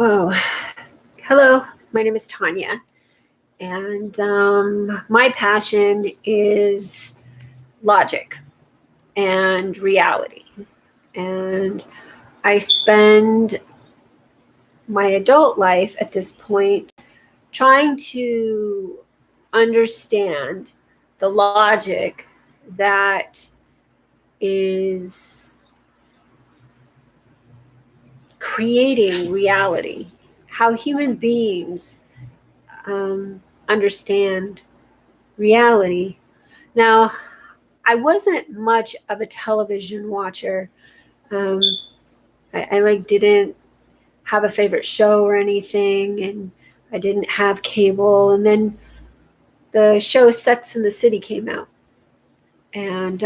Whoa. Hello, my name is Tanya, and my passion is logic and reality. And I spend my adult life at this point trying to understand the logic that is creating reality, how human beings understand reality. Now, I wasn't much of a television watcher. Um, I like didn't have a favorite show or anything, and I didn't have cable. And then the show Sex and the City came out, and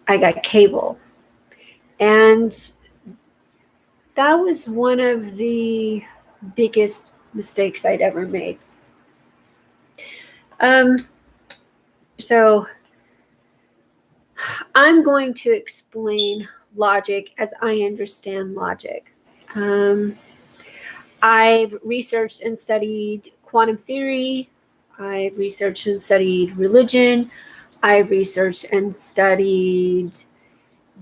I got cable, and that was one of the biggest mistakes I'd ever made. So I'm going to explain logic as I understand logic. I've researched and studied quantum theory. I've researched and studied religion. I've researched and studied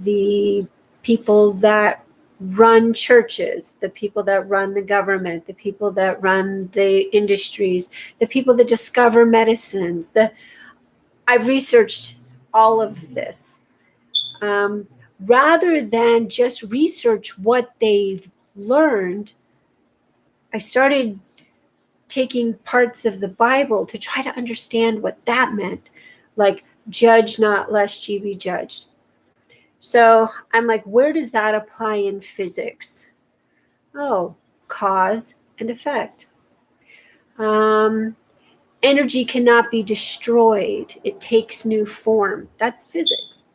the people that run churches, the people that run the government, the people that run the industries, the people that discover medicines. I've researched all of this. Rather than just research what they've learned, I started taking parts of the Bible to try to understand what that meant, like judge not lest ye be judged. So I'm like, where does that apply in physics? Oh, cause and effect. Energy cannot be destroyed. It takes new form. That's physics.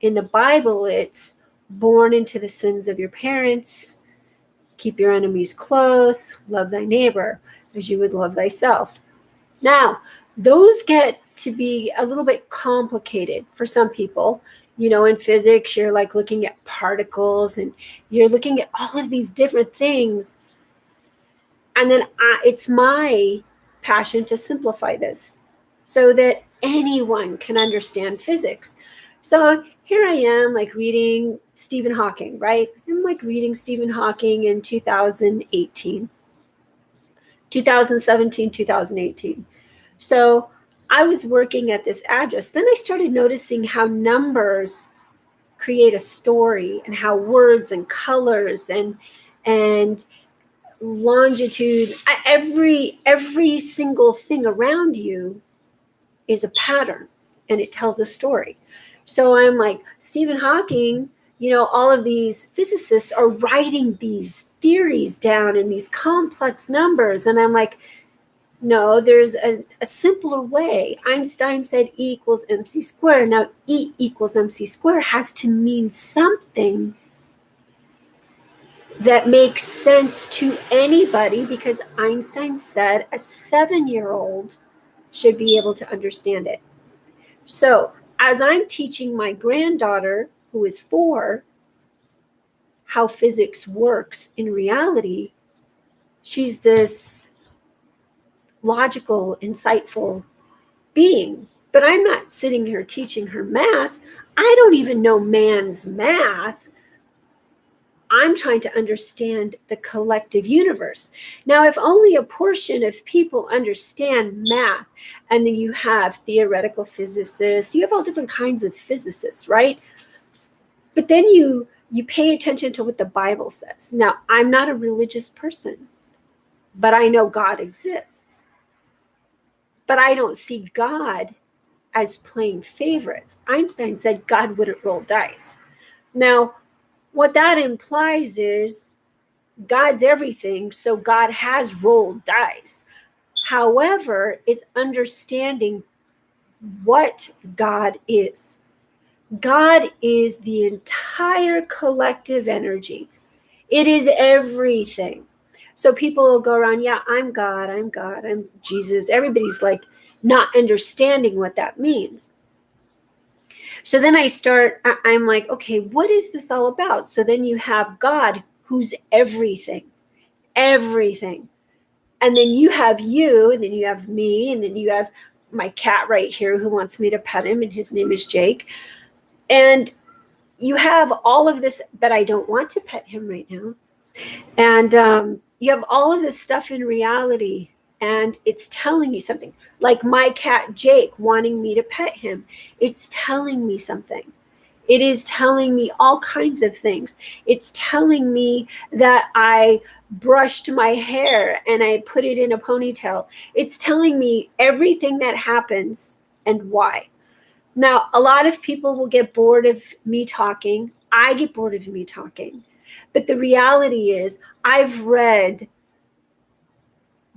In the Bible, it's born into the sins of your parents, keep your enemies close, love thy neighbor as you would love thyself. Now, those get to be a little bit complicated for some people. You know, in physics, you're like looking at particles and you're looking at all of these different things. And then it's my passion to simplify this so that anyone can understand physics. So here I am, like reading Stephen Hawking, right? I'm like reading Stephen Hawking in 2018, 2017, 2018. So I was working at this address. Then I started noticing how numbers create a story and how words and colors and longitude, every single thing around you is a pattern and it tells a story. So I'm like, Stephen Hawking, you know, all of these physicists are writing these theories down in these complex numbers. And I'm like, no, there's a simpler way. Einstein said E equals mc squared. Now, E equals mc squared has to mean something that makes sense to anybody because Einstein said a 7-year-old should be able to understand it. So, as I'm teaching my granddaughter, who is 4, how physics works in reality, she's this logical, insightful being. But I'm not sitting here teaching her math. I don't even know man's math. I'm trying to understand the collective universe. Now, if only a portion of people understand math, and then you have theoretical physicists, you have all different kinds of physicists, right? But then you pay attention to what the Bible says. Now, I'm not a religious person, but I know God exists. But I don't see God as playing favorites. Einstein said God wouldn't roll dice. Now, what that implies is God's everything, so God has rolled dice. However, it's understanding what God is. God is the entire collective energy. It is everything. So people will go around, yeah, I'm God, I'm Jesus. Everybody's like not understanding what that means. So then I'm like, okay, what is this all about? So then you have God, who's everything. everything. And then you have you, and then you have me, and then you have my cat right here who wants me to pet him, and his name is Jake. And you have all of this, but I don't want to pet him right now. And you have all of this stuff in reality, and it's telling you something. Like my cat Jake wanting me to pet him, it's telling me something. It is telling me all kinds of things. It's telling me that I brushed my hair and I put it in a ponytail. It's telling me everything that happens and why. Now, a lot of people will get bored of me talking. I get bored of me talking. But the reality is, I've read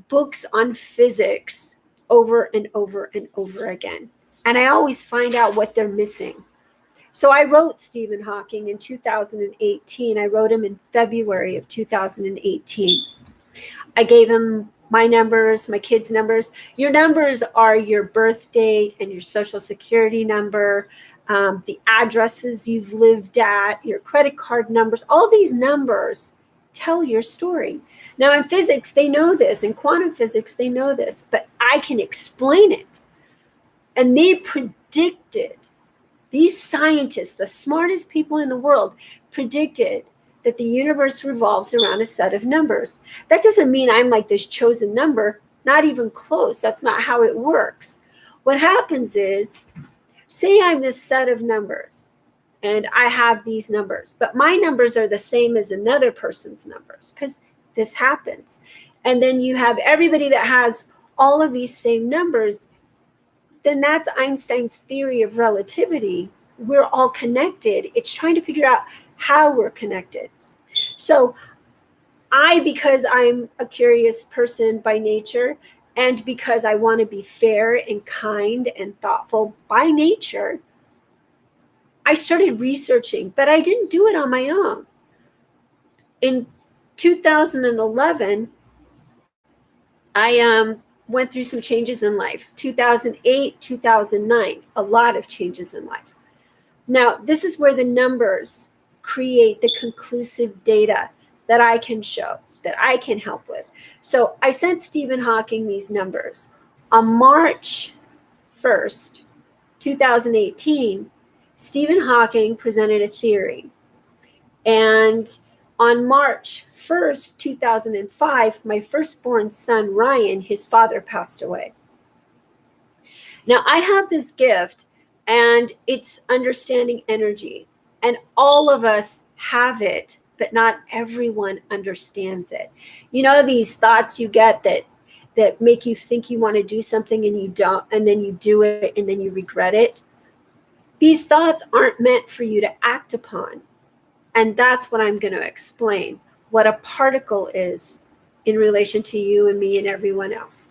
books on physics over and over and over again. And I always find out what they're missing. So I wrote Stephen Hawking in 2018. I wrote him in February of 2018. I gave him my numbers, my kids' numbers. Your numbers are your birth date and your social security number, the addresses you've lived at, your credit card numbers. All these numbers tell your story. Now in physics, they know this. In quantum physics, they know this. But I can explain it. And they predicted, these scientists, the smartest people in the world, predicted that the universe revolves around a set of numbers. That doesn't mean I'm like this chosen number, not even close. That's not how it works. What happens is, say I'm this set of numbers and I have these numbers, but my numbers are the same as another person's numbers, because this happens. And then you have everybody that has all of these same numbers. Then that's Einstein's theory of relativity. We're all connected. It's trying to figure out how we're connected. So because I'm a curious person by nature, and because I want to be fair and kind and thoughtful by nature, I started researching, but I didn't do it on my own. In 2011, I went through some changes in life. 2008, 2009, a lot of changes in life. Now, this is where the numbers create the conclusive data that I can show, that I can help with. So I sent Stephen Hawking these numbers. On March 1st, 2018, Stephen Hawking presented a theory. And on March 1st, 2005, my firstborn son, Ryan, his father passed away. Now, I have this gift, and it's understanding energy. And all of us have it, but not everyone understands it. You know, these thoughts you get that make you think you want to do something and you don't, and then you do it and then you regret it. These thoughts aren't meant for you to act upon. And that's what I'm going to explain, what a particle is in relation to you and me and everyone else.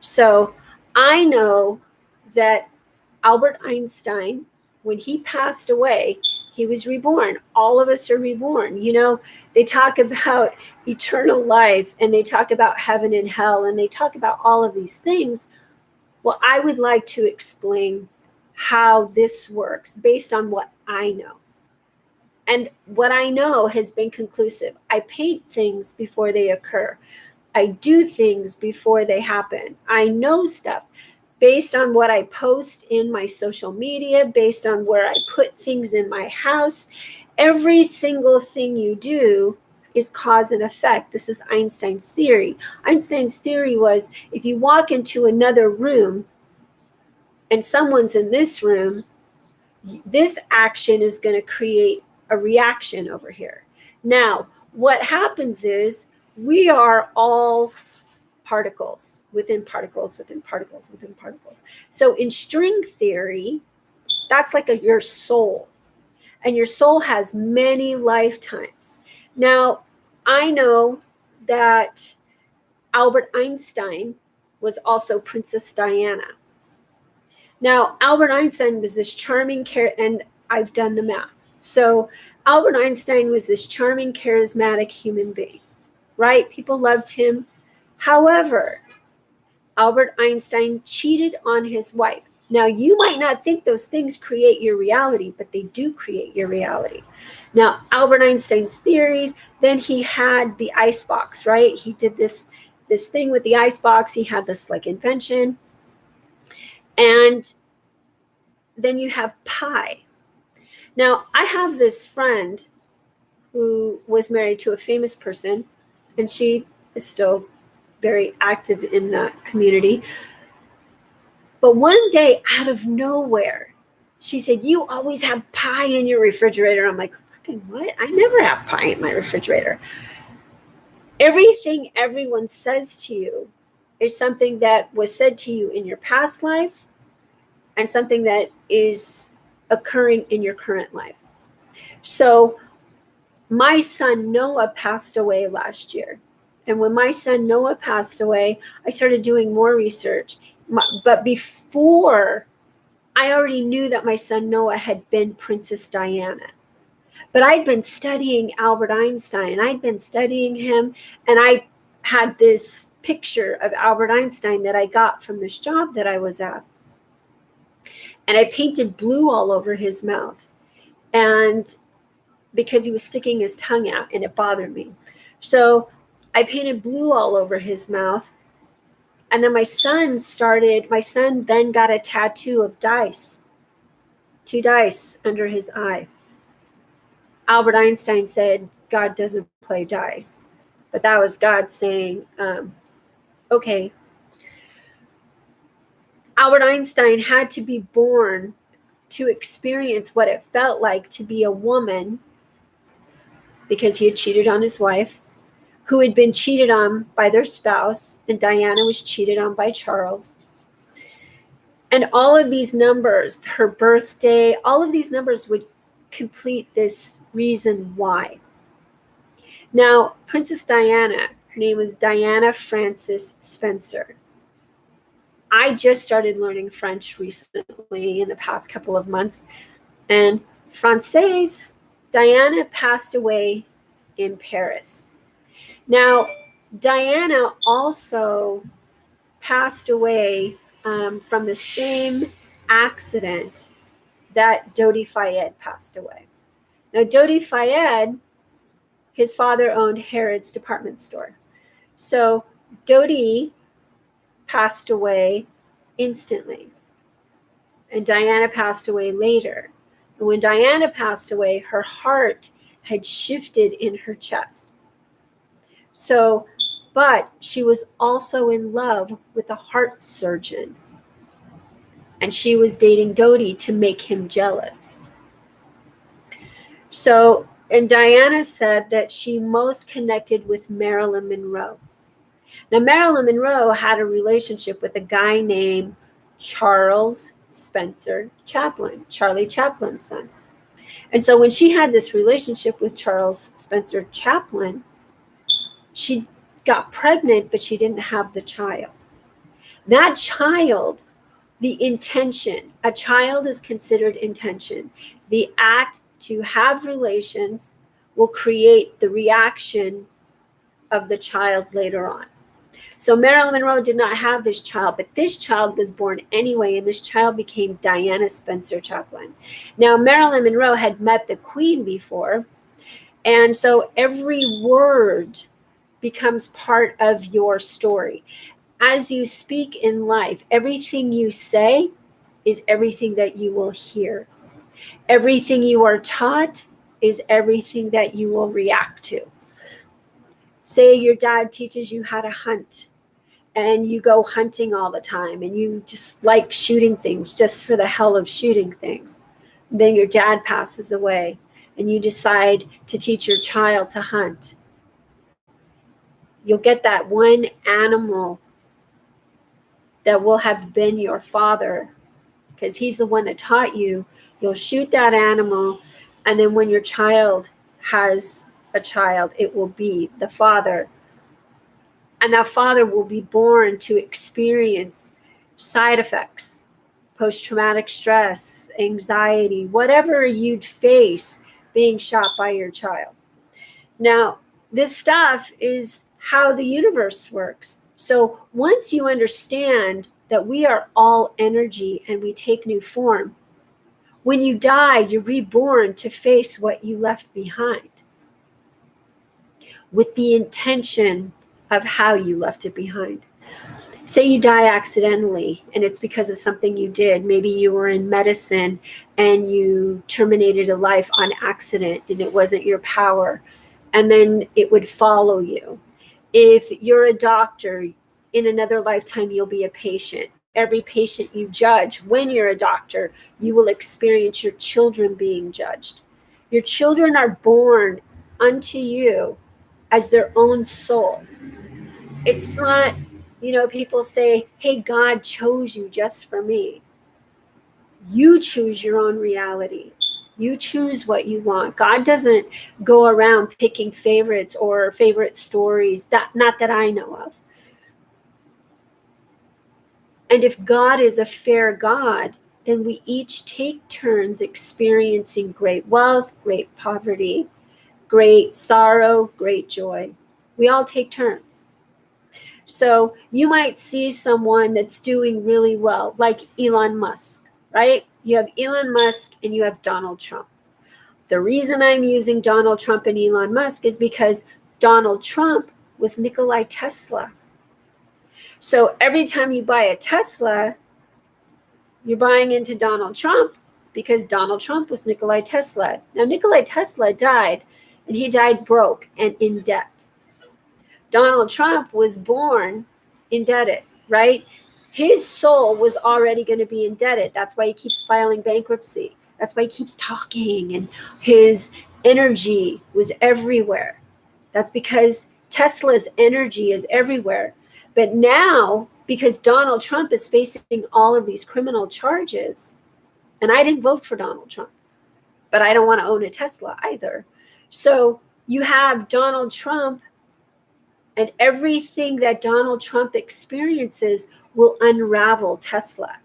So I know that Albert Einstein, when he passed away, he was reborn. All of us are reborn. You know, they talk about eternal life, and they talk about heaven and hell, and they talk about all of these things. Well, I would like to explain how this works based on what I know. And what I know has been conclusive. I paint things before they occur. I do things before they happen. I know stuff based on what I post in my social media, based on where I put things in my house. Every single thing you do is cause and effect. This is Einstein's theory. Einstein's theory was, if you walk into another room and someone's in this room, this action is going to create a reaction over here. Now, what happens is we are all particles within particles within particles within particles. So in string theory, that's like your soul. And your soul has many lifetimes. Now, I know that Albert Einstein was also Princess Diana. Now, Albert Einstein was this charming and I've done the math. So Albert Einstein was this charming, charismatic human being, right? People loved him. However, Albert Einstein cheated on his wife. Now, you might not think those things create your reality, but they do create your reality. Now, Albert Einstein's theories, then he had the icebox, right? He did this thing with the icebox. He had this like invention. And then you have pi. Now, I have this friend who was married to a famous person, and she is still very active in the community. But one day, out of nowhere, she said, "You always have pie in your refrigerator." I'm like, fucking what? I never have pie in my refrigerator. Everything everyone says to you is something that was said to you in your past life and something that is occurring in your current life. So my son Noah passed away last year. And when my son Noah passed away, I started doing more research. But before, I already knew that my son Noah had been Princess Diana. But I'd been studying Albert Einstein. I'd been studying him, and I had this picture of Albert Einstein that I got from this job that I was at. And I painted blue all over his mouth. And because he was sticking his tongue out, and it bothered me. So I painted blue all over his mouth. And then my son then got a tattoo of dice, 2 dice under his eye. Albert Einstein said, God doesn't play dice. But that was God saying, okay. Albert Einstein had to be born to experience what it felt like to be a woman, because he had cheated on his wife, who had been cheated on by their spouse, and Diana was cheated on by Charles. And all of these numbers, her birthday, all of these numbers would complete this reason why. Now, Princess Diana, her name was Diana Frances Spencer. I just started learning French recently in the past couple of months. And Frances, Diana passed away in Paris. Now, Diana also passed away from the same accident that Dodi Fayed passed away. Now, Dodi Fayed, his father owned Harrods department store. So Dodi passed away instantly, and Diana passed away later. And when Diana passed away, her heart had shifted in her chest. So, but she was also in love with a heart surgeon. And she was dating Dodi to make him jealous. So, and Diana said that she most connected with Marilyn Monroe. Now, Marilyn Monroe had a relationship with a guy named Charles Spencer Chaplin, Charlie Chaplin's son. And so when she had this relationship with Charles Spencer Chaplin, she got pregnant, but she didn't have the child. That child, the intention, a child is considered intention. The act to have relations will create the reaction of the child later on. So Marilyn Monroe did not have this child, but this child was born anyway, and this child became Diana Spencer Chaplin. Now, Marilyn Monroe had met the Queen before, and so every word becomes part of your story. As you speak in life, everything you say is everything that you will hear. Everything you are taught is everything that you will react to. Say your dad teaches you how to hunt, and you go hunting all the time, and you just like shooting things just for the hell of shooting things. Then your dad passes away, and you decide to teach your child to hunt. You'll get that one animal that will have been your father, because he's the one that taught you. You'll shoot that animal, and then when your child has a child, it will be the father. And that father will be born to experience side effects, post-traumatic stress, anxiety, whatever you'd face being shot by your child. Now, this stuff is how the universe works. So once you understand that we are all energy and we take new form. When you die, you're reborn to face what you left behind with the intention of how you left it behind. Say you die accidentally and it's because of something you did. Maybe you were in medicine and you terminated a life on accident and it wasn't your power, and then it would follow you. If you're a doctor, in another lifetime you'll be a patient. Every patient you judge, when you're a doctor, you will experience your children being judged. Your children are born unto you as their own soul. It's not, people say, hey, God chose you just for me. You choose your own reality. You choose what you want. God doesn't go around picking favorites or favorite stories, not that I know of. And if God is a fair God, then we each take turns experiencing great wealth, great poverty, great sorrow, great joy. We all take turns. So you might see someone that's doing really well, like Elon Musk, right? You have Elon Musk and you have Donald Trump. The reason I'm using Donald Trump and Elon Musk is because Donald Trump was Nikolai Tesla. So every time you buy a Tesla, you're buying into Donald Trump because Donald Trump was Nikolai Tesla. Now, Nikolai Tesla died, and he died broke and in debt. Donald Trump was born indebted, right? His soul was already going to be indebted. That's why he keeps filing bankruptcy. That's why he keeps talking, and his energy was everywhere. That's because Tesla's energy is everywhere. But now, because Donald Trump is facing all of these criminal charges, and I didn't vote for Donald Trump, but I don't want to own a Tesla either. So you have Donald Trump, and everything that Donald Trump experiences will unravel Tesla.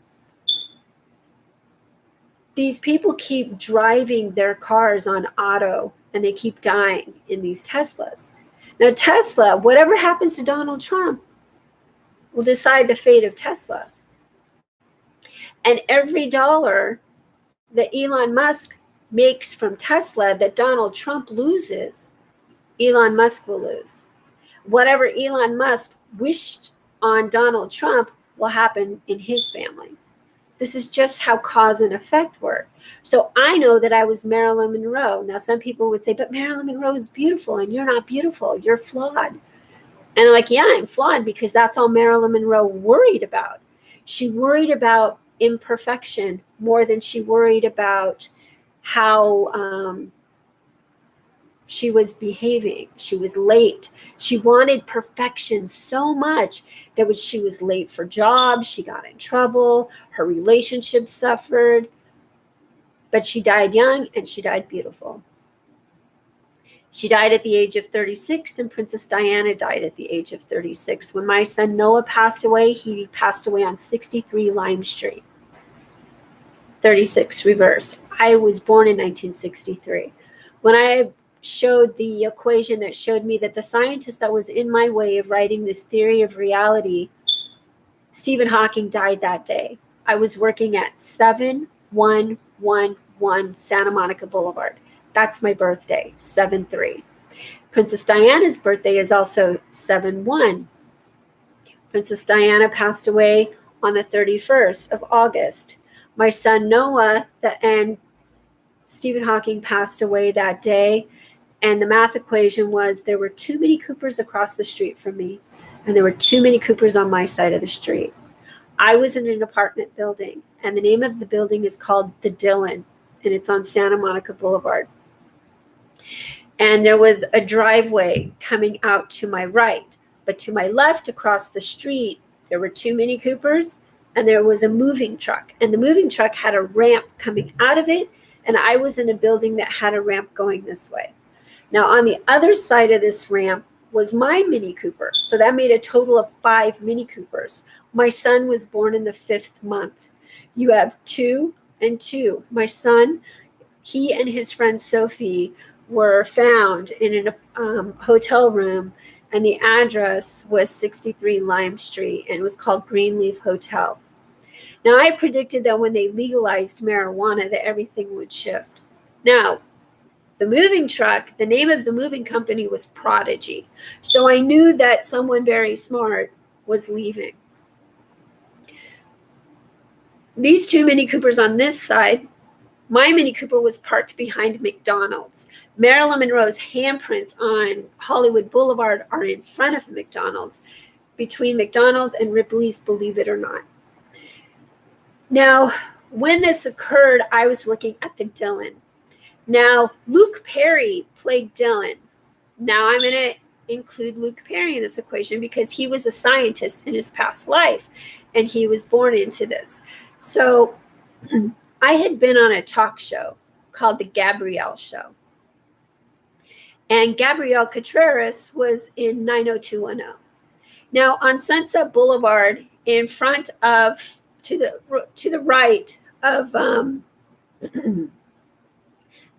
These people keep driving their cars on auto, and they keep dying in these Teslas. Now, Tesla, whatever happens to Donald Trump, will decide the fate of Tesla. And every dollar that Elon Musk makes from Tesla that Donald Trump loses, Elon Musk will lose. Whatever Elon Musk wished on Donald Trump will happen in his family. This is just how cause and effect work. So I know that I was Marilyn Monroe. Now, some people would say, but Marilyn Monroe is beautiful and you're not beautiful. You're flawed. And I'm like, yeah, I'm flawed because that's all Marilyn Monroe worried about. She worried about imperfection more than she worried about how she was behaving. She was late. She wanted perfection so much that when she was late for jobs, she got in trouble. Her relationship suffered. But she died young and she died beautiful. She died at the age of 36, and Princess Diana died at the age of 36. When my son Noah passed away, he passed away on 63 Lime Street. 36 reverse. I was born in 1963. When I showed the equation that showed me that the scientist that was in my way of writing this theory of reality, Stephen Hawking, died that day. I was working at 7111 Santa Monica Boulevard. That's my birthday, 7-3. Princess Diana's birthday is also 7-1. Princess Diana passed away on the 31st of August. My son Noah and Stephen Hawking passed away that day. And the math equation was there were too many Coopers across the street from me, and there were too many Coopers on my side of the street. I was in an apartment building, and the name of the building is called The Dillon, and it's on Santa Monica Boulevard. And there was a driveway coming out to my right, but to my left across the street, there were too many Coopers, and there was a moving truck, and the moving truck had a ramp coming out of it, and I was in a building that had a ramp going this way. Now, on the other side of this ramp was my Mini Cooper. So that made a total of 5 Mini Coopers. My son was born in the 5th month. You have 2 and 2. My son, he and his friend Sophie were found in a hotel room and the address was 63 Lime Street, and it was called Greenleaf Hotel. Now, I predicted that when they legalized marijuana that everything would shift. Now, the moving truck, the name of the moving company was Prodigy. So I knew that someone very smart was leaving. These two Mini Coopers on this side, my Mini Cooper was parked behind McDonald's. Marilyn Monroe's handprints on Hollywood Boulevard are in front of McDonald's, between McDonald's and Ripley's, believe it or not. Now, when this occurred, I was working at the Dillon. Now, Luke Perry played Dylan. Now I'm going to include Luke Perry in this equation because he was a scientist in his past life, and he was born into this. So I had been on a talk show called The Gabrielle Show. And Gabrielle Contreras was in 90210. Now, on Sunset Boulevard, in front of, to the right of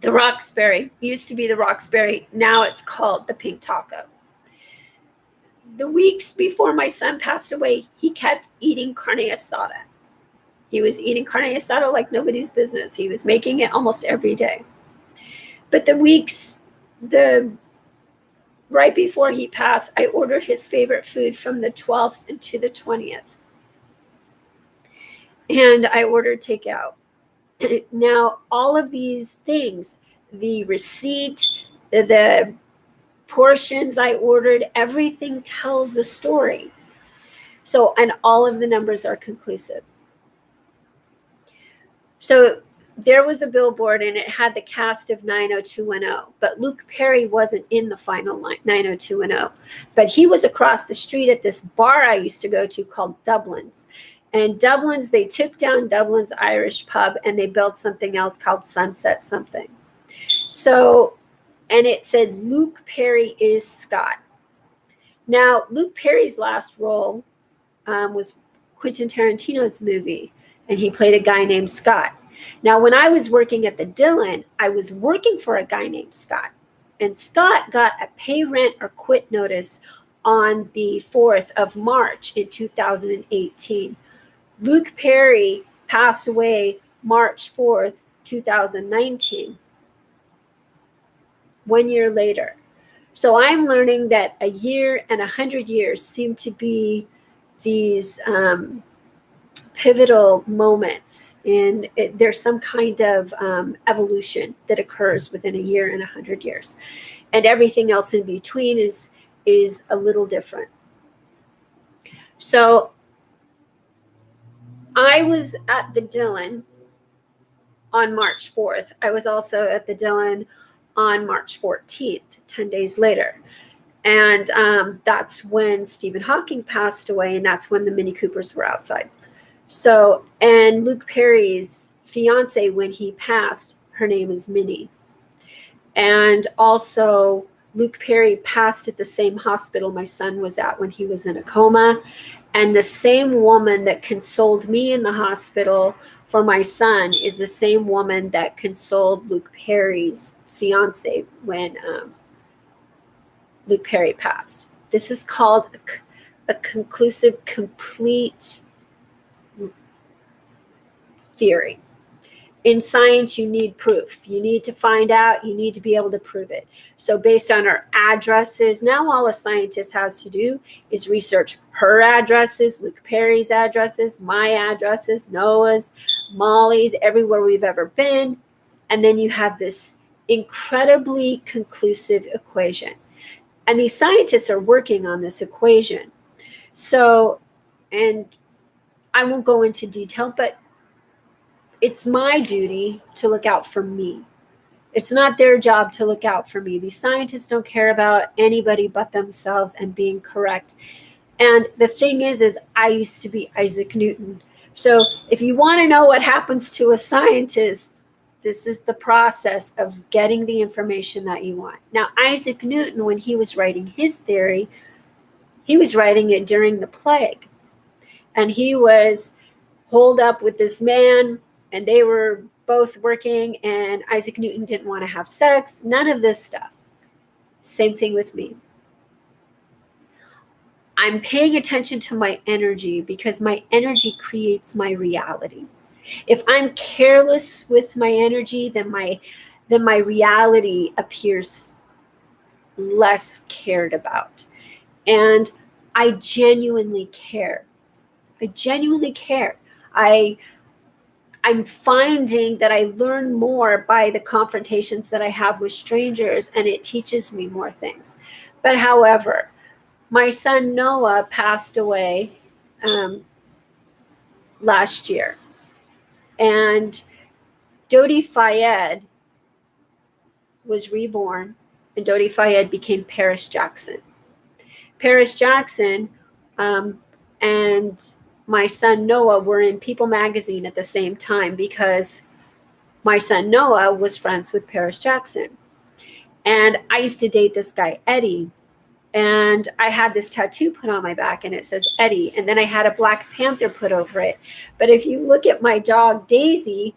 the Roxbury, used to be the Roxbury, now it's called the Pink Taco. The weeks before my son passed away, he kept eating carne asada. He was eating carne asada like nobody's business. He was making it almost every day. But the weeks, right before he passed, I ordered his favorite food from the 12th into the 20th. And I ordered takeout. Now, all of these things, the receipt, the portions I ordered, everything tells a story. So, and all of the numbers are conclusive. So there was a billboard and it had the cast of 90210, but Luke Perry wasn't in the final 90210, but he was across the street at this bar I used to go to called Dublin's. And Dublin's, they took down Dublin's Irish pub and they built something else called Sunset something. So, and it said Luke Perry is Scott. Now, Luke Perry's last role was Quentin Tarantino's movie, and he played a guy named Scott. Now, when I was working at the Dillon, I was working for a guy named Scott, and Scott got a pay rent or quit notice on the 4th of March in 2018. Luke Perry passed away March 4th, 2019, 1 year later. So I'm learning that a year and 100 years seem to be these pivotal moments, and there's some kind of evolution that occurs within a year and 100 years, and everything else in between is a little different. So I was at the Dillon on March 4th. I was also at the Dillon on March 14th, 10 days later. And that's when Stephen Hawking passed away, and that's when the Mini Coopers were outside. So, and Luke Perry's fiance, when he passed, her name is Minnie. And also, Luke Perry passed at the same hospital my son was at when he was in a coma. And the same woman that consoled me in the hospital for my son is the same woman that consoled Luke Perry's fiance when Luke Perry passed. This is called a conclusive, complete theory. In science, you need proof. You need to find out. You need to be able to prove it. So based on our addresses, now all a scientist has to do is research her addresses, Luke Perry's addresses, my addresses, Noah's, Molly's, everywhere we've ever been. And then you have this incredibly conclusive equation. And these scientists are working on this equation. So, and I won't go into detail, but it's my duty to look out for me. It's not their job to look out for me. These scientists don't care about anybody but themselves and being correct. And the thing is I used to be Isaac Newton. So if you want to know what happens to a scientist, this is the process of getting the information that you want. Now, Isaac Newton, when he was writing his theory, he was writing it during the plague. And he was holed up with this man, and they were both working, and Isaac Newton didn't want to have sex, none of this stuff. Same thing with me. I'm paying attention to my energy because my energy creates my reality. If I'm careless with my energy, then my reality appears less cared about. And I genuinely care. I genuinely care. I'm finding that I learn more by the confrontations that I have with strangers, and it teaches me more things. But however, my son Noah passed away last year, and Dodi Fayed was reborn, and Dodi Fayed became Paris Jackson. Paris Jackson and my son Noah were in People magazine at the same time because my son Noah was friends with Paris Jackson. And I used to date this guy, Eddie. And I had this tattoo put on my back and it says Eddie. And then I had a Black Panther put over it. But if you look at my dog, Daisy,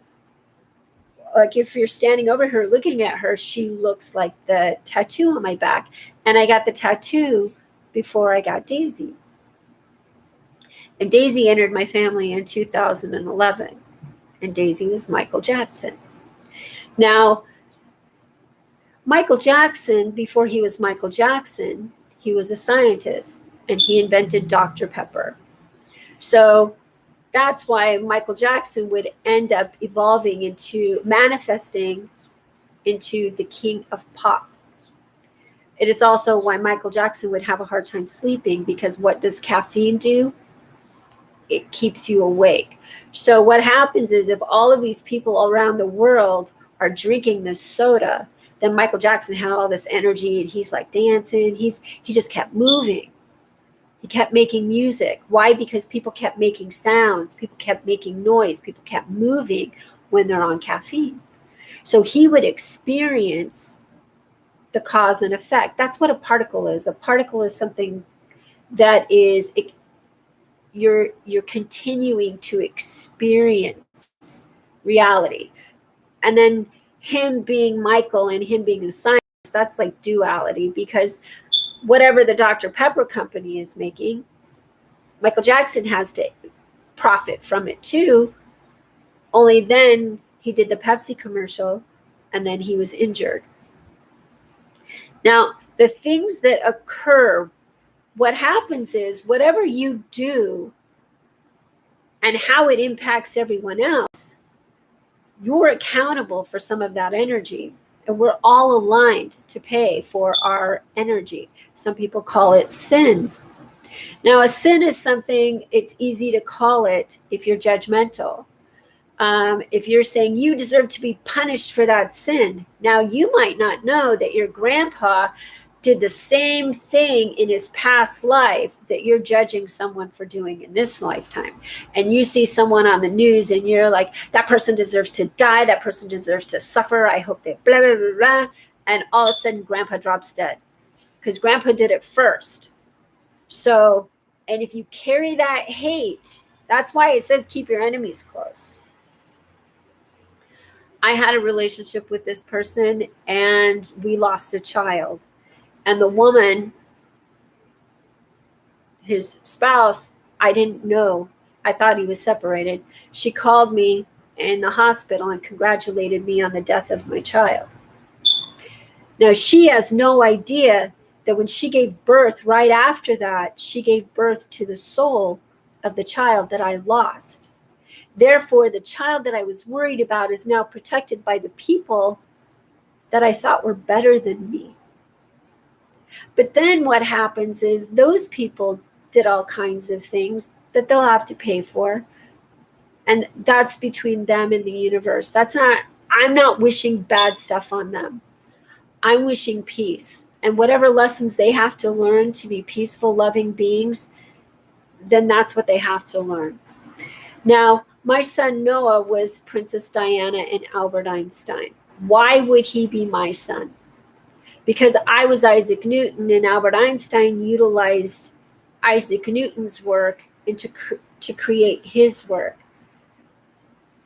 like if you're standing over her looking at her, she looks like the tattoo on my back. And I got the tattoo before I got Daisy. And Daisy entered my family in 2011. And Daisy was Michael Jackson. Now, Michael Jackson, before he was Michael Jackson, he was a scientist and he invented Dr. Pepper. So that's why Michael Jackson would end up evolving into manifesting into the king of pop. It is also why Michael Jackson would have a hard time sleeping, because what does caffeine do? It keeps you awake. So what happens is if all of these people around the world are drinking this soda, then Michael Jackson had all this energy and he's like dancing. He just kept moving. He kept making music. Why? Because people kept making sounds. People kept making noise. People kept moving when they're on caffeine. So he would experience the cause and effect. That's what a particle is. A particle is something that is, you're continuing to experience reality. And then him being Michael and him being a scientist, that's like duality, because whatever the Dr. Pepper company is making, Michael Jackson has to profit from it too. Only then he did the Pepsi commercial and then he was injured. Now, the things that occur, what happens is whatever you do and how it impacts everyone else, you're accountable for some of that energy. And we're all aligned to pay for our energy. Some people call it sins. Now, a sin is something, it's easy to call it if you're judgmental. If you're saying you deserve to be punished for that sin. Now, you might not know that your grandpa did the same thing in his past life that you're judging someone for doing in this lifetime. And you see someone on the news and you're like, that person deserves to die. That person deserves to suffer. I hope they blah, blah, blah, blah. And all of a sudden, grandpa drops dead because grandpa did it first. So, and if you carry that hate, that's why it says keep your enemies close. I had a relationship with this person and we lost a child. And the woman, his spouse, I didn't know. I thought he was separated. She called me in the hospital and congratulated me on the death of my child. Now, she has no idea that when she gave birth, right after that, she gave birth to the soul of the child that I lost. Therefore, the child that I was worried about is now protected by the people that I thought were better than me. But then what happens is those people did all kinds of things that they'll have to pay for. And that's between them and the universe. I'm not wishing bad stuff on them. I'm wishing peace. And whatever lessons they have to learn to be peaceful, loving beings, then that's what they have to learn. Now, my son Noah was Princess Diana and Albert Einstein. Why would he be my son? Because I was Isaac Newton and Albert Einstein utilized Isaac Newton's work to create his work.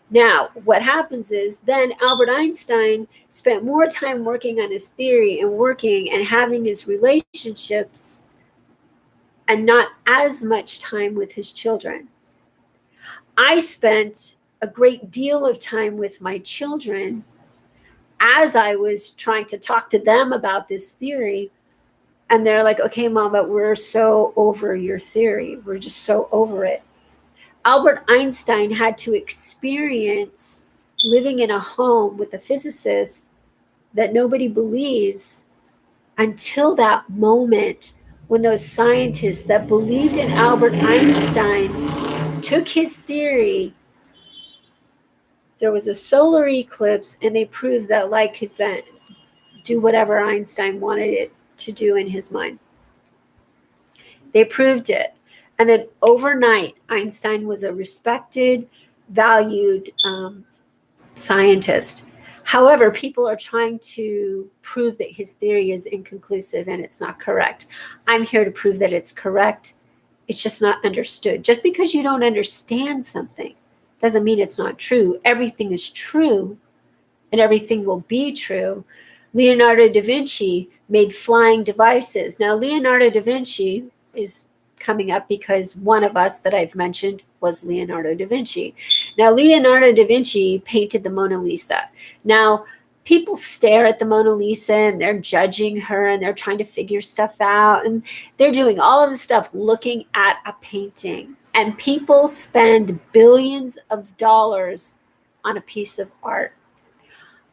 Now, what happens is then Albert Einstein spent more time working on his theory and working and having his relationships and not as much time with his children. I spent a great deal of time with my children as I was trying to talk to them about this theory. And they're like, okay, Mom, but we're so over your theory. We're just so over it. Albert Einstein had to experience living in a home with a physicist that nobody believes until that moment when those scientists that believed in Albert Einstein took his theory. There was a solar eclipse, and they proved that light could bend, do whatever Einstein wanted it to do in his mind. They proved it. And then overnight, Einstein was a respected, valued scientist. However, people are trying to prove that his theory is inconclusive and it's not correct. I'm here to prove that it's correct. It's just not understood. Just because you don't understand something doesn't mean it's not true. Everything is true, and everything will be true. Leonardo da Vinci made flying devices. Now, Leonardo da Vinci is coming up because one of us that I've mentioned was Leonardo da Vinci. Now, Leonardo da Vinci painted the Mona Lisa. Now, people stare at the Mona Lisa and they're judging her and they're trying to figure stuff out, and they're doing all of this stuff looking at a painting. And people spend billions of dollars on a piece of art.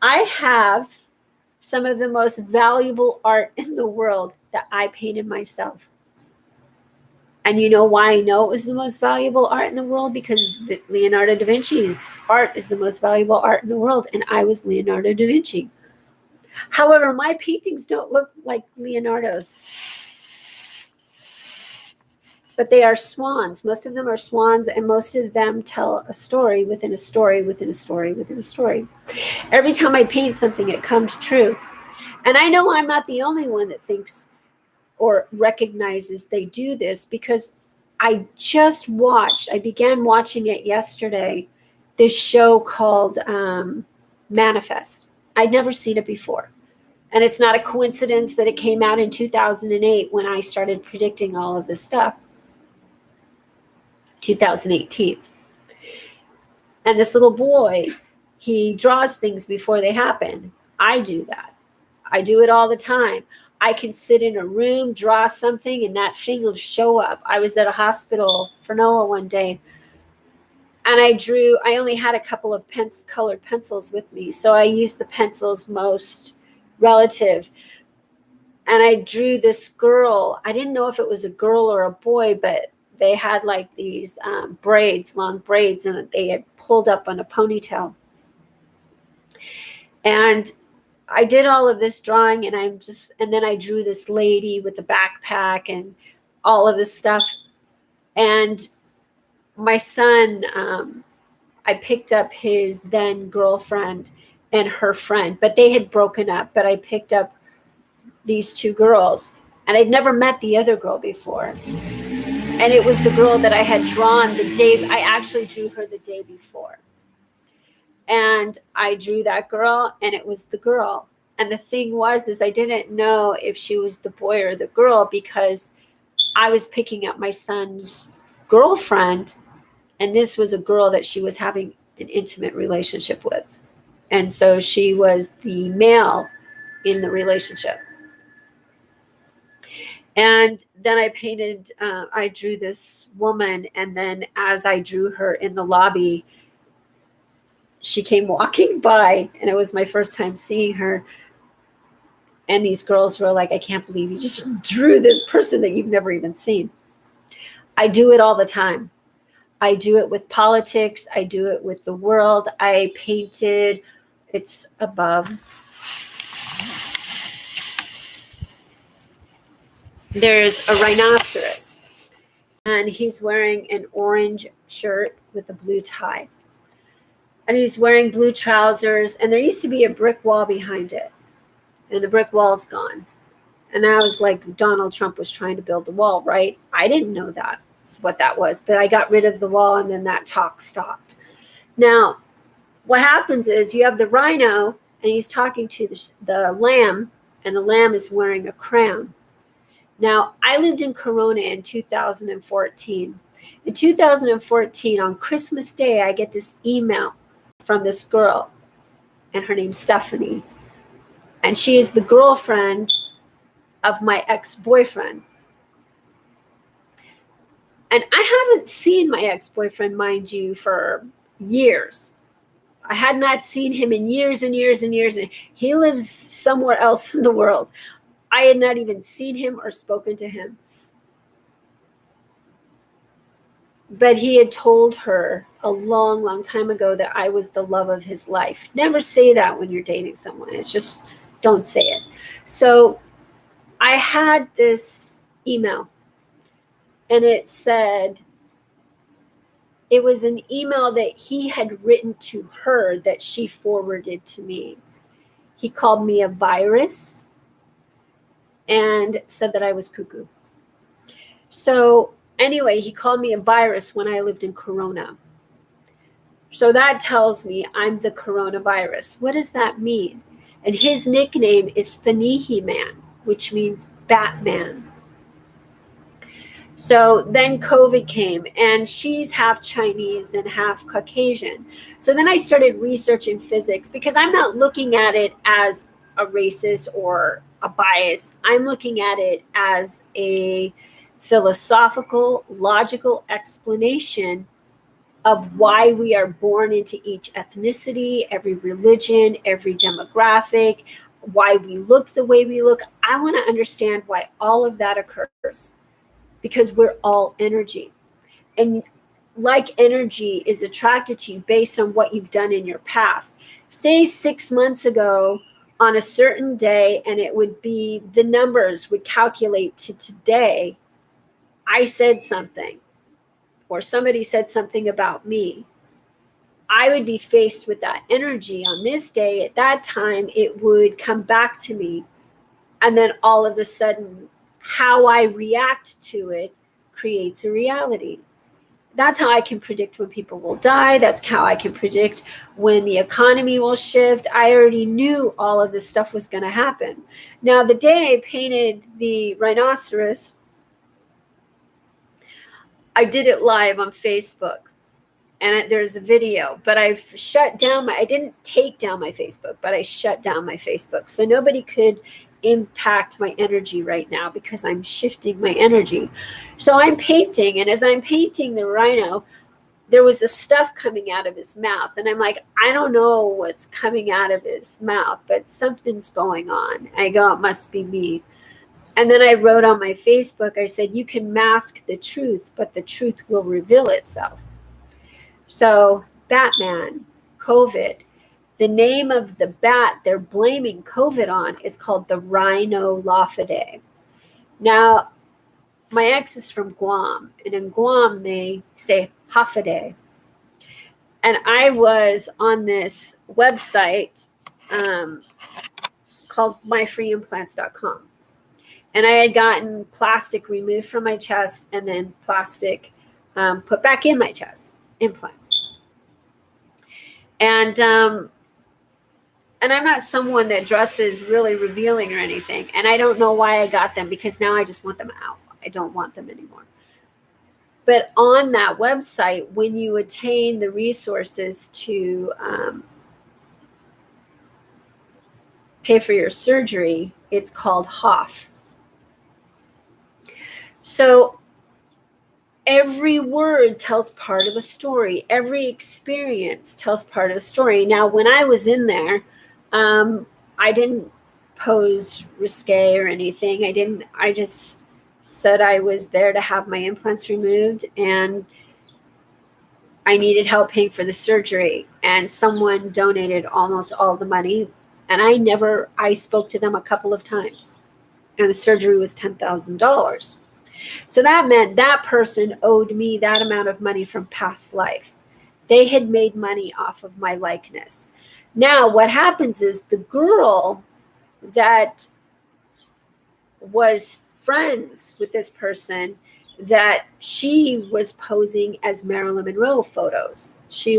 I have some of the most valuable art in the world that I painted myself. And you know why I know it was the most valuable art in the world? Because Leonardo da Vinci's art is the most valuable art in the world, and I was Leonardo da Vinci. However, my paintings don't look like Leonardo's, but they are swans. Most of them are swans, and most of them tell a story within a story within a story within a story. Every time I paint something, it comes true. And I know I'm not the only one that thinks or recognizes they do this, because I began watching it yesterday, this show called Manifest. I'd never seen it before. And it's not a coincidence that it came out in 2008 when I started predicting all of this stuff. 2018. And this little boy, he draws things before they happen. I do that. I do it all the time. I can sit in a room, draw something, and that thing will show up. I was at a hospital for Noah one day, and I only had a couple of colored pencils with me, so I used the pencils most relative. And I drew this girl. I didn't know if it was a girl or a boy, but they had like these braids, long braids, and they had pulled up on a ponytail. And I did all of this drawing, and then I drew this lady with a backpack and all of this stuff. And my son, I picked up his then girlfriend and her friend, but they had broken up. But I picked up these two girls, and I'd never met the other girl before. And it was the girl that I had drawn I actually drew her the day before. And I drew that girl, and it was the girl. And the thing is I didn't know if she was the boy or the girl, because I was picking up my son's girlfriend, and this was a girl that she was having an intimate relationship with. And so she was the male in the relationship. And then I drew this woman, and then as I drew her in the lobby, she came walking by, and it was my first time seeing her. And these girls were like, I can't believe you just drew this person that you've never even seen. I do it all the time. I do it with politics. I do it with the world. I painted, it's above. There's a rhinoceros, and he's wearing an orange shirt with a blue tie. And he's wearing blue trousers, and there used to be a brick wall behind it, and the brick wall's gone. And that was like Donald Trump was trying to build the wall, right? I didn't know that's what that was, but I got rid of the wall, and then that talk stopped. Now, what happens is you have the rhino, and he's talking to the lamb, and the lamb is wearing a crown. Now, I lived in Corona in 2014. In 2014, on Christmas Day, I get this email from this girl, and her name's Stephanie. And she is the girlfriend of my ex-boyfriend. And I haven't seen my ex-boyfriend, mind you, for years. I had not seen him in years and years and years. And he lives somewhere else in the world. I had not even seen him or spoken to him. But he had told her a long, long time ago that I was the love of his life. Never say that when you're dating someone. It's just, don't say it. So I had this email, and it said, it was an email that he had written to her that she forwarded to me. He called me a virus and said that I was cuckoo. So anyway, he called me a virus when I lived in Corona. So that tells me I'm the coronavirus. What does that mean? And his nickname is Fanihi Man, which means Batman. So then COVID came, and she's half Chinese and half Caucasian. So then I started researching physics, because I'm not looking at it as a racist or a bias. I'm looking at it as a philosophical, logical explanation of why we are born into each ethnicity, every religion, every demographic, why we look the way we look. I want to understand why all of that occurs, because we're all energy. And like energy is attracted to you based on what you've done in your past. Say 6 months ago on a certain day, and it would be, the numbers would calculate to today, I said something, or somebody said something about me. I would be faced with that energy on this day. At that time, it would come back to me. And then all of a sudden, how I react to it creates a reality. That's how I can predict when people will die. That's how I can predict when the economy will shift. I already knew all of this stuff was going to happen. Now, the day I painted the rhinoceros, I did it live on Facebook, and there's a video, but I've shut down I didn't take down my Facebook, but I shut down my Facebook. So nobody could impact my energy right now, because I'm shifting my energy. So I'm painting, and as I'm painting the rhino, there was this stuff coming out of his mouth, and I'm like, I don't know what's coming out of his mouth, but something's going on. I go, it must be me. And then I wrote on my Facebook, I said, you can mask the truth, but the truth will reveal itself. So Batman, COVID, the name of the bat they're blaming COVID on is called the Rhinolophidae. Now, my ex is from Guam, and in Guam they say Hafidae. And I was on this website called myfreeimplants.com. And I had gotten plastic removed from my chest, and then plastic put back in my chest, implants. And I'm not someone that dresses really revealing or anything. And I don't know why I got them, because now I just want them out. I don't want them anymore. But on that website, when you attain the resources to pay for your surgery, it's called HOF. So every word tells part of a story. Every experience tells part of a story. Now, when I was in there, I didn't pose risque or anything. I just said I was there to have my implants removed, and I needed help paying for the surgery. And someone donated almost all the money. And I spoke to them a couple of times, and the surgery was $10,000. So that meant that person owed me that amount of money from past life. They had made money off of my likeness. Now, what happens is the girl that was friends with this person, that she was posing as Marilyn Monroe photos. She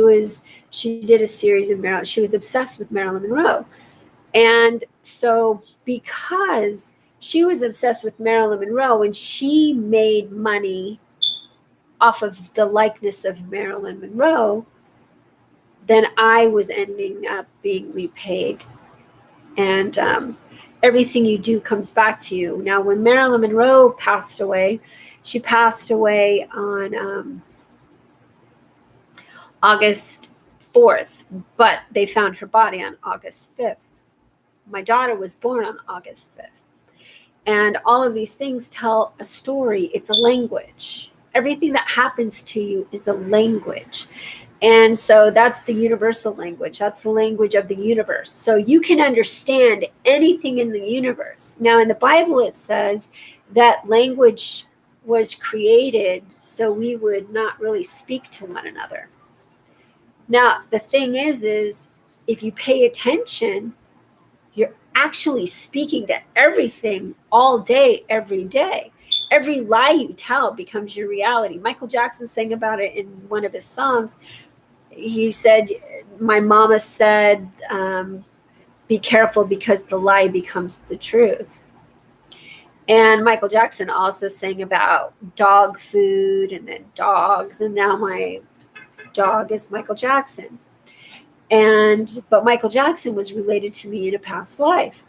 did a series of she was obsessed with Marilyn Monroe. And so because she was obsessed with Marilyn Monroe, and she made money off of the likeness of Marilyn Monroe, then I was ending up being repaid. And everything you do comes back to you. Now, when Marilyn Monroe passed away, she passed away on August 4th, but they found her body on August 5th. My daughter was born on August 5th. And all of these things tell a story. It's a language. Everything that happens to you is a language. And so that's the universal language. That's the language of the universe. So you can understand anything in the universe. Now, in the Bible, it says that language was created so we would not really speak to one another. Now, the thing is if you pay attention, you're actually speaking to everything all day, every day. Every lie you tell becomes your reality. Michael Jackson sang about it in one of his songs. He said, my mama said, be careful because the lie becomes the truth. And Michael Jackson also sang about dog food and then dogs. And now my dog is Michael Jackson. But Michael Jackson was related to me in a past life.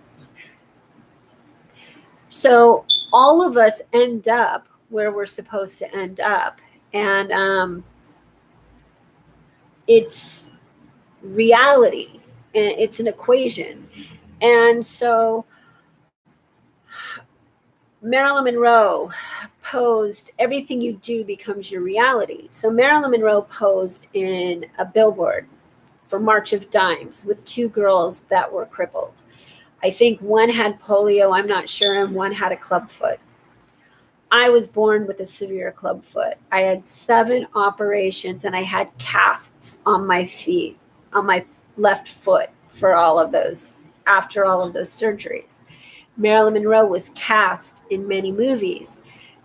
So all of us end up where we're supposed to end up. And it's reality. And it's an equation. And so Marilyn Monroe posed, everything you do becomes your reality. So Marilyn Monroe posed in a billboard for March of Dimes with two girls that were crippled. I think one had polio, I'm not sure, and one had a club foot. I was born with a severe club foot. I had 7 operations and I had casts on my feet, on my left foot for all of those, after all of those surgeries. Marilyn Monroe was cast in many movies.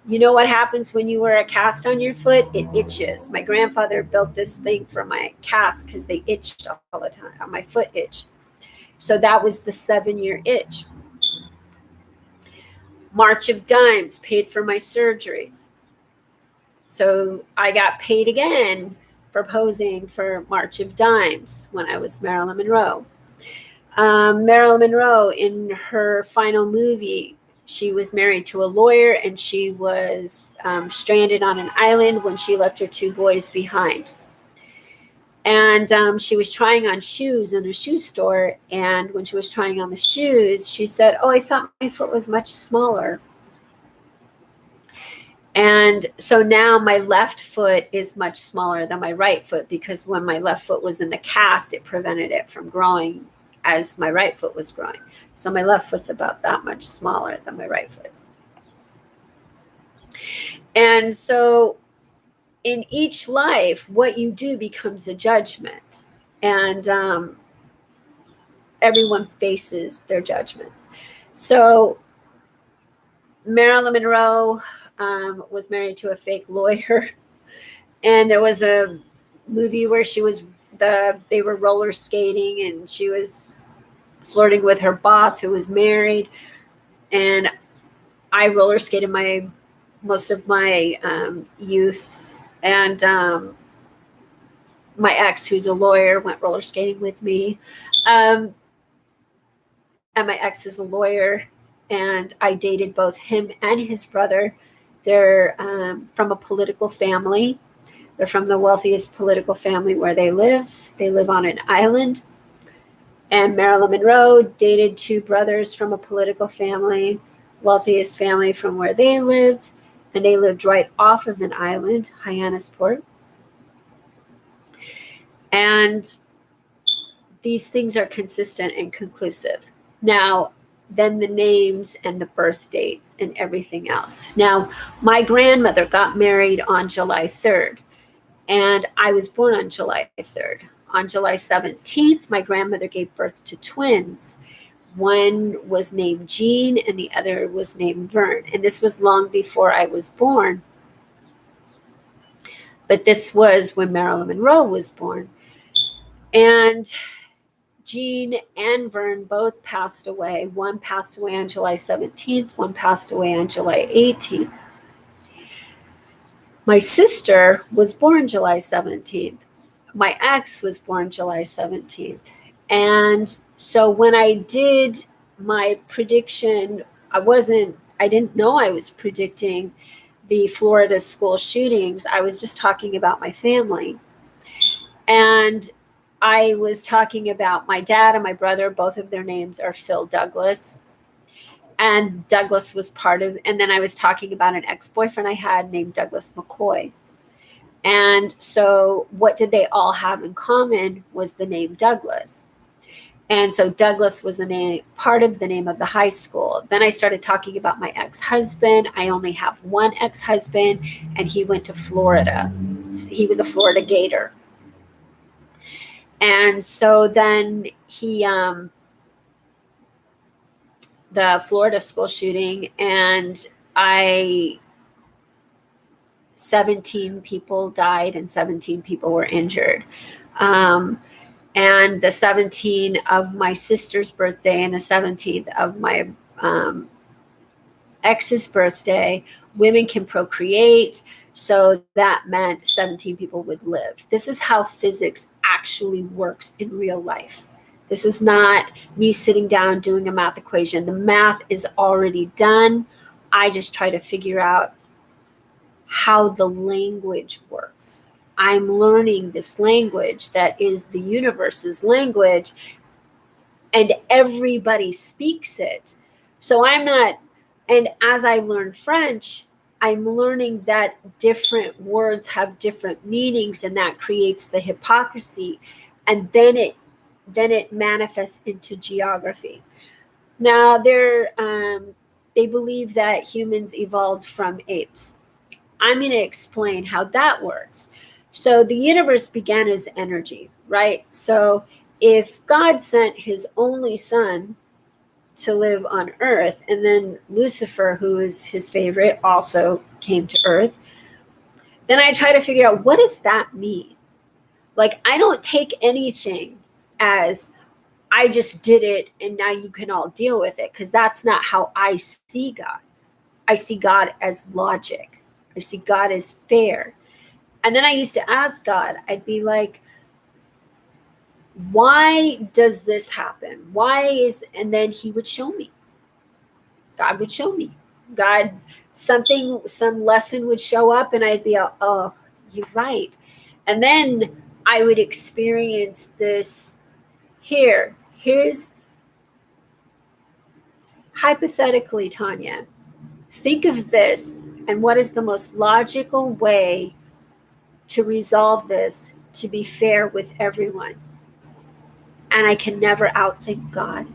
You know what happens when you wear a cast on your foot? It itches. My grandfather built this thing for my cast because they itched all the time. My foot itched. So that was the 7-year itch. March of Dimes paid for my surgeries. So I got paid again for posing for March of Dimes when I was Marilyn Monroe. Marilyn Monroe, in her final movie, she was married to a lawyer and she was stranded on an island when she left her 2 boys behind. And she was trying on shoes in a shoe store. And when she was trying on the shoes, she said, "Oh, I thought my foot was much smaller." And so now my left foot is much smaller than my right foot because when my left foot was in the cast, it prevented it from growing as my right foot was growing. So my left foot's about that much smaller than my right foot. And so in each life, what you do becomes a judgment. And everyone faces their judgments. So Marilyn Monroe was married to a fake lawyer. And there was a movie where they were roller skating and she was flirting with her boss who was married. And I roller skated most of my youth. And my ex, who's a lawyer, went roller skating with me. And my ex is a lawyer. And I dated both him and his brother. They're from a political family. They're from the wealthiest political family where they live. They live on an island. And Marilyn Monroe dated 2 brothers from a political family, wealthiest family from where they lived. And they lived right off of an island, Hyannisport. And these things are consistent and conclusive. Now, then the names and the birth dates and everything else. Now, my grandmother got married on July 3rd, and I was born on July 3rd. On July 17th, my grandmother gave birth to twins. One was named Jean and the other was named Vern. And this was long before I was born. But this was when Marilyn Monroe was born. And Jean and Vern both passed away. One passed away on July 17th, one passed away on July 18th. My sister was born July 17th. My ex was born July 17th. And so when I did my prediction, I didn't know I was predicting the Florida school shootings. I was just talking about my family. And I was talking about my dad and my brother. Both of their names are Phil Douglas. And Douglas was part of, and then I was talking about an ex-boyfriend I had named Douglas McCoy. And so what did they all have in common was the name Douglas. And so Douglas was part of the name of the high school. Then I started talking about my ex-husband. I only have one ex-husband, and he went to Florida. He was a Florida Gator. And so then the Florida school shooting, and 17 people died and 17 people were injured. And the 17 of my sister's birthday and the 17th of my ex's birthday, women can procreate. So that meant 17 people would live. This is how physics actually works in real life. This is not me sitting down doing a math equation. The math is already done. I just try to figure out how the language works. I'm learning this language that is the universe's language, and everybody speaks it. So I'm not, and as I learn French, I'm learning that different words have different meanings, and that creates the hypocrisy. And then it manifests into geography. Now they believe that humans evolved from apes. I'm going to explain how that works. So the universe began as energy, right? So if God sent his only son to live on Earth, and then Lucifer, who is his favorite, also came to Earth, then I try to figure out, what does that mean? Like, I don't take anything as I just did it and now you can all deal with it, because that's not how I see God. I see God as logic. I see God as fair. And then I used to ask God, I'd be like, why does this happen? And then he would show me. God would show me. Some lesson would show up, and I'd be, oh, you're right. And then I would experience this here's hypothetically, Tanya, think of this, and what is the most logical way to resolve this to be fair with everyone? And I can never outthink God.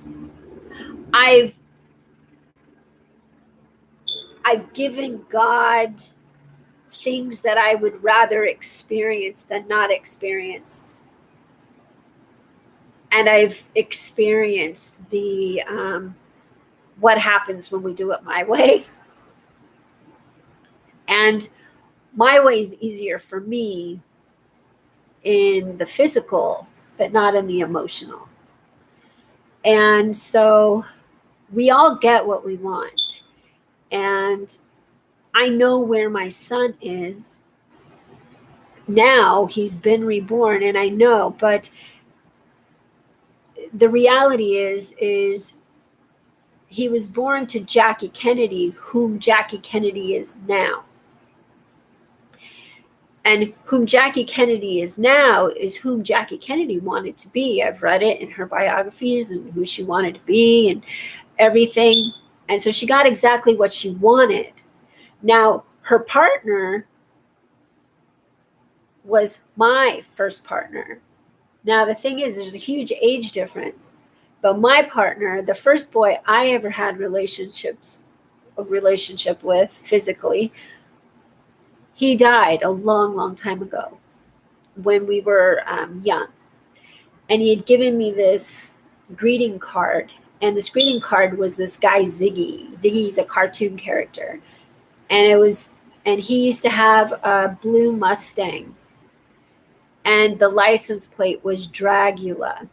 I've given God things that I would rather experience than not experience. And I've experienced the what happens when we do it my way. And my way is easier for me in the physical, but not in the emotional. And so we all get what we want. And I know where my son is now. He's been reborn, and I know, but the reality is he was born to Jackie Kennedy, whom Jackie Kennedy is now. And whom Jackie Kennedy is now is whom Jackie Kennedy wanted to be. I've read it in her biographies and who she wanted to be and everything. And so she got exactly what she wanted. Now, her partner was my first partner. Now, the thing is, there's a huge age difference. But my partner, the first boy I ever had a relationship with physically, he died a long, long time ago when we were young. And he had given me this greeting card. And this greeting card was this guy, Ziggy. Ziggy's a cartoon character. And he used to have a blue Mustang. And the license plate was Dragula.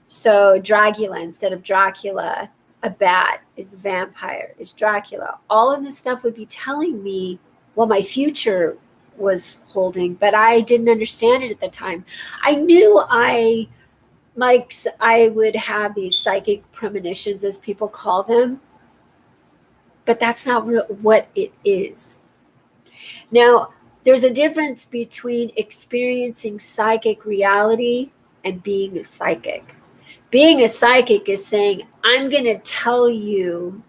So Dragula instead of Dracula, a bat is a vampire, is Dracula. All of this stuff would be telling me what my future was holding, but I didn't understand it at the time. I knew I would have these psychic premonitions, as people call them, but that's not what it is. Now, there's a difference between experiencing psychic reality and being a psychic. Being a psychic is saying, I'm going to tell you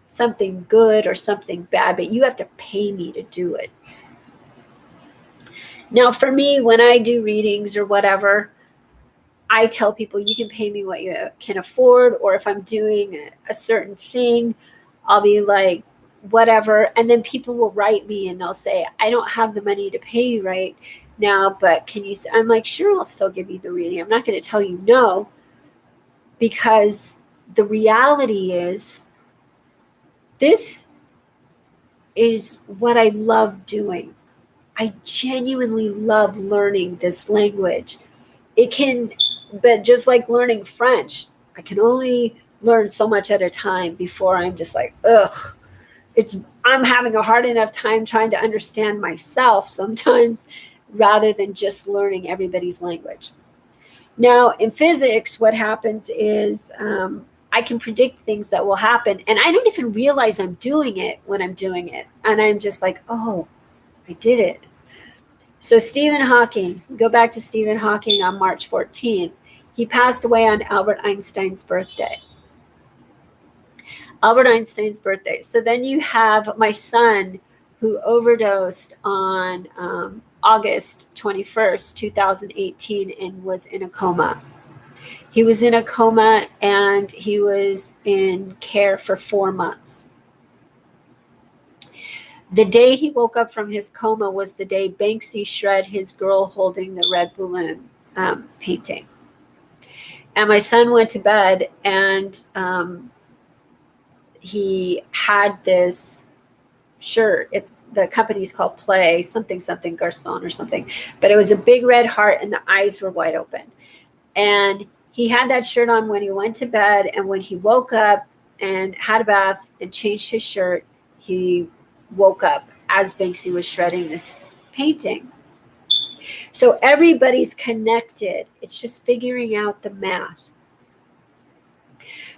something good or something bad, but you have to pay me to do it. Now, for me, when I do readings or whatever, I tell people you can pay me what you can afford, or if I'm doing a certain thing, I'll be like, whatever. And then people will write me and they'll say, I don't have the money to pay you right now, but can you? I'm like, sure, I'll still give you the reading. I'm not going to tell you no, because the reality is, this is what I love doing. I genuinely love learning this language. But just like learning French, I can only learn so much at a time before I'm just like, ugh. I'm having a hard enough time trying to understand myself sometimes, rather than just learning everybody's language. Now, in physics, what happens is I can predict things that will happen, and I don't even realize I'm doing it when I'm doing it. And I'm just like, oh, I did it. So Stephen Hawking, go back to Stephen Hawking on March 14th. He passed away on Albert Einstein's birthday. Albert Einstein's birthday. So then you have my son, who overdosed on August 21st, 2018, and was in a coma. He was in a coma and he was in care for 4 months. The day he woke up from his coma was the day Banksy shred his girl holding the red balloon painting. And my son went to bed, and he had this shirt. The company's called Play, something Garcon or something. But it was a big red heart and the eyes were wide open. And he had that shirt on when he went to bed, and when he woke up and had a bath and changed his shirt, he woke up as Banksy was shredding this painting. So everybody's connected. It's just figuring out the math.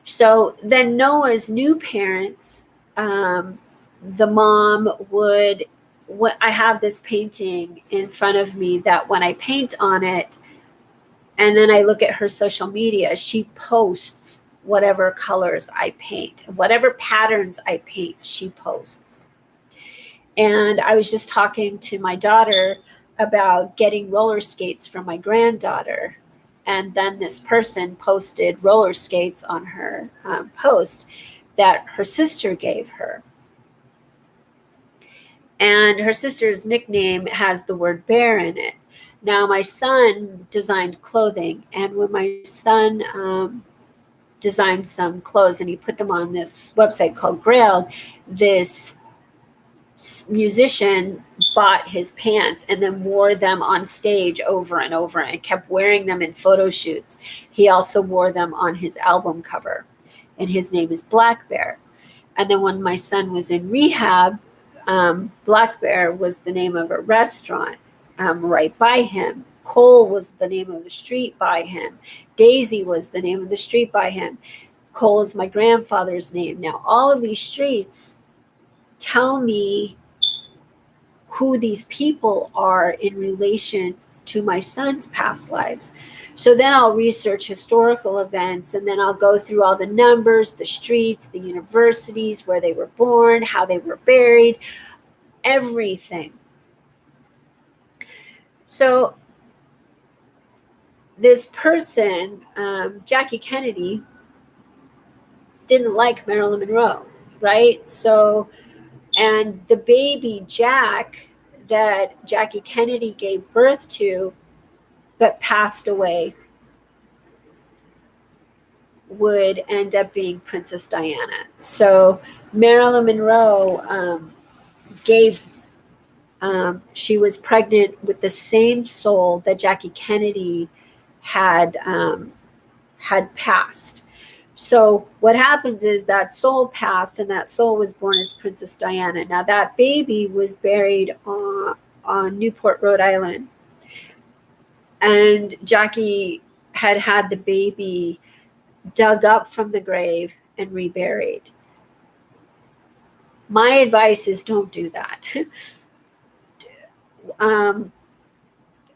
So then Noah's new parents, the mom would, I have this painting in front of me that when I paint on it, and then I look at her social media, she posts whatever colors I paint, whatever patterns I paint, she posts. And I was just talking to my daughter about getting roller skates from my granddaughter. And then this person posted roller skates on her post that her sister gave her. And her sister's nickname has the word bear in it. Now, my son designed clothing, and when my son designed some clothes and he put them on this website called Grailed, this musician bought his pants and then wore them on stage over and over and kept wearing them in photo shoots. He also wore them on his album cover, and his name is Black Bear. And then when my son was in rehab, Black Bear was the name of a restaurant right by him. Cole was the name of the street by him. Daisy was the name of the street by him. Cole is my grandfather's name. Now, all of these streets tell me who these people are in relation to my son's past lives. So then I'll research historical events, and then I'll go through all the numbers, the streets, the universities, where they were born, how they were buried, everything. So this person, Jackie Kennedy, didn't like Marilyn Monroe, right? So, and the baby Jack that Jackie Kennedy gave birth to but passed away would end up being Princess Diana. So Marilyn Monroe she was pregnant with the same soul that Jackie Kennedy had had passed. So what happens is that soul passed, and that soul was born as Princess Diana. Now that baby was buried on Newport, Rhode Island, and Jackie had the baby dug up from the grave and reburied. My advice is don't do that.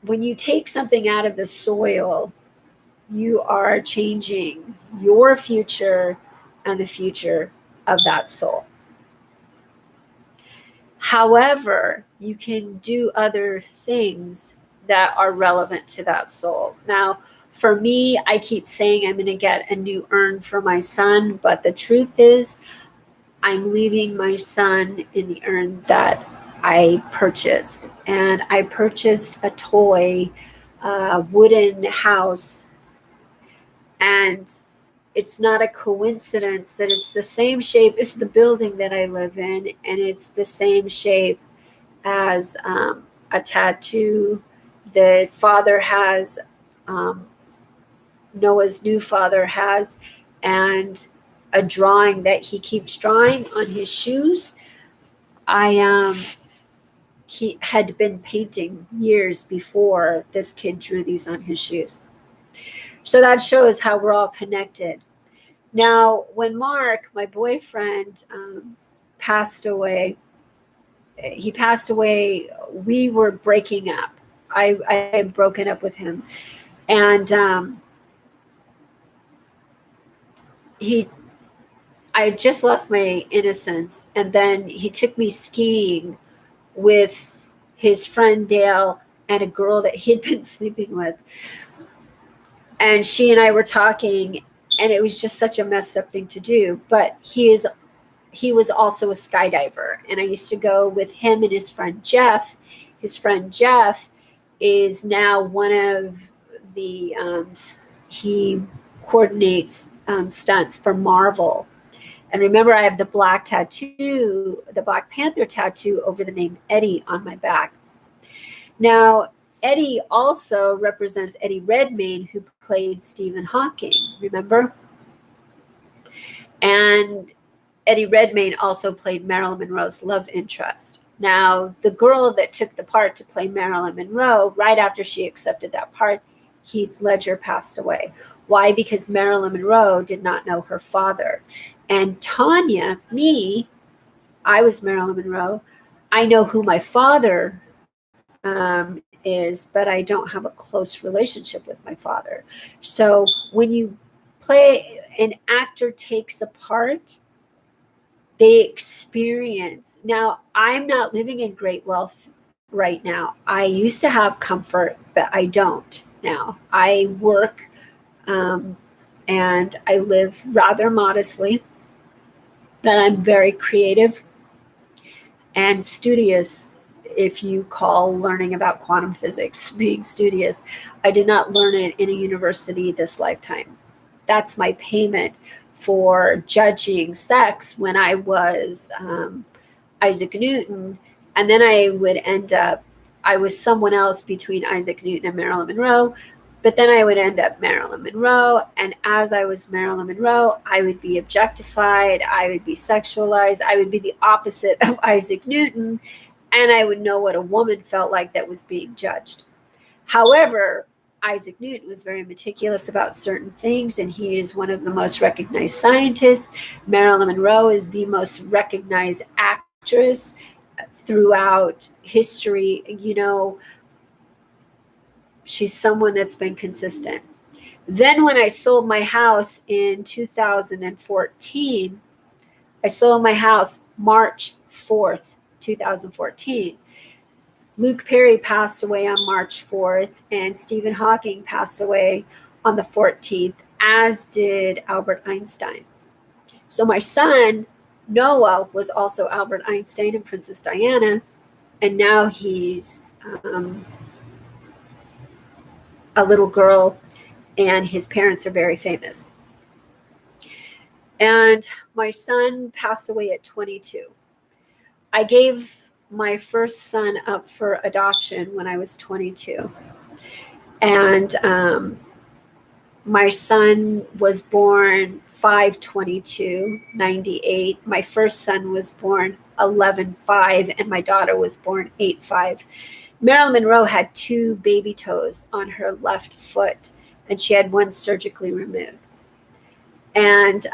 When you take something out of the soil, you are changing your future and the future of that soul. However, you can do other things that are relevant to that soul. Now, for me, I keep saying I'm going to get a new urn for my son, but the truth is, I'm leaving my son in the urn that I purchased. And I purchased a toy wooden house. And it's not a coincidence that it's the same shape as the building that I live in. And it's the same shape as a tattoo that father has, Noah's new father has, and a drawing that he keeps drawing on his shoes. He had been painting years before this kid drew these on his shoes. So that shows how we're all connected. Now, when Mark, my boyfriend, passed away, we were breaking up. I had broken up with him. And I had just lost my innocence. And then he took me skiing with his friend Dale and a girl that he'd been sleeping with. And she and I were talking, and it was just such a messed up thing to do. But he was also a skydiver, and I used to go with him and his friend Jeff. His friend Jeff is now one of the he coordinates stunts for Marvel. And remember, I have the black tattoo, the Black Panther tattoo over the name Eddie on my back. Now, Eddie also represents Eddie Redmayne, who played Stephen Hawking, remember? And Eddie Redmayne also played Marilyn Monroe's love interest. Now, the girl that took the part to play Marilyn Monroe, right after she accepted that part, Heath Ledger passed away. Why? Because Marilyn Monroe did not know her father. And Tanya, me, I was Marilyn Monroe. I know who my father is, but I don't have a close relationship with my father. So when you play, an actor takes a part, they experience. Now, I'm not living in great wealth right now. I used to have comfort, but I don't now. I work and I live rather modestly, but I'm very creative and studious. If you call learning about quantum physics being studious, I did not learn it in a university this lifetime. That's my payment for judging sex when I was Isaac Newton. And then I would end up, I was someone else between Isaac Newton and Marilyn Monroe. But then I would end up Marilyn Monroe. And as I was Marilyn Monroe, I would be objectified. I would be sexualized. I would be the opposite of Isaac Newton. And I would know what a woman felt like that was being judged. However, Isaac Newton was very meticulous about certain things, and he is one of the most recognized scientists. Marilyn Monroe is the most recognized actress throughout history. You know, she's someone that's been consistent. Then when I sold my house in 2014, I sold my house March 4th, 2014. Luke Perry passed away on March 4th, and Stephen Hawking passed away on the 14th, as did Albert Einstein. So my son, Noah, was also Albert Einstein and Princess Diana, and now he's a little girl, and his parents are very famous. And my son passed away at 22. I gave my first son up for adoption when I was 22. And My son was born 5/22/98. My first son was born 11/5, and my daughter was born 8/5. Marilyn Monroe had 2 baby toes on her left foot, and she had one surgically removed. And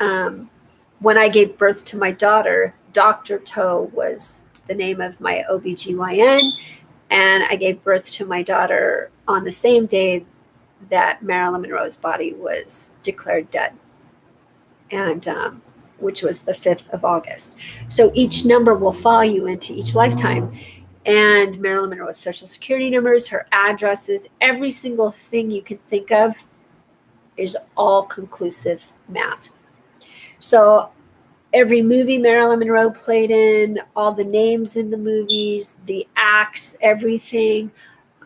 when I gave birth to my daughter, Dr. Toe was the name of my OBGYN, and I gave birth to my daughter on the same day that Marilyn Monroe's body was declared dead, and which was the 5th of August. So each number will follow you into each lifetime. And Marilyn Monroe's social security numbers, her addresses, every single thing you can think of is all conclusive math. So every movie Marilyn Monroe played in, all the names in the movies, the acts, everything,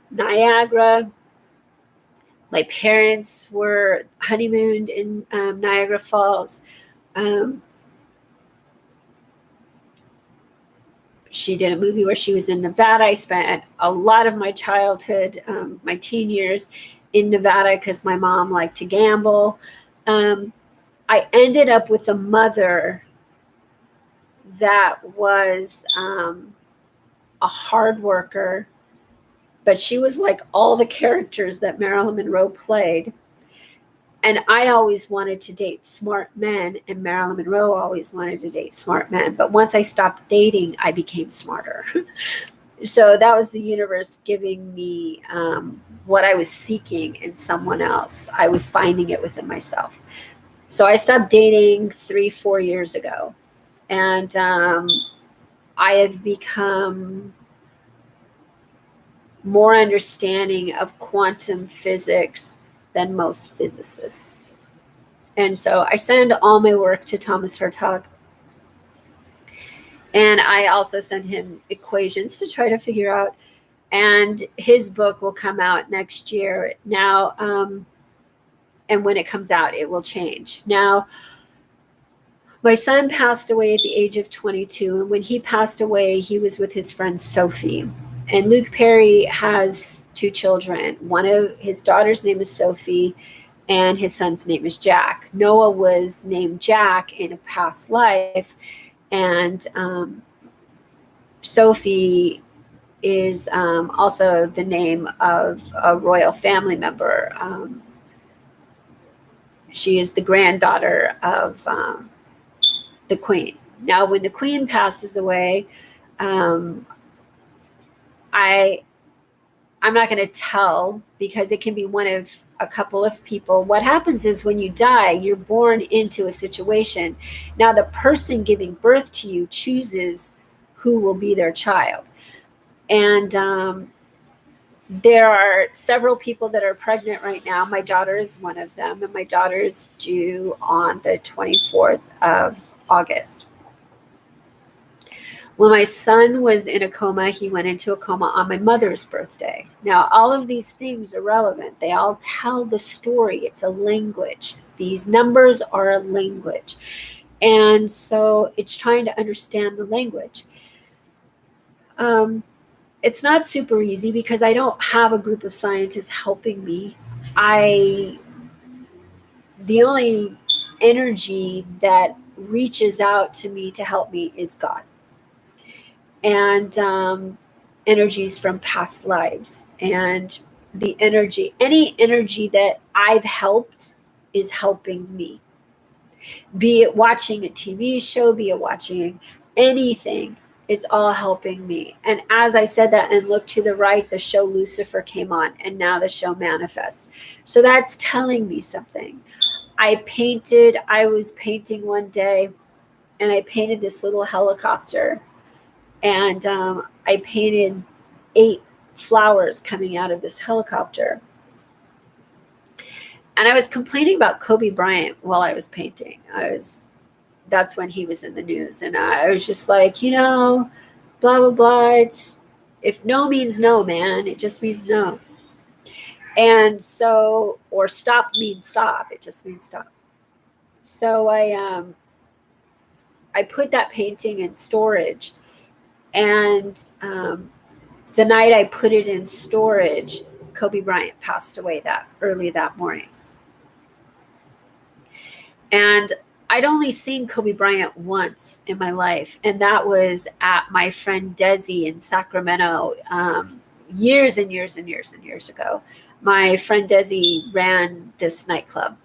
Niagara. My parents were honeymooned in Niagara Falls. She did a movie where she was in Nevada. I spent a lot of my childhood, my teen years in Nevada because my mom liked to gamble. I ended up with a mother that was a hard worker, but she was like all the characters that Marilyn Monroe played. And I always wanted to date smart men, and Marilyn Monroe always wanted to date smart men. But once I stopped dating, I became smarter. So that was the universe giving me what I was seeking in someone else. I was finding it within myself. So I stopped dating 3-4 years ago. And I have become more understanding of quantum physics than most physicists. And so I send all my work to Thomas Hartog. And I also send him equations to try to figure out. And his book will come out next year. Now, and when it comes out, it will change. Now, my son passed away at the age of 22. And when he passed away, he was with his friend Sophie. And Luke Perry has 2 children. One of his daughter's name is Sophie, and his son's name is Jack. Noah was named Jack in a past life, and Sophie is also the name of a royal family member. She is the granddaughter of the Queen. Now, when the Queen passes away, I'm not going to tell because it can be one of a couple of people. What happens is when you die, you're born into a situation. Now, the person giving birth to you chooses who will be their child. And there are several people that are pregnant right now. My daughter is one of them, and my daughter is due on the 24th of August. When my son was in a coma, he went into a coma on my mother's birthday. Now, all of these things are relevant. They all tell the story. It's a language. These numbers are a language. And so it's trying to understand the language. It's not super easy because I don't have a group of scientists helping me. The only energy that reaches out to me to help me is God. And energies from past lives, and the energy, any energy that I've helped is helping me, be it watching a TV show, be it watching anything, it's all helping me. And as I said that and looked to the right, the show Lucifer came on, and now the show Manifest. So that's telling me something. I was painting one day, and I painted this little helicopter. And I painted 8 flowers coming out of this helicopter. And I was complaining about Kobe Bryant while I was painting. That's when he was in the news. And I was just like, blah, blah, blah. If no means no, man, it just means no. And so, or stop means stop. It just means stop. So I put that painting in storage. And the night I put it in storage, Kobe Bryant passed away early that morning. And I'd only seen Kobe Bryant once in my life, and that was at my friend Desi in Sacramento, years and years and years and years ago. My friend Desi ran this nightclub,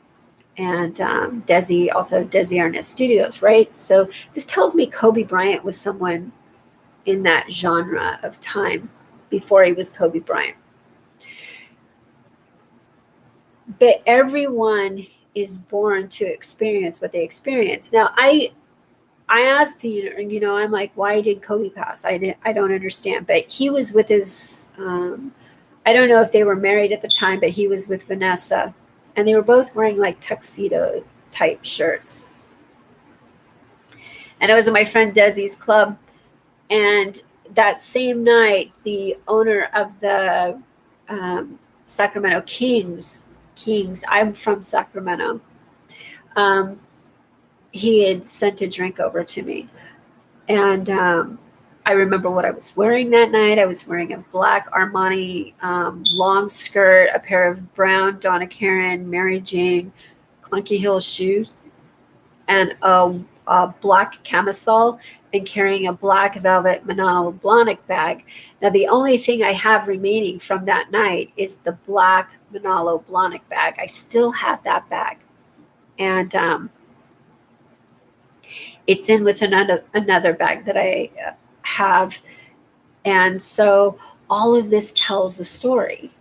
and Desi Arnaz Studios, right? So this tells me Kobe Bryant was someone in that genre of time before he was Kobe Bryant. But everyone is born to experience what they experience. Now, I asked I'm like, why did Kobe pass? I don't understand. But he was with his, I don't know if they were married at the time, but he was with Vanessa, and they were both wearing like tuxedo type shirts. And I was at my friend Desi's club, and that same night, the owner of the Sacramento Kings, I'm from Sacramento, he had sent a drink over to me. And I remember what I was wearing that night. I was wearing a black Armani long skirt, a pair of brown Donna Karan, Mary Jane, Clunky Hill shoes, and a black camisole, and carrying a black velvet Manolo Blahnik bag. Now, the only thing I have remaining from that night is the black Manolo Blahnik bag. I still have that bag. And it's in with another bag that I have. And so all of this tells a story.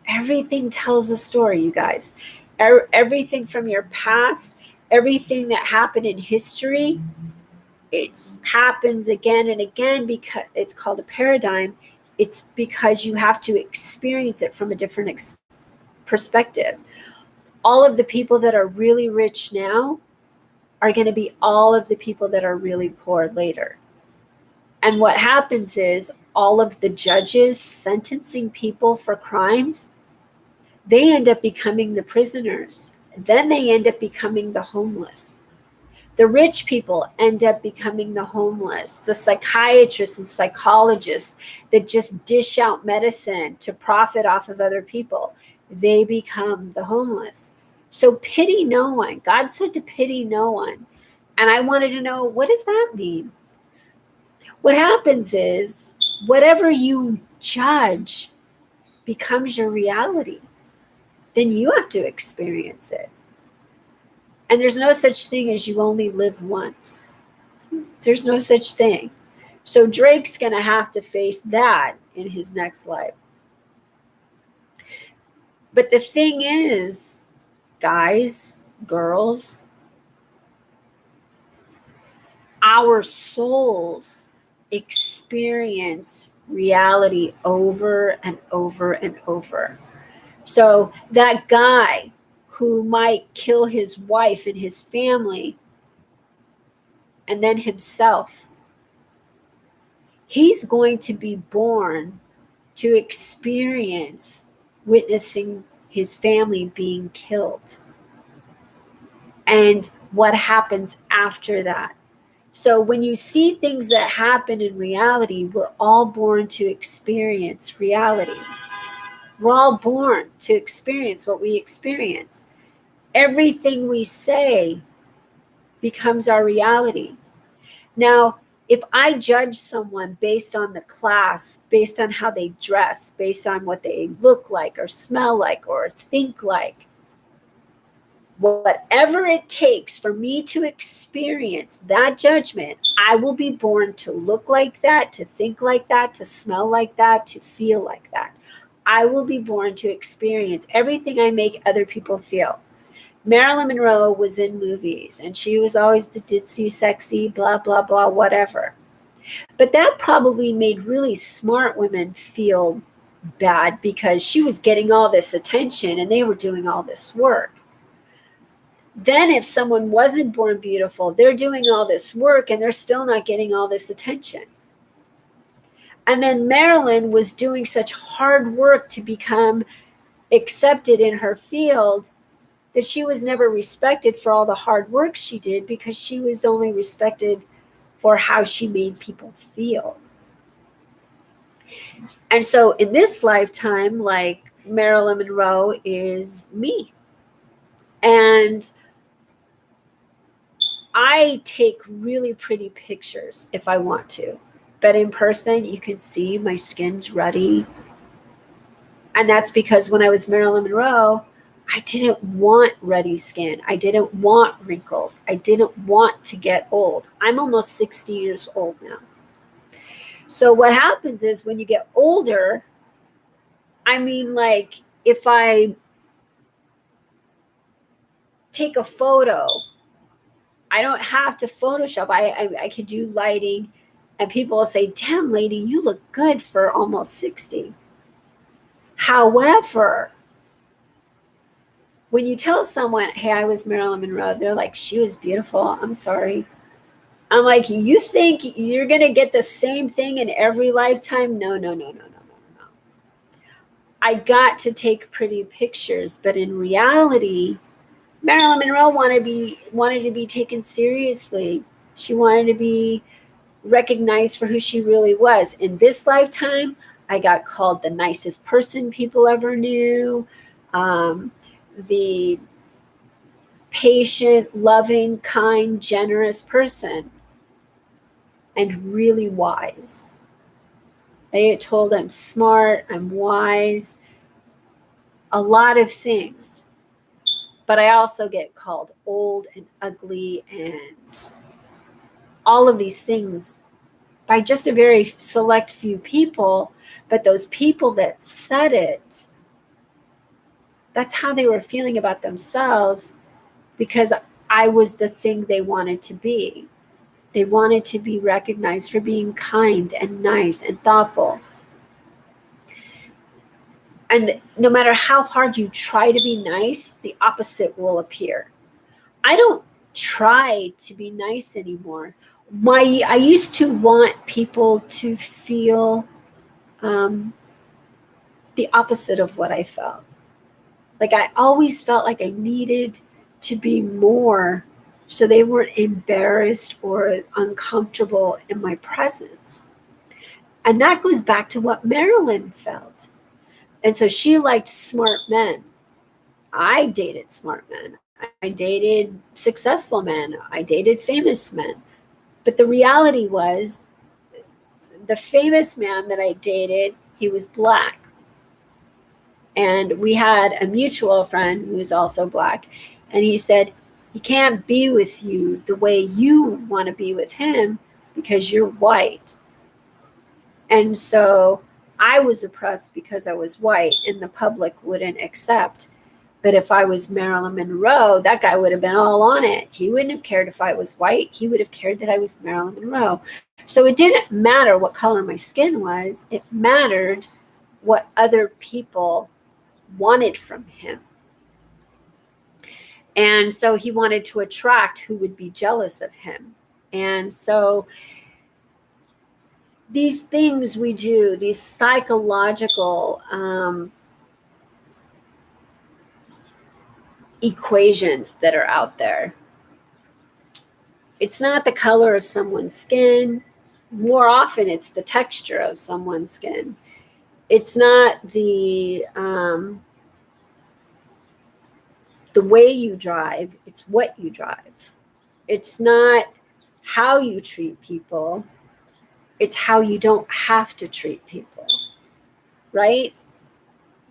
Everything tells a story, you guys. Everything from your past, everything that happened in history, it happens again and again because it's called a paradigm. It's because you have to experience it from a different perspective. All of the people that are really rich now are going to be all of the people that are really poor later. And what happens is all of the judges sentencing people for crimes, they end up becoming the prisoners. Then they end up becoming the homeless. The rich people end up becoming the homeless. The psychiatrists and psychologists that just dish out medicine to profit off of other people, they become the homeless. So pity no one. God said to pity no one. And I wanted to know, what does that mean? What happens is whatever you judge becomes your reality. Then you have to experience it. And there's no such thing as you only live once. There's no such thing. So Drake's going to have to face that in his next life. But the thing is, guys, girls, our souls experience reality over and over and over. So that guy who might kill his wife and his family and then himself, he's going to be born to experience witnessing his family being killed and what happens after that. So when you see things that happen in reality, we're all born to experience reality. We're all born to experience what we experience. Everything we say becomes our reality. Now, if I judge someone based on the class, based on how they dress, based on what they look like or smell like or think like, whatever it takes for me to experience that judgment, I will be born to look like that, to think like that, to smell like that, to feel like that. I will be born to experience everything I make other people feel. Marilyn Monroe was in movies, and she was always the ditzy, sexy, blah, blah, blah, whatever. But that probably made really smart women feel bad because she was getting all this attention and they were doing all this work. Then if someone wasn't born beautiful, they're doing all this work and they're still not getting all this attention. And then Marilyn was doing such hard work to become accepted in her field that she was never respected for all the hard work she did because she was only respected for how she made people feel. And so in this lifetime, like Marilyn Monroe is me. And I take really pretty pictures if I want to, but in person, you can see my skin's ruddy. And that's because when I was Marilyn Monroe, I didn't want ruddy skin. I didn't want wrinkles. I didn't want to get old. I'm almost 60 years old now. So what happens is when you get older, I mean, like if I take a photo, I don't have to Photoshop. I could do lighting, and people will say, damn, lady, you look good for almost 60. However, when you tell someone, hey, I was Marilyn Monroe, they're like, she was beautiful. I'm sorry. I'm like, you think you're going to get the same thing in every lifetime? No, no, no, no, no, no, no. I got to take pretty pictures, but in reality, Marilyn Monroe wanted to be taken seriously. She wanted to be recognized for who she really was. In this lifetime, I got called the nicest person people ever knew, the patient, loving, kind, generous person, and really wise. I get told I'm smart, I'm wise, a lot of things. But I also get called old and ugly and all of these things by just a very select few people. But those people that said it, that's how they were feeling about themselves, because I was the thing they wanted to be. They wanted to be recognized for being kind and nice and thoughtful. And no matter how hard you try to be nice, the opposite will appear. I don't try to be nice anymore. I used to want people to feel the opposite of what I felt. Like I always felt like I needed to be more so they weren't embarrassed or uncomfortable in my presence. And that goes back to what Marilyn felt. And so she liked smart men. I dated smart men. I dated successful men. I dated famous men. But the reality was, the famous man that I dated, he was black. And we had a mutual friend who was also black. And he said, he can't be with you the way you want to be with him because you're white. And so I was oppressed because I was white and the public wouldn't accept. But if I was Marilyn Monroe, that guy would have been all on it. He wouldn't have cared if I was white. He would have cared that I was Marilyn Monroe. So it didn't matter what color my skin was. It mattered what other people wanted from him. And so he wanted to attract who would be jealous of him. And so these things we do, these psychological equations that are out there. It's not the color of someone's skin. More often, it's the texture of someone's skin. It's not the way you drive. It's what you drive. It's not how you treat people. It's how you don't have to treat people, right?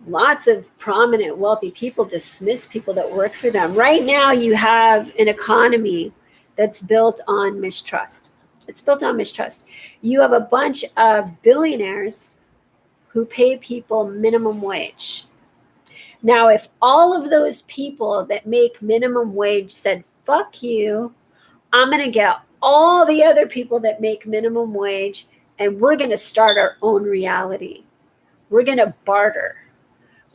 Lots of prominent, wealthy people dismiss people that work for them. Right now, you have an economy that's built on mistrust. It's built on mistrust. You have a bunch of billionaires who pay people minimum wage. Now, if all of those people that make minimum wage said, fuck you, I'm going to get all the other people that make minimum wage, and we're going to start our own reality. We're going to barter.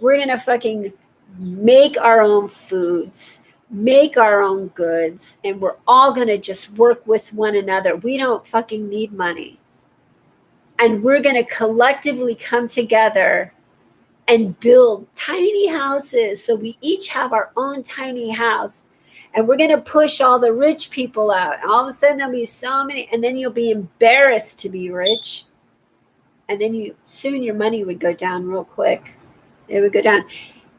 We're going to fucking make our own foods, make our own goods, and we're all going to just work with one another. We don't fucking need money. And we're going to collectively come together and build tiny houses. So we each have our own tiny house. And we're going to push all the rich people out. And all of a sudden there'll be so many, and then you'll be embarrassed to be rich. And then soon your money would go down real quick. It would go down.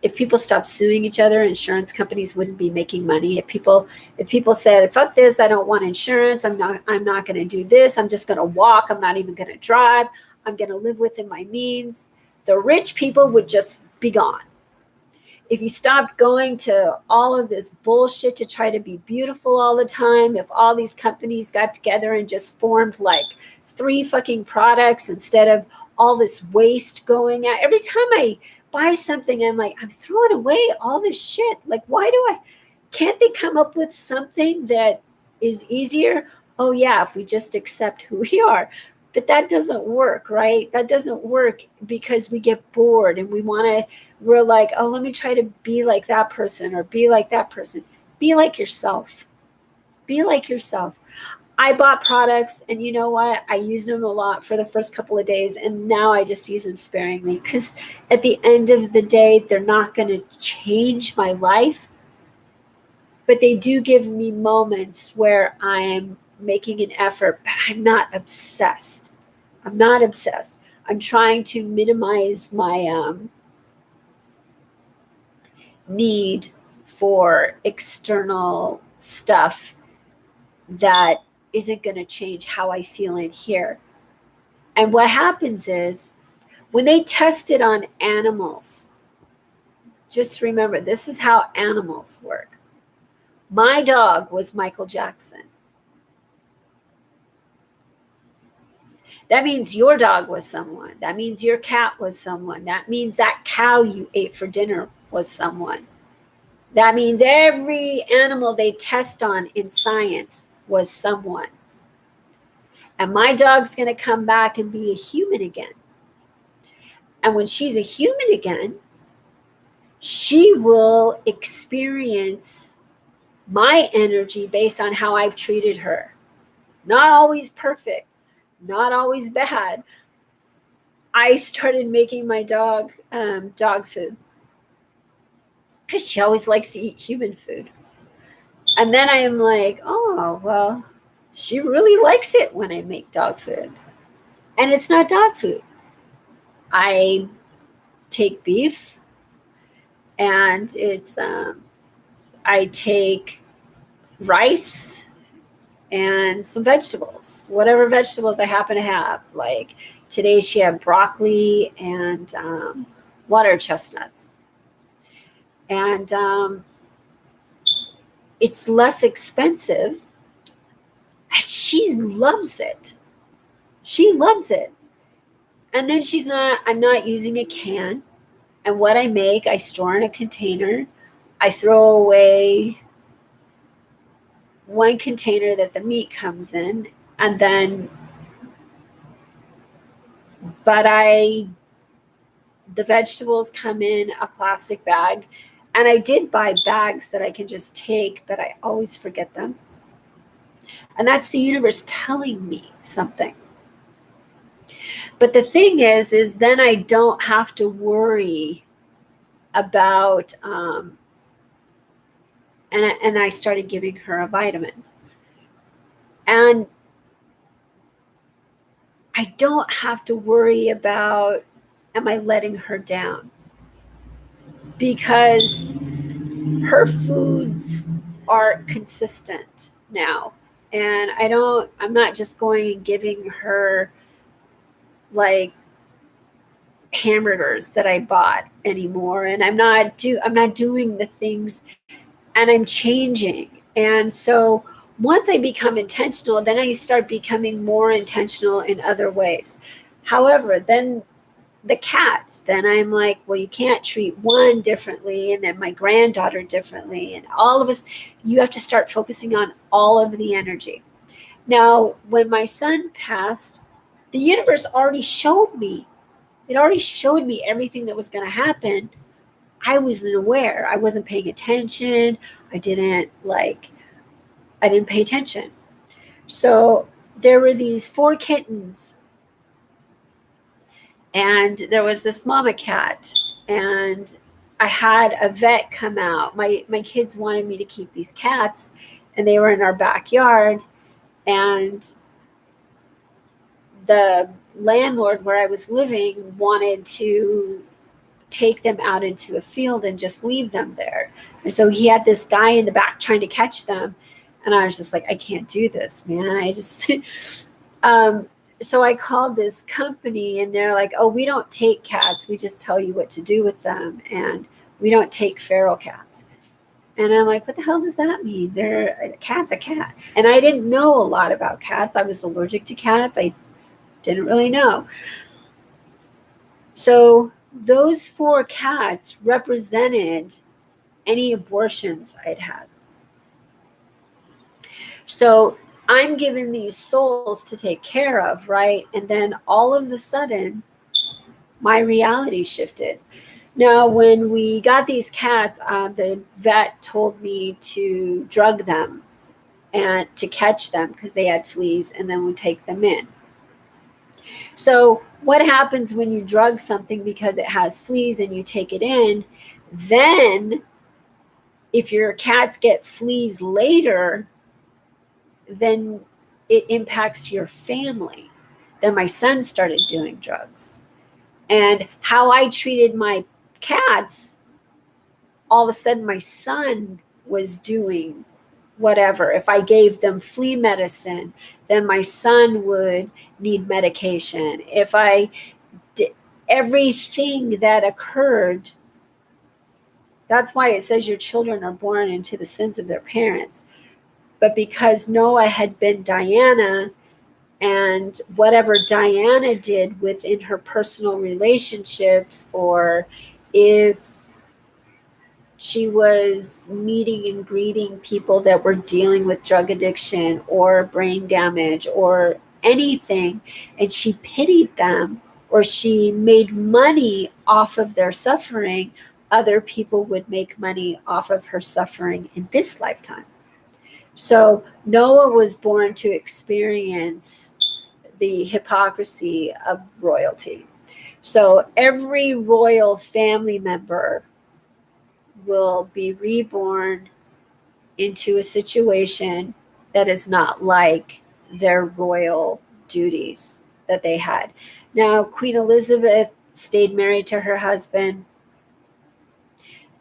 if people stopped suing each other, insurance companies wouldn't be making money. If people said, fuck this, I don't want insurance, I'm not going to do this, I'm just going to walk, I'm not even going to drive, I'm going to live within my means, the rich people would just be gone. If you stopped going to all of this bullshit to try to be beautiful all the time, if all these companies got together and just formed like 3 fucking products instead of all this waste going out. Every time I buy something, I'm like, I'm throwing away all this shit. Like, can't they come up with something that is easier? Oh yeah, if we just accept who we are. But that doesn't work, right? That doesn't work because we get bored and we're like, oh, let me try to be like that person or be like that person. Be like yourself. Be like yourself. I bought products and you know what? I used them a lot for the first couple of days and now I just use them sparingly because at the end of the day, they're not going to change my life, but they do give me moments where I am making an effort, but I'm not obsessed. I'm not obsessed. I'm trying to minimize my need for external stuff that isn't going to change how I feel in here. And what happens is when they test it on animals, just remember, this is how animals work. My dog was Michael Jackson. That means your dog was someone. That means your cat was someone. That means that cow you ate for dinner was someone. That means every animal they test on in science was someone. And my dog's going to come back and be a human again. And when she's a human again, she will experience my energy based on how I've treated her. Not always perfect, not always bad. I started making my dog dog food because she always likes to eat human food. And then I am like, oh, well, she really likes it when I make dog food. And it's not dog food. I take beef and I take rice and some vegetables, whatever vegetables I happen to have. Like today she had broccoli and water chestnuts. And it's less expensive. And she loves it. She loves it. And then I'm not using a can. And what I make, I store in a container. I throw away one container that the meat comes in. And then, the vegetables come in a plastic bag. And I did buy bags that I can just take, but I always forget them. And that's the universe telling me something. But the thing is then I don't have to worry about, and I started giving her a vitamin. And I don't have to worry about, am I letting her down? Because her foods are consistent now. And I'm not just going and giving her like hamburgers that I bought anymore. And I'm not doing the things, and I'm changing. And so once I become intentional, then I start becoming more intentional in other ways. However, then the cats, then I'm like, well, you can't treat one differently and then my granddaughter differently. And all of us, you have to start focusing on all of the energy. Now, when my son passed, the universe already showed me. It already showed me everything that was going to happen. I wasn't aware. I wasn't paying attention. I didn't pay attention. So there were these 4 kittens. And there was this mama cat. And I had a vet come out. My kids wanted me to keep these cats. And they were in our backyard. And the landlord where I was living wanted to take them out into a field and just leave them there. And so he had this guy in the back trying to catch them. And I was just like, I can't do this, man. I just, so I called this company and they're like, oh, we don't take cats. We just tell you what to do with them. And we don't take feral cats. And I'm like, what the hell does that mean? A cat's a cat. And I didn't know a lot about cats. I was allergic to cats. I didn't really know. So those 4 cats represented any abortions I'd had. So I'm given these souls to take care of, right? And then all of a sudden, my reality shifted. Now, when we got these cats, the vet told me to drug them and to catch them because they had fleas, and then we take them in. So what happens when you drug something because it has fleas and you take it in? Then if your cats get fleas later, then it impacts your family. Then my son started doing drugs. And how I treated my cats, all of a sudden my son was doing whatever. If I gave them flea medicine, then my son would need medication. If I did everything that occurred, that's why it says your children are born into the sins of their parents. But because Noah had been Diana, and whatever Diana did within her personal relationships, or if she was meeting and greeting people that were dealing with drug addiction or brain damage or anything, and she pitied them or she made money off of their suffering, other people would make money off of her suffering in this lifetime. So Noah was born to experience the hypocrisy of royalty. So every royal family member will be reborn into a situation that is not like their royal duties that they had. Now, Queen Elizabeth stayed married to her husband,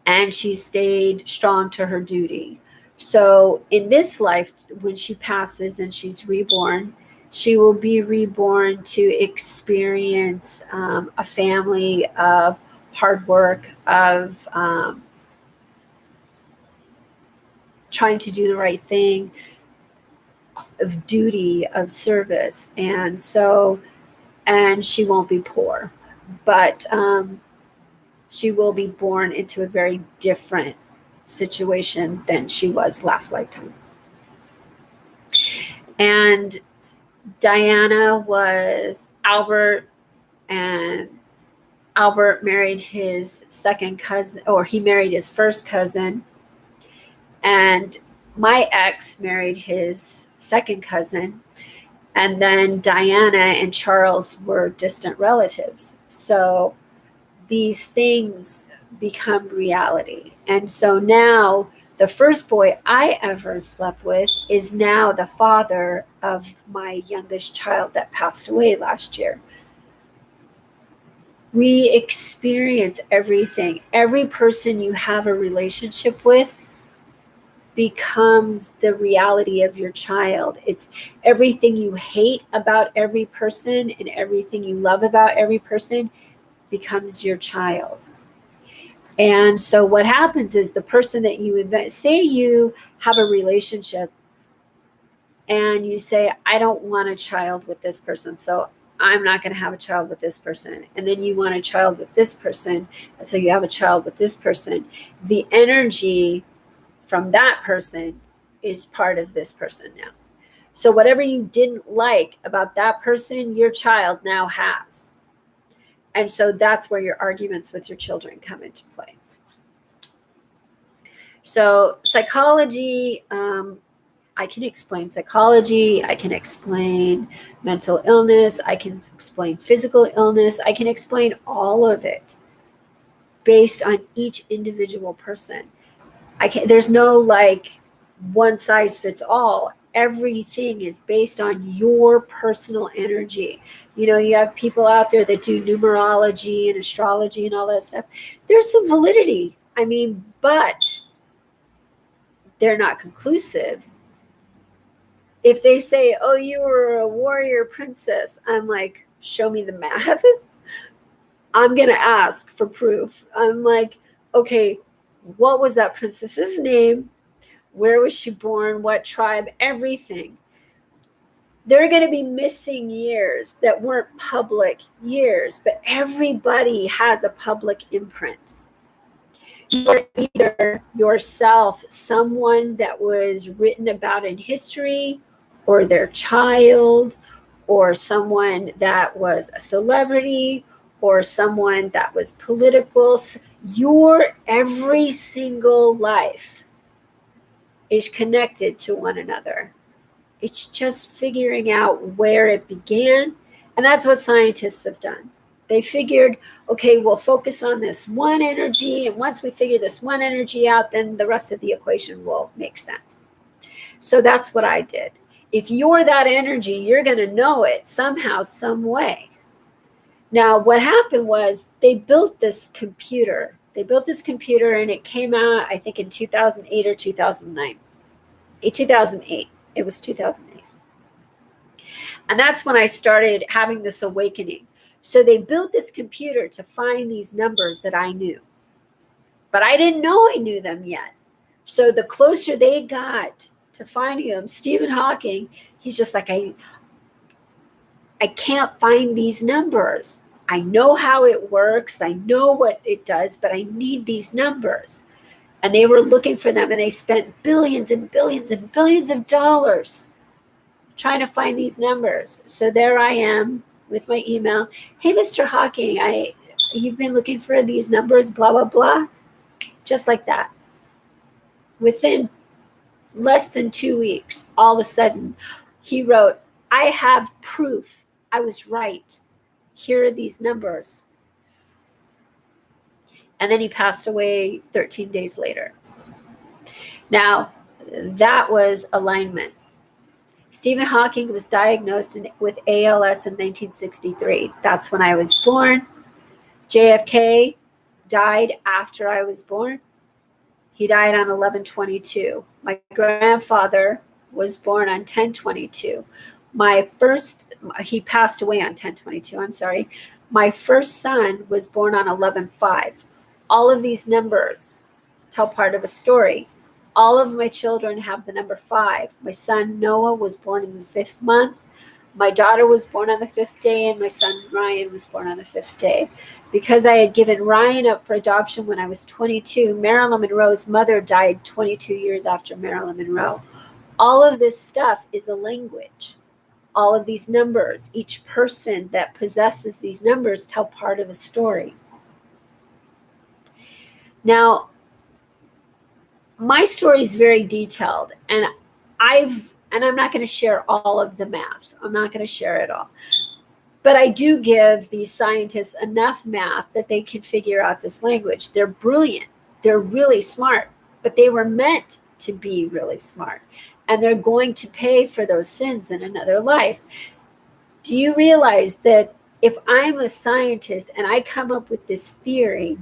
and she stayed strong to her duty. So in this life, when she passes and she's reborn, she will be reborn to experience a family of hard work, of trying to do the right thing, of duty, of service. And she won't be poor, but she will be born into a very different situation than she was last lifetime. And Diana was Albert, and Albert married his second cousin, or he married his first cousin, and my ex married his second cousin, and then Diana and Charles were distant relatives. So these things become reality. And so now the first boy I ever slept with is now the father of my youngest child that passed away last year. We experience everything. Every person you have a relationship with becomes the reality of your child. It's everything you hate about every person and everything you love about every person becomes your child. And so what happens is the person that you invent, say you have a relationship and you say, I don't want a child with this person, so I'm not going to have a child with this person. And then you want a child with this person, and so you have a child with this person. The energy from that person is part of this person now. So whatever you didn't like about that person, your child now has. And so that's where your arguments with your children come into play. So psychology, I can explain psychology, I can explain mental illness, I can explain physical illness, I can explain all of it based on each individual person. There's no like one size fits all. everything is based on your personal energy. You have people out there that do numerology and astrology and all that stuff. There's some validity. But they're not conclusive. If they say, oh, you were a warrior princess, I'm like, show me the math. I'm going to ask for proof. I'm like, okay, what was that princess's name? Where was she born? What tribe? Everything. They're going to be missing years that weren't public years, but everybody has a public imprint. You're either yourself, someone that was written about in history, or their child, or someone that was a celebrity, or someone that was political. Your every single life is connected to one another. It's just figuring out where it began. And that's what scientists have done. They figured, okay, we'll focus on this one energy. And once we figure this one energy out, then the rest of the equation will make sense. So that's what I did. If you're that energy, you're going to know it somehow, some way. Now, what happened was they built this computer. And it came out, I think, in 2008 or 2009. 2008. It was 2008. And that's when I started having this awakening. So they built this computer to find these numbers that I knew. But I didn't know I knew them yet. So the closer they got to finding them, Stephen Hawking, he's just like, I can't find these numbers. I know how it works. I know what it does, but I need these numbers. And they were looking for them, and they spent billions and billions and billions of dollars trying to find these numbers. So there I am with my email. Hey, Mr. Hawking, you've been looking for these numbers, blah, blah, blah. Just like that. Within less than 2 weeks, all of a sudden, he wrote, I have proof I was right. Here are these numbers. And then he passed away 13 days later. Now, that was alignment. Stephen Hawking was diagnosed with ALS in 1963. That's when I was born. JFK died after I was born. He died on 11/22. My grandfather was born on 10/22. He passed away on 10/22. I'm sorry. My first son was born on 11/5. All of these numbers tell part of a story. All of my children have the number 5. My son Noah was born in the 5th month. My daughter was born on the 5th day, and my son Ryan was born on the 5th day. Because I had given Ryan up for adoption when I was 22, Marilyn Monroe's mother died 22 years after Marilyn Monroe. All of this stuff is a language. All of these numbers, each person that possesses these numbers tell part of a story. Now, my story is very detailed, and I'm not going to share all of the math. I'm not going to share it all. But I do give these scientists enough math that they can figure out this language. They're brilliant. They're really smart, but they were meant to be really smart. And they're going to pay for those sins in another life. Do you realize that if I'm a scientist and I come up with this theory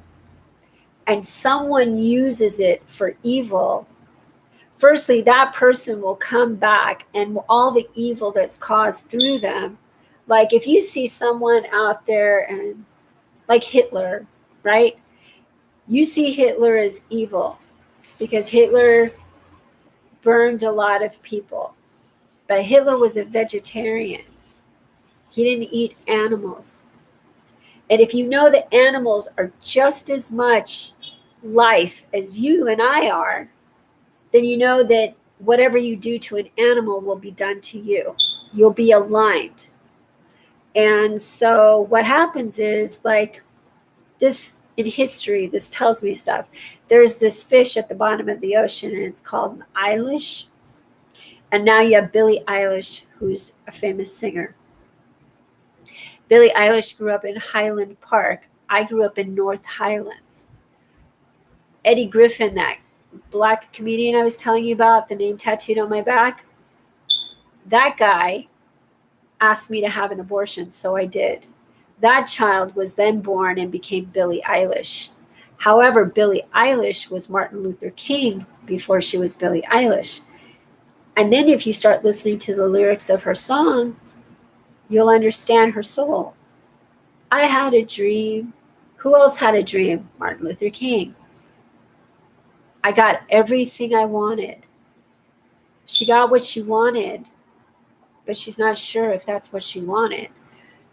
and someone uses it for evil, firstly, that person will come back, and all the evil that's caused through them, like if you see someone out there and like Hitler, right? You see Hitler as evil because Hitler burned a lot of people. But Hitler was a vegetarian. He didn't eat animals. And if you know that animals are just as much life as you and I are, then you know that whatever you do to an animal will be done to you. You'll be aligned. And so what happens is, like this in history, this tells me stuff. There's this fish at the bottom of the ocean, and it's called an Eilish. And now you have Billie Eilish, who's a famous singer. Billie Eilish grew up in Highland Park. I grew up in North Highlands. Eddie Griffin, that black comedian I was telling you about, the name tattooed on my back, That guy asked me to have an abortion, so I did. That child was then born and became Billie Eilish. However, Billie Eilish was Martin Luther King before she was Billie Eilish. And then if you start listening to the lyrics of her songs, you'll understand her soul. I had a dream. Who else had a dream? Martin Luther King. I got everything I wanted. She got what she wanted, but she's not sure if that's what she wanted.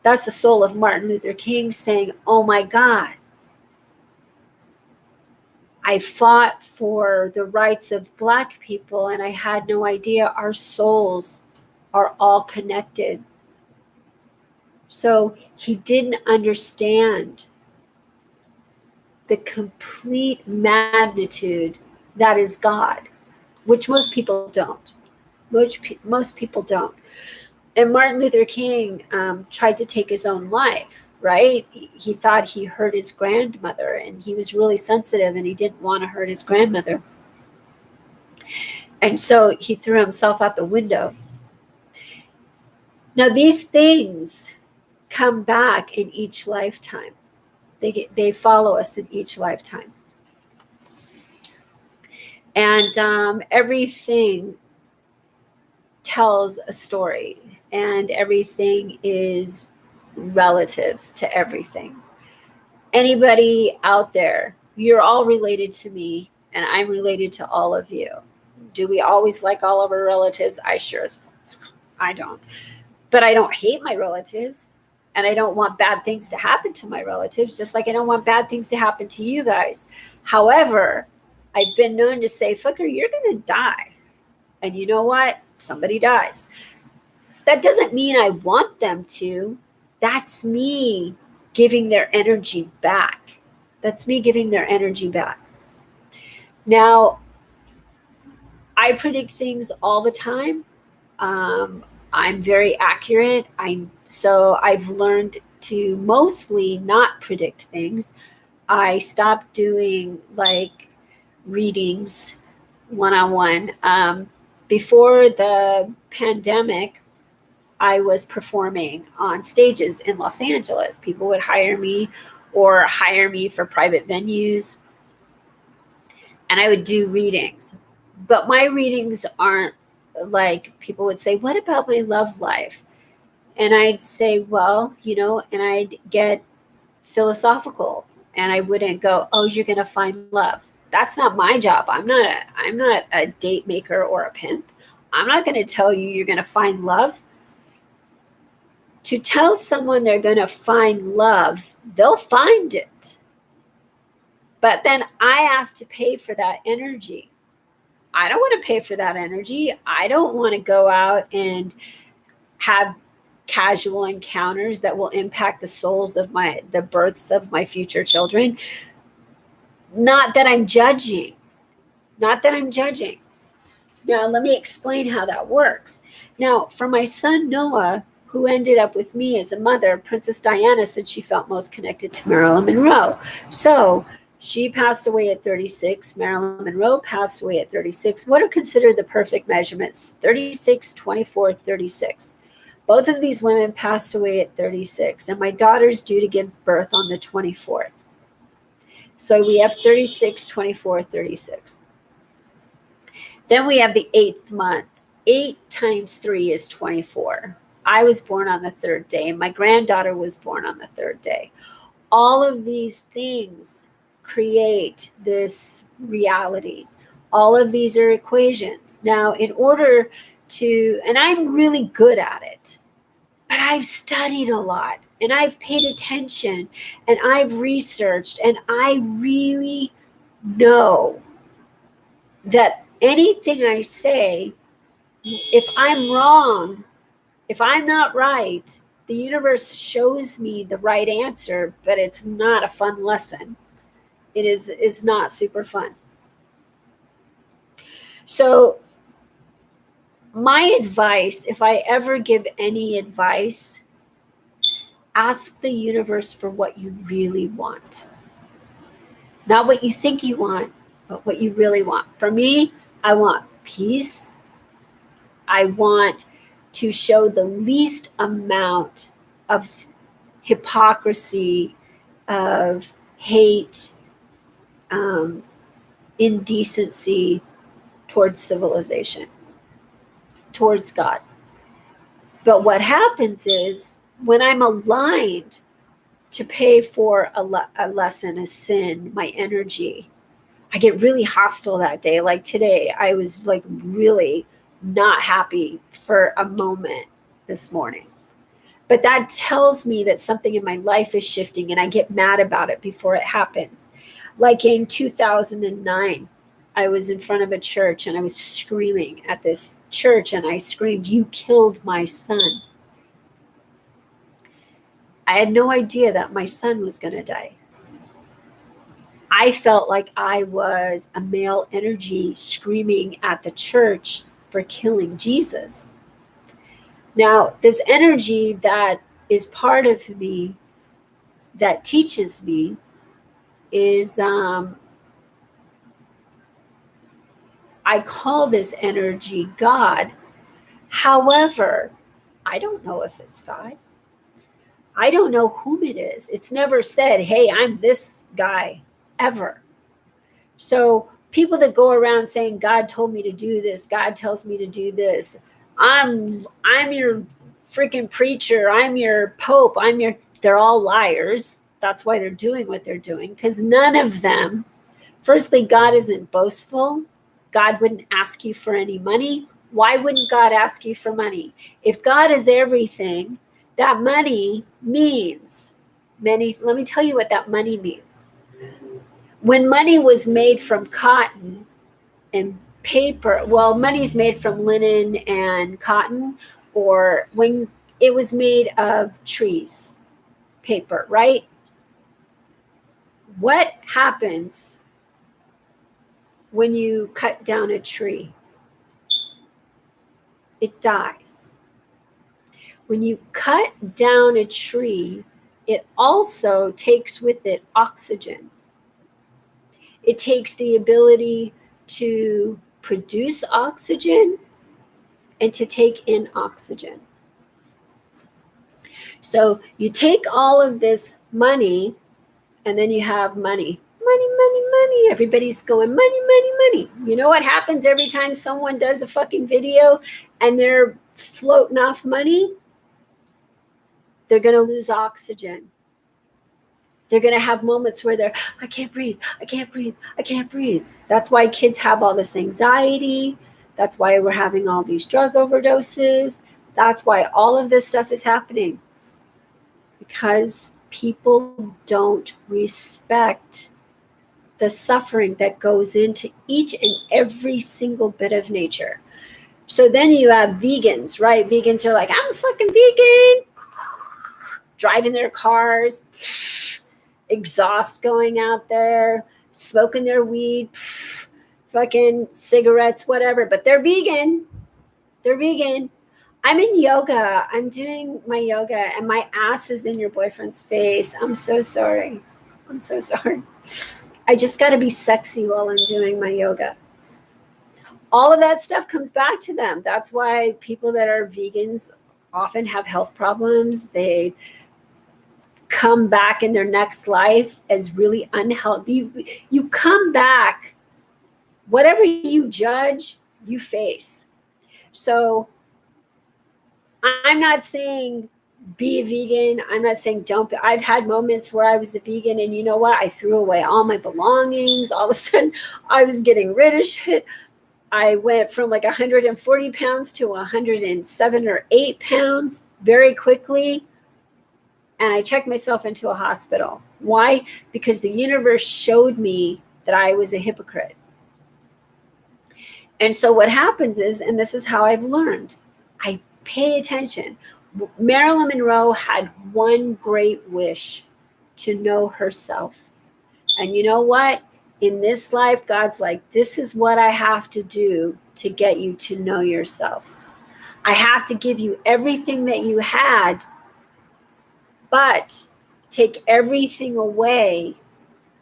That's the soul of Martin Luther King saying, oh my God, I fought for the rights of Black people and I had no idea our souls are all connected. So he didn't understand the complete magnitude that is God, which most people don't. Most people don't. And Martin Luther King tried to take his own life, right? He thought he hurt his grandmother, and he was really sensitive, and he didn't want to hurt his grandmother. And so he threw himself out the window. Now, these things come back in each lifetime. They follow us in each lifetime. And everything tells a story, and everything is relative to everything. Anybody out there, you're all related to me, and I'm related to all of you. Do we always like all of our relatives? I don't. But I don't hate my relatives, and I don't want bad things to happen to my relatives, just like I don't want bad things to happen to you guys. However, I've been known to say, fucker, you're going to die. And you know what? Somebody dies. That doesn't mean I want them to. That's me giving their energy back. That's me giving their energy back. Now, I predict things all the time. I'm very accurate. So I've learned to mostly not predict things. I stopped doing like readings one-on-one. Before the pandemic, I was performing on stages in Los Angeles. People would hire me or hire me for private venues, and I would do readings. But my readings aren't like people would say, what about my love life? And I'd say, well, and I'd get philosophical, and I wouldn't go, oh, you're going to find love. That's not my job. I'm not a date maker or a pimp. I'm not going to tell you you're going to find love. To tell someone they're going to find love, they'll find it. But then I have to pay for that energy. I don't want to pay for that energy. I don't want to go out and have casual encounters that will impact the souls of the births of my future children. Not that I'm judging. Now, let me explain how that works. Now, for my son, Noah, who ended up with me as a mother, Princess Diana said she felt most connected to Marilyn Monroe. So she passed away at 36. Marilyn Monroe passed away at 36. What are considered the perfect measurements? 36, 24, 36. Both of these women passed away at 36, and my daughter's due to give birth on the 24th. So we have 36, 24, 36. Then we have the 8th month. 8 times 3 is 24. I was born on the 3rd day, and my granddaughter was born on the 3rd day. All of these things create this reality. All of these are equations. Now, in order to, and I'm really good at it, but I've studied a lot, and I've paid attention, and I've researched, and I really know that anything I say, if I'm wrong, if I'm not right, the universe shows me the right answer, but it's not a fun lesson. It's not super fun. So my advice, if I ever give any advice, ask the universe for what you really want. Not what you think you want, but what you really want. For me, I want peace. I want to show the least amount of hypocrisy, of hate, indecency towards civilization, towards God. But what happens is when I'm aligned to pay for a lesson, a sin, my energy, I get really hostile that day. Like today, I was like really not happy for a moment this morning. But that tells me that something in my life is shifting, and I get mad about it before it happens. Like in 2009, I was in front of a church and I was screaming at this church, and I screamed, "You killed my son." I had no idea that my son was going to die. I felt like I was a male energy screaming at the church for killing Jesus. Now, this energy that is part of me, that teaches me, is I call this energy God. However, I don't know if it's God. I don't know whom it is. It's never said, "Hey, I'm this guy," ever. So people that go around saying, "God told me to do this, God tells me to do this, I'm your freaking preacher, I'm your pope, they're all liars. That's why they're doing what they're doing, because none of them, firstly, God isn't boastful. God wouldn't ask you for any money. Why wouldn't God ask you for money? If God is everything, that money means many. Let me tell you what that money means. When money was made from cotton and paper, well, money's made from linen and cotton, or when it was made of trees, paper, right? What happens when you cut down a tree? It dies. When you cut down a tree, it also takes with it oxygen. It takes the ability to produce oxygen and to take in oxygen. So you take all of this money, and then you have money. Money, money, money. Everybody's going money, money, money. You know what happens every time someone does a fucking video and they're floating off money? They're going to lose oxygen. They're going to have moments where they're, "I can't breathe, I can't breathe, I can't breathe." That's why kids have all this anxiety. That's why we're having all these drug overdoses. That's why all of this stuff is happening. Because people don't respect the suffering that goes into each and every single bit of nature. So then you have vegans, right? Vegans are like, "I'm a fucking vegan," driving their cars, exhaust going out there, smoking their weed, fucking cigarettes, whatever, but they're vegan. They're vegan. I'm in yoga. I'm doing my yoga, and my ass is in your boyfriend's face. I'm so sorry. I'm so sorry. I just got to be sexy while I'm doing my yoga. All of that stuff comes back to them. That's why people that are vegans often have health problems. They come back in their next life as really unhealthy. You come back, whatever you judge, you face. So I'm not saying be a vegan. I'm not saying don't. I've had moments where I was a vegan, and you know what? I threw away all my belongings. All of a sudden, I was getting rid of shit. I went from like 140 pounds to 107 or 8 pounds very quickly. And I checked myself into a hospital. Why? Because the universe showed me that I was a hypocrite. And so what happens is, and this is how I've learned, I pay attention. Marilyn Monroe had one great wish: to know herself. And you know what? In this life, God's like, this is what I have to do to get you to know yourself. I have to give you everything that you had, but take everything away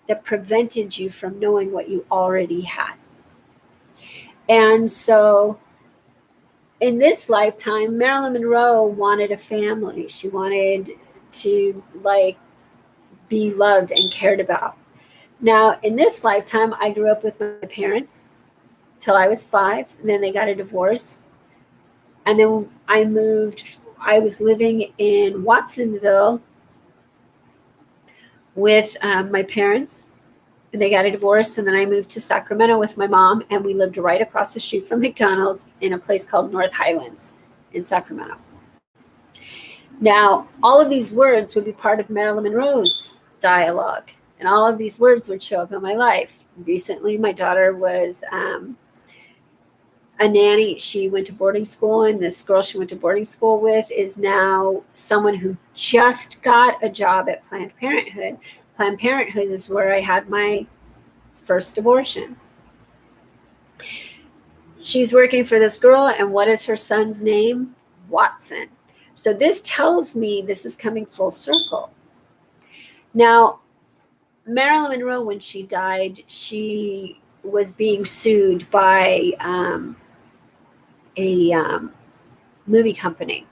that prevented you from knowing what you already had. And so in this lifetime, Marilyn Monroe wanted a family. She wanted to like be loved and cared about. Now, in this lifetime, I grew up with my parents till I was 5, and then they got a divorce. And then I moved, I was living in Watsonville with my parents, and they got a divorce. And then I moved to Sacramento with my mom, and we lived right across the street from McDonald's in a place called North Highlands in Sacramento. Now, all of these words would be part of Marilyn Monroe's dialogue, and all of these words would show up in my life. Recently, my daughter was a nanny. She went to boarding school, and this girl she went to boarding school with is now someone who just got a job at Planned Parenthood. Planned Parenthood is where I had my first abortion. She's working for this girl, and what is her son's name? Watson. So this tells me this is coming full circle. Now, Marilyn Monroe, when she died, she was being sued by a movie company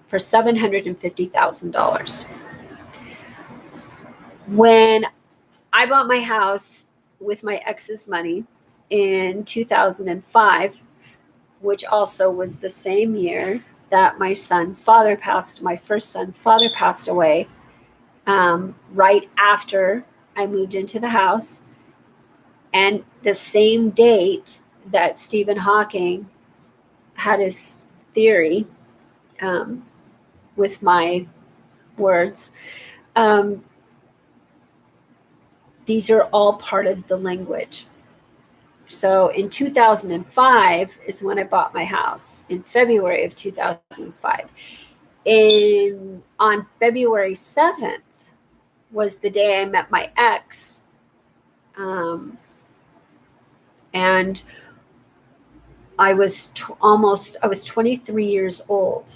for $750,000. When I bought my house with my ex's money in 2005, which also was the same year that my first son's father passed away, right after I moved into the house, and the same date that Stephen Hawking had his theory, with my words. These are all part of the language. So in 2005 is when I bought my house, in February of 2005. On February 7th was the day I met my ex. And I was 23 years old.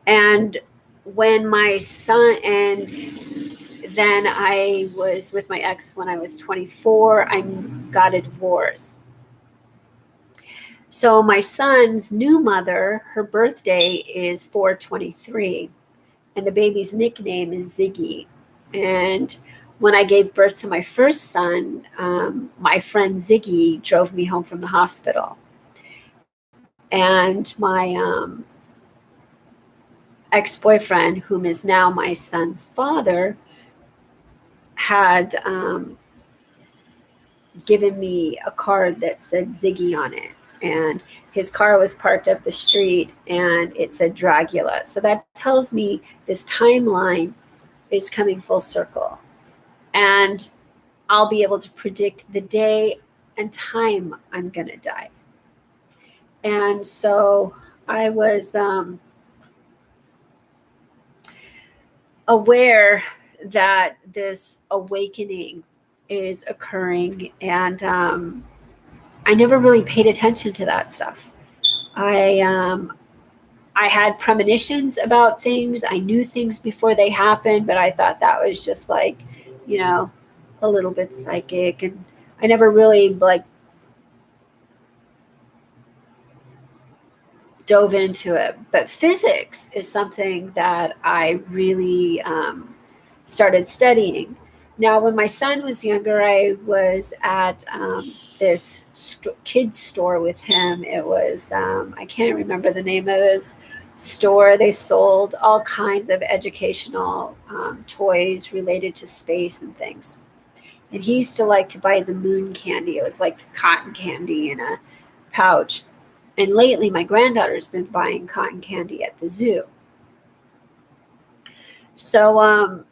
And when my son, and then I was with my ex when I was 24, I got a divorce. So my son's new mother, her birthday is 4/23, and the baby's nickname is Ziggy. And when I gave birth to my first son, my friend Ziggy drove me home from the hospital. And my ex-boyfriend, whom is now my son's father, had given me a card that said Ziggy on it. And his car was parked up the street, and it said Dragula. So that tells me this timeline is coming full circle. And I'll be able to predict the day and time I'm going to die. And so I was aware that this awakening is occurring, and I never really paid attention to that stuff. I had premonitions about things. I knew things before they happened, but I thought that was just like, a little bit psychic, and I never really dove into it. But physics is something that I really started studying. Now, when my son was younger, I was at this kids store with him. It was, I can't remember the name of this store. They sold all kinds of educational toys related to space and things. And he used to like to buy the moon candy. It was like cotton candy in a pouch. And lately, my granddaughter's been buying cotton candy at the zoo. So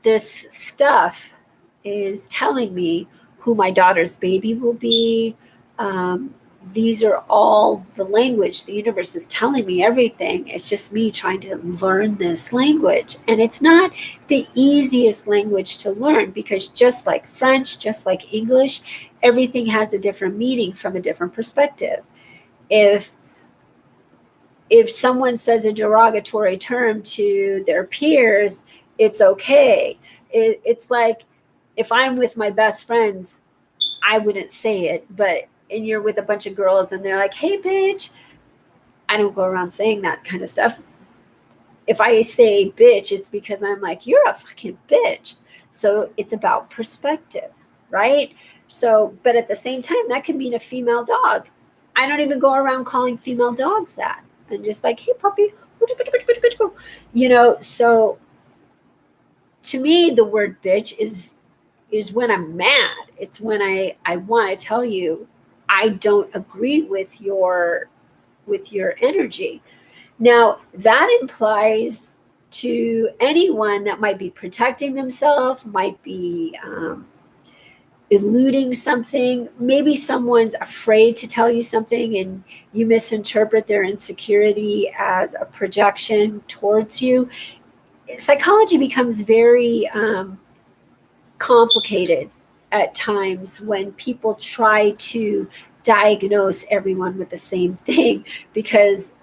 this stuff is telling me who my daughter's baby will be. These are all the language. The universe is telling me everything. It's just me trying to learn this language. And it's not the easiest language to learn, because just like French, just like English, everything has a different meaning from a different perspective. If someone says a derogatory term to their peers, it's okay. It's like if I'm with my best friends, I wouldn't say it, but and you're with a bunch of girls and they're like, hey, bitch. I don't go around saying that kind of stuff. If I say bitch, it's because I'm like, you're a fucking bitch. So it's about perspective, right? So, but at the same time, that could mean a female dog. I don't even go around calling female dogs that. I'm just like, hey, puppy. So to me, the word bitch is when I'm mad. It's when I want to tell you I don't agree with your energy. Now, that implies to anyone that might be protecting themselves, might be eluding something. Maybe someone's afraid to tell you something and you misinterpret their insecurity as a projection towards you. Psychology becomes very complicated at times when people try to diagnose everyone with the same thing, because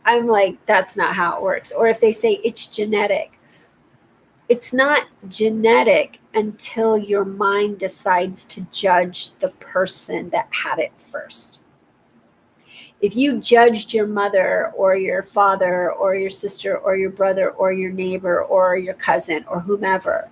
I'm like, that's not how it works. Or if they say it's genetic, it's not genetic until your mind decides to judge the person that had it first. If you judged your mother or your father or your sister or your brother or your neighbor or your cousin or whomever,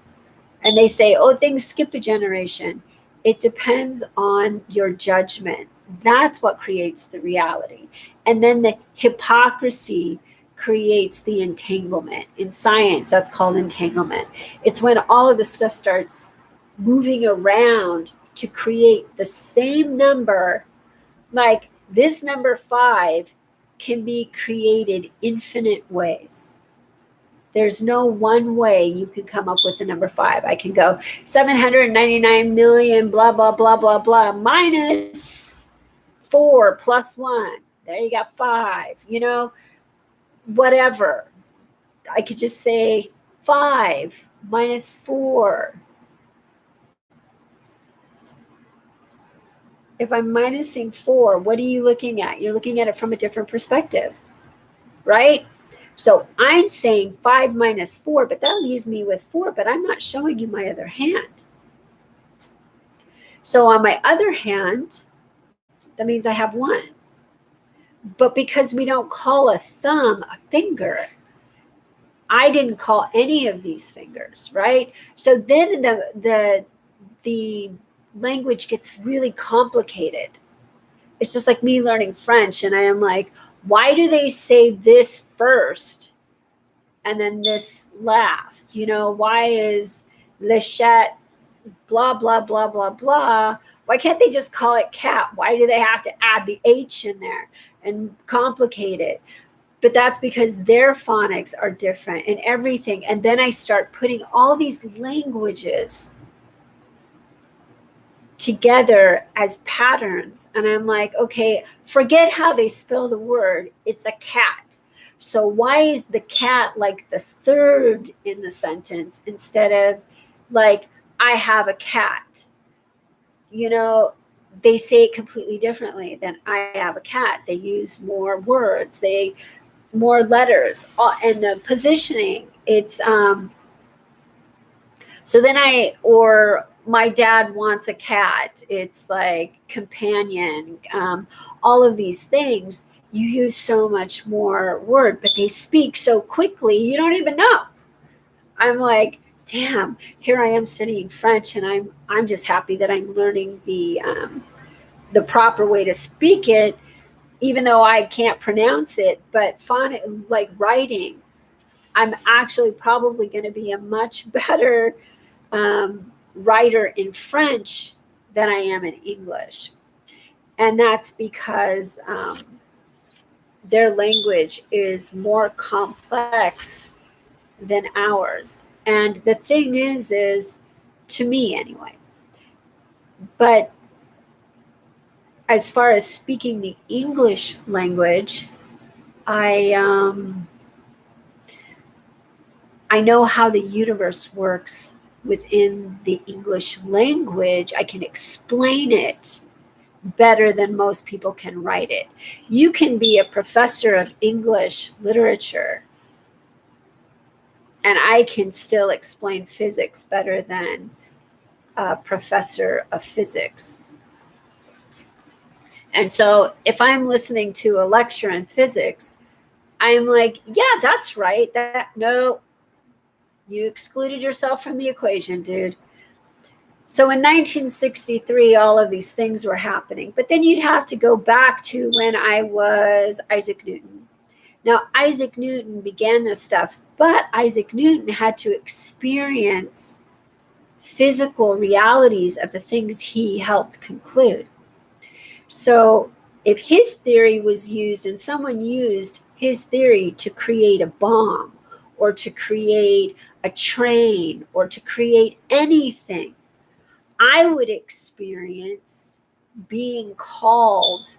and they say, oh, things skip a generation, it depends on your judgment. That's what creates the reality. And then the hypocrisy creates the entanglement. In science, that's called entanglement. It's when all of the stuff starts moving around to create the same number. Like this number 5 can be created infinite ways. There's no one way you can come up with the number 5. I can go 799 million, blah, blah, blah, blah, blah, minus 4 plus 1. There you got 5, whatever. I could just say 5 minus 4. If I'm minusing 4, what are you looking at? You're looking at it from a different perspective, right? So I'm saying 5 minus 4, but that leaves me with 4, but I'm not showing you my other hand. So on my other hand, that means I have 1. But because we don't call a thumb a finger, I didn't call any of these fingers, right? So then the language gets really complicated. It's just like me learning French, and I am like, why do they say this first and then this last? Why is le chat blah, blah, blah, blah, blah? Why can't they just call it cat? Why do they have to add the H in there and complicate it? But that's because their phonics are different and everything. And then I start putting all these languages together as patterns. And I'm like, okay, forget how they spell the word. It's a cat. So why is the cat like the third in the sentence instead of like, I have a cat? They say it completely differently than I have a cat. They use more words, more letters, and the positioning. It's so then or my dad wants a cat. It's like companion, all of these things. You use so much more word, but they speak so quickly, you don't even know. I'm like, damn, here I am studying French, and I'm just happy that I'm learning the proper way to speak it, even though I can't pronounce it. But like writing, I'm actually probably going to be a much better writer in French than I am in English. And that's because their language is more complex than ours. And the thing is to me anyway, but as far as speaking the English language, I know how the universe works within the English language. I can explain it better than most people can write it. You can be a professor of English literature, and I can still explain physics better than a professor of physics. And so if I'm listening to a lecture in physics, I'm like, yeah, that's right. No, you excluded yourself from the equation, dude. So in 1963, all of these things were happening. But then you'd have to go back to when I was Isaac Newton. Now, Isaac Newton began this stuff, but Isaac Newton had to experience physical realities of the things he helped conclude. So if his theory was used and someone used his theory to create a bomb or to create a train or to create anything, I would experience being called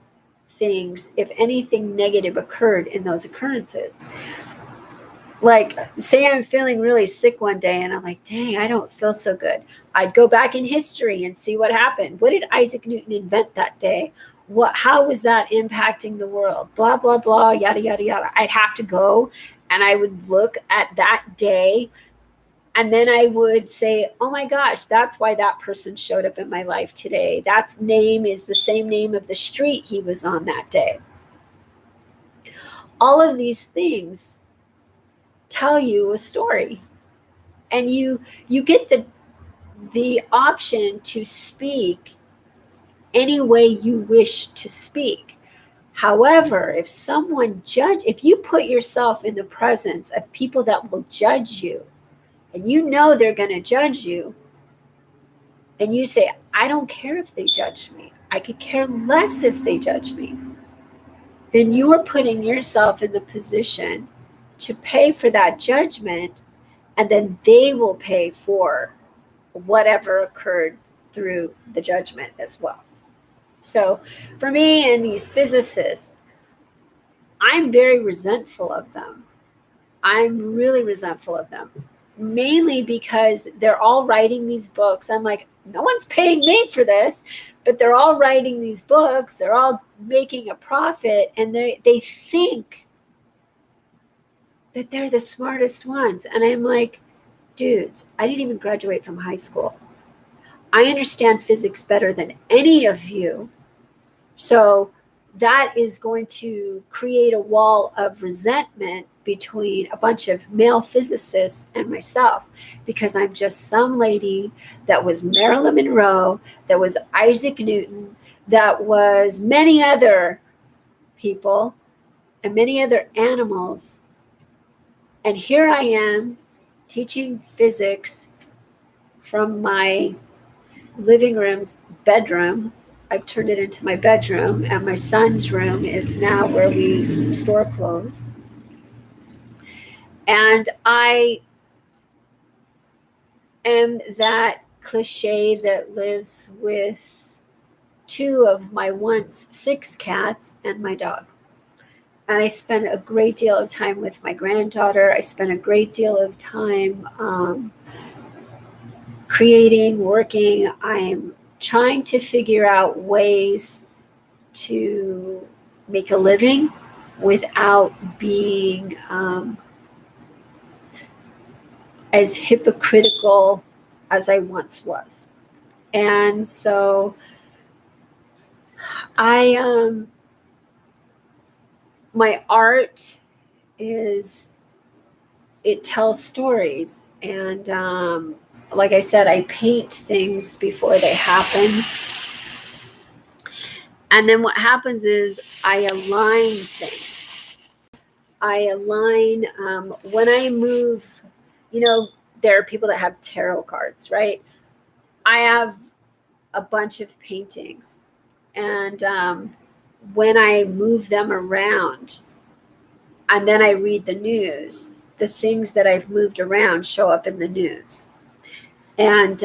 things if anything negative occurred in those occurrences. Like, say I'm feeling really sick one day and I'm like, dang, I don't feel so good. I'd go back in history and see what happened. What did Isaac Newton invent that day? How was that impacting the world? Blah, blah, blah, yada, yada, yada. I'd have to go and I would look at that day, and then I would say, oh my gosh, that's why that person showed up in my life today. That name is the same name of the street he was on that day. All of these things tell you a story, and you get the option to speak any way you wish to speak. However, if you put yourself in the presence of people that will judge you, and you know they're going to judge you, and you say, I don't care if they judge me, I could care less if they judge me, then you're putting yourself in the position to pay for that judgment, and then they will pay for whatever occurred through the judgment as well. So for me and these physicists, I'm very resentful of them. I'm really resentful of them, mainly because they're all writing these books. I'm like, no one's paying me for this, but they're all writing these books. They're all making a profit, and they think that they're the smartest ones. And I'm like, dudes, I didn't even graduate from high school. I understand physics better than any of you. So that is going to create a wall of resentment between a bunch of male physicists and myself, because I'm just some lady that was Marilyn Monroe, that was Isaac Newton, that was many other people and many other animals. And here I am teaching physics from my living room's bedroom. I've turned it into my bedroom, and my son's room is now where we store clothes. And I am that cliche that lives with 2 of my once 6 cats and my dog. And I spend a great deal of time with my granddaughter. I spend a great deal of time creating, working. I'm trying to figure out ways to make a living without being as hypocritical as I once was. And so my art it tells stories. And like I said, I paint things before they happen. And then what happens is I align things. I align when I move, there are people that have tarot cards, right? I have a bunch of paintings. And when I move them around and then I read the news, the things that I've moved around show up in the news. And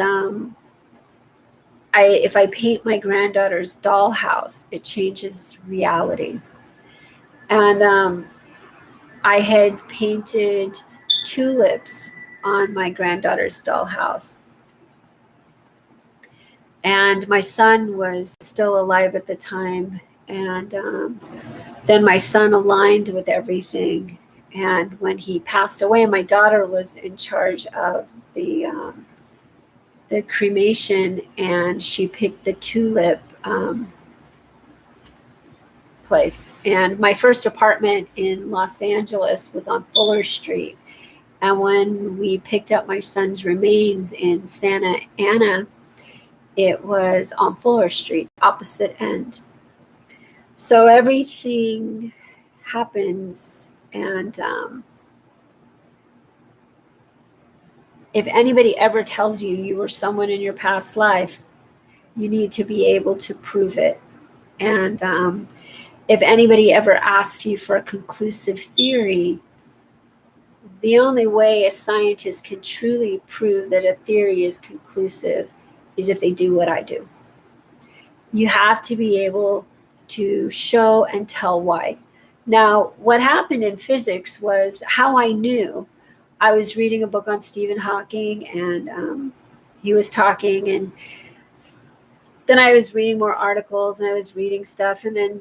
if I paint my granddaughter's dollhouse, it changes reality. And I had painted tulips on my granddaughter's dollhouse. And my son was still alive at the time. And then my son aligned with everything. And when he passed away, my daughter was in charge of the cremation, and she picked the tulip place. And my first apartment in Los Angeles was on Fuller Street. And when we picked up my son's remains in Santa Ana, it was on Fuller Street, opposite end. So everything happens. And if anybody ever tells you you were someone in your past life, you need to be able to prove it. And if anybody ever asks you for a conclusive theory, the only way a scientist can truly prove that a theory is conclusive is if they do what I do. You have to be able to show and tell why. Now, what happened in physics was how I knew. I was reading a book on Stephen Hawking, and he was talking, and then I was reading more articles, and I was reading stuff, and then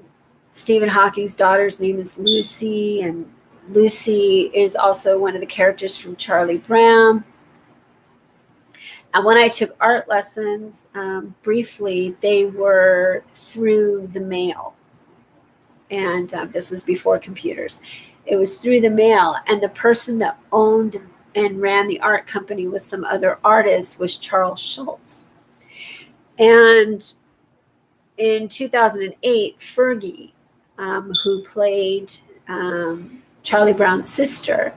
Stephen Hawking's daughter's name is Lucy, and Lucy is also one of the characters from Charlie Brown. And when I took art lessons, briefly, they were through the mail. And this was before computers. It was through the mail. And the person that owned and ran the art company with some other artists was Charles Schultz. And in 2008, Fergie, who played Charlie Brown's sister.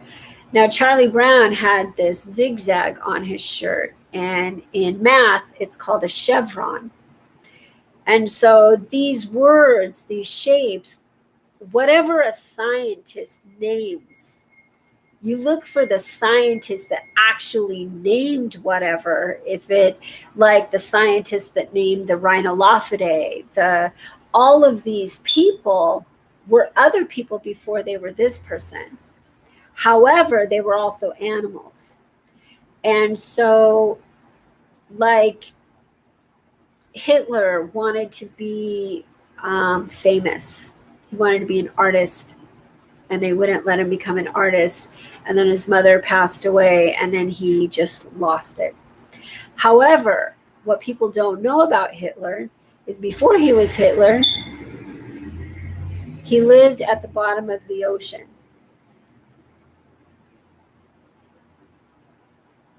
Now, Charlie Brown had this zigzag on his shirt, and in math, it's called a chevron. And so these words, these shapes, whatever a scientist names, you look for the scientist that actually named whatever. If it, like the scientist that named the Rhinolophidae, all of these people were other people before they were this person. However, they were also animals. And so, like, Hitler wanted to be famous. He wanted to be an artist, and they wouldn't let him become an artist. And then his mother passed away, and then he just lost it. However, what people don't know about Hitler is before he was Hitler, he lived at the bottom of the ocean.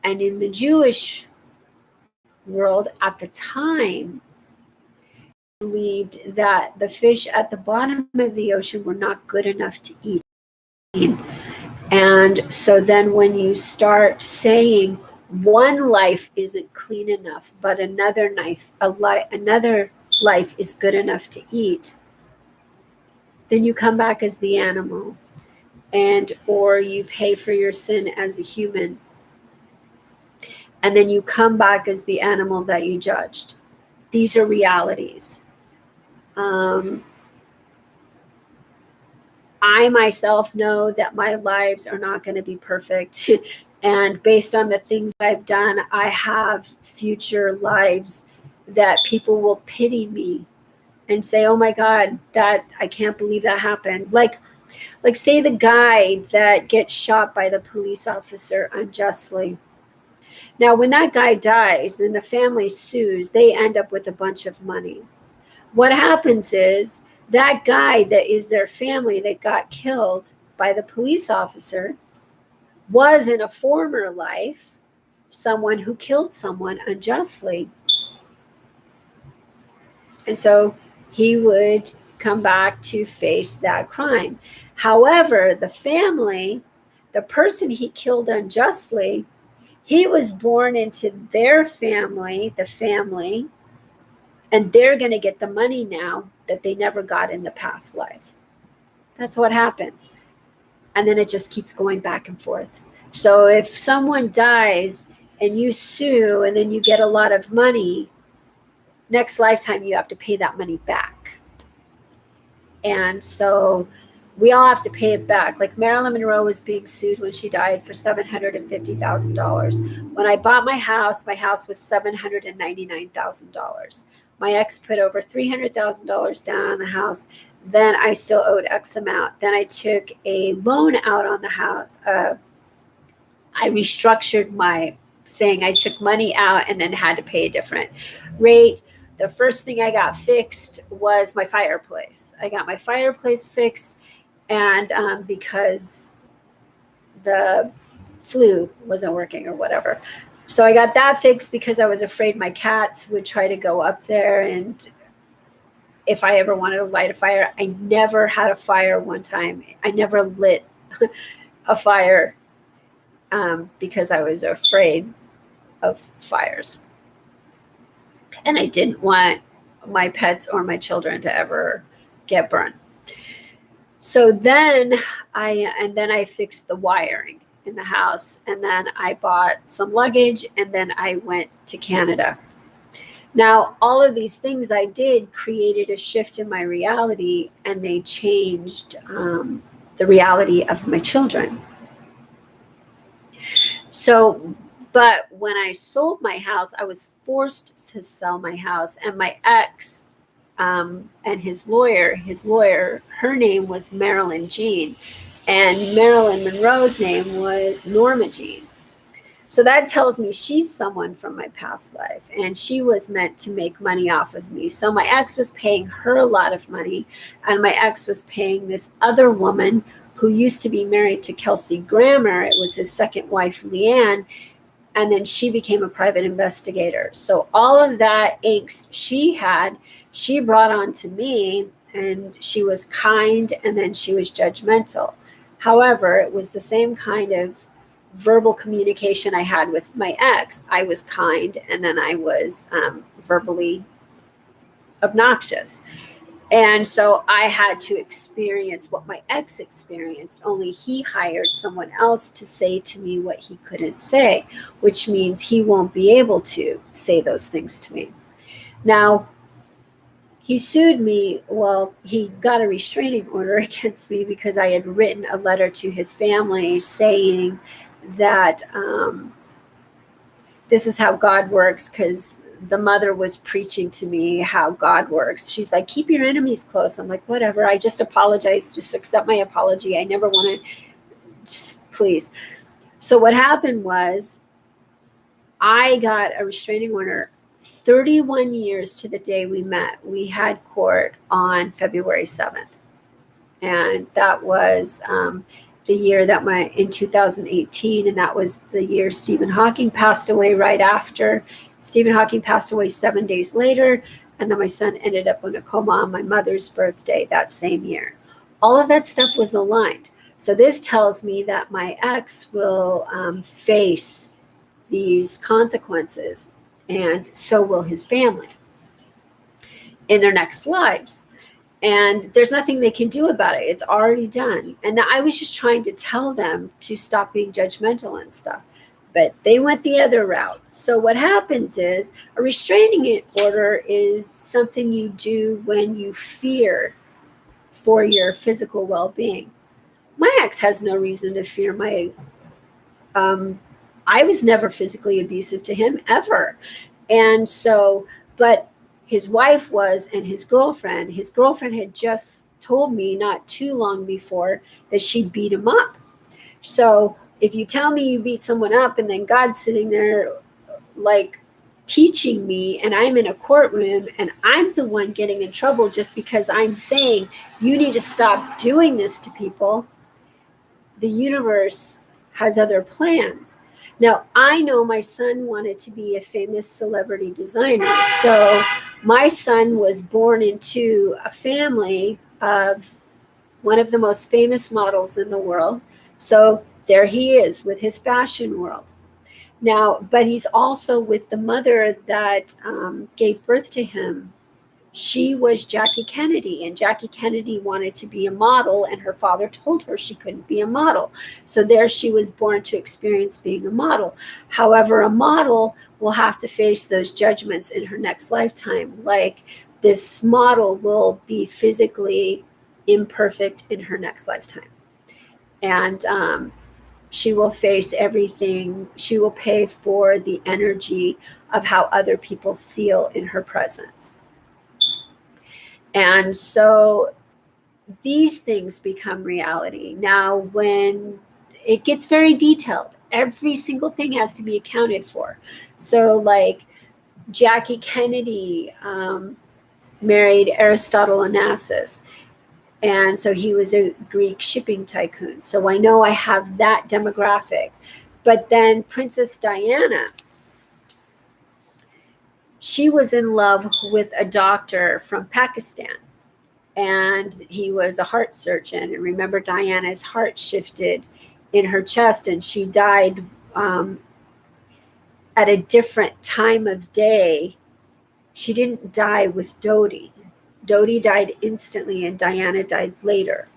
And in the Jewish world at the time, believed that the fish at the bottom of the ocean were not good enough to eat. And so then when you start saying one life isn't clean enough, but another life is good enough to eat, then you come back as the animal, and or you pay for your sin as a human. And then you come back as the animal that you judged. These are realities. I myself know that my lives are not going to be perfect. And based on the things I've done, I have future lives that people will pity me and say, oh my God, that I can't believe that happened. Like say the guy that gets shot by the police officer unjustly. Now, when that guy dies and the family sues, they end up with a bunch of money. What happens is that guy that is their family that got killed by the police officer was in a former life someone who killed someone unjustly. And so he would come back to face that crime. However, the family, the person he killed unjustly, he was born into their family, the family, and they're going to get the money now that they never got in the past life. That's what happens. And then it just keeps going back and forth. So if someone dies and you sue and then you get a lot of money, next lifetime you have to pay that money back. And so we all have to pay it back. Like Marilyn Monroe was being sued when she died for $750,000. When I bought my house was $799,000. My ex put over $300,000 down on the house. Then I still owed X amount. Then I took a loan out on the house. I restructured my thing. I took money out and then had to pay a different rate. the first thing I got fixed was my fireplace. I got my fireplace fixed, and because the flue wasn't working or whatever. So I got that fixed because I was afraid my cats would try to go up there, and if I ever wanted to light a fire. I never had a fire one time. I never lit a fire because I was afraid of fires. And I didn't want my pets or my children to ever get burned. So then I fixed the wiring in the house, and then I bought some luggage, and then I went to Canada. Now, all of these things I did created a shift in my reality, and they changed the reality of my children. So, but when I sold my house, I was forced to sell my house, and my ex and his lawyer, her name was Marilyn Jean, and Marilyn Monroe's name was Norma Jean. So that tells me she's someone from my past life, and she was meant to make money off of me. So my ex was paying her a lot of money, and my ex was paying this other woman who used to be married to Kelsey Grammer. It was his second wife, Leanne, and then she became a private investigator. So all of that angst she had, she brought on to me, and she was kind, and then she was judgmental. However, it was the same kind of verbal communication I had with my ex. I was kind, and then I was verbally obnoxious. And so I had to experience what my ex experienced, only he hired someone else to say to me what he couldn't say, which means he won't be able to say those things to me. Now, he sued me. Well, he got a restraining order against me because I had written a letter to his family saying that this is how God works, because the mother was preaching to me how God works. She's like, keep your enemies close. I'm like, whatever. I just apologize. Just accept my apology. I never want to, just please. So what happened was I got a restraining order 31 years to the day we met. We had court on February 7th. And that was the year that in 2018. And that was the year Stephen Hawking passed away right after. Stephen Hawking passed away 7 days later, and then my son ended up in a coma on my mother's birthday that same year. All of that stuff was aligned. So this tells me that my ex will face these consequences, and so will his family in their next lives. And there's nothing they can do about it. It's already done. And I was just trying to tell them to stop being judgmental and stuff. But they went the other route. So what happens is a restraining order is something you do when you fear for your physical well-being. My ex has no reason to fear my, I was never physically abusive to him ever. And so, but his wife was, and his girlfriend had just told me not too long before that she'd beat him up. So if you tell me you beat someone up, and then God's sitting there like teaching me, and I'm in a courtroom and I'm the one getting in trouble just because I'm saying you need to stop doing this to people, the universe has other plans. Now, I know my son wanted to be a famous celebrity designer. So my son was born into a family of one of the most famous models in the world. So there he is with his fashion world. Now, but he's also with the mother that gave birth to him. She was Jackie Kennedy, and Jackie Kennedy wanted to be a model, and her father told her she couldn't be a model. So there she was born to experience being a model. However, a model will have to face those judgments in her next lifetime. Like, this model will be physically imperfect in her next lifetime. And she will face everything. She will pay for the energy of how other people feel in her presence. And so these things become reality. Now, when it gets very detailed, every single thing has to be accounted for. So like Jackie Kennedy married Aristotle Onassis. And so he was a Greek shipping tycoon. So I know I have that demographic. But then Princess Diana, she was in love with a doctor from Pakistan. And he was a heart surgeon. And remember, Diana's heart shifted in her chest, and she died at a different time of day. She didn't die with Dodi. Dodi died instantly, and Diana died later.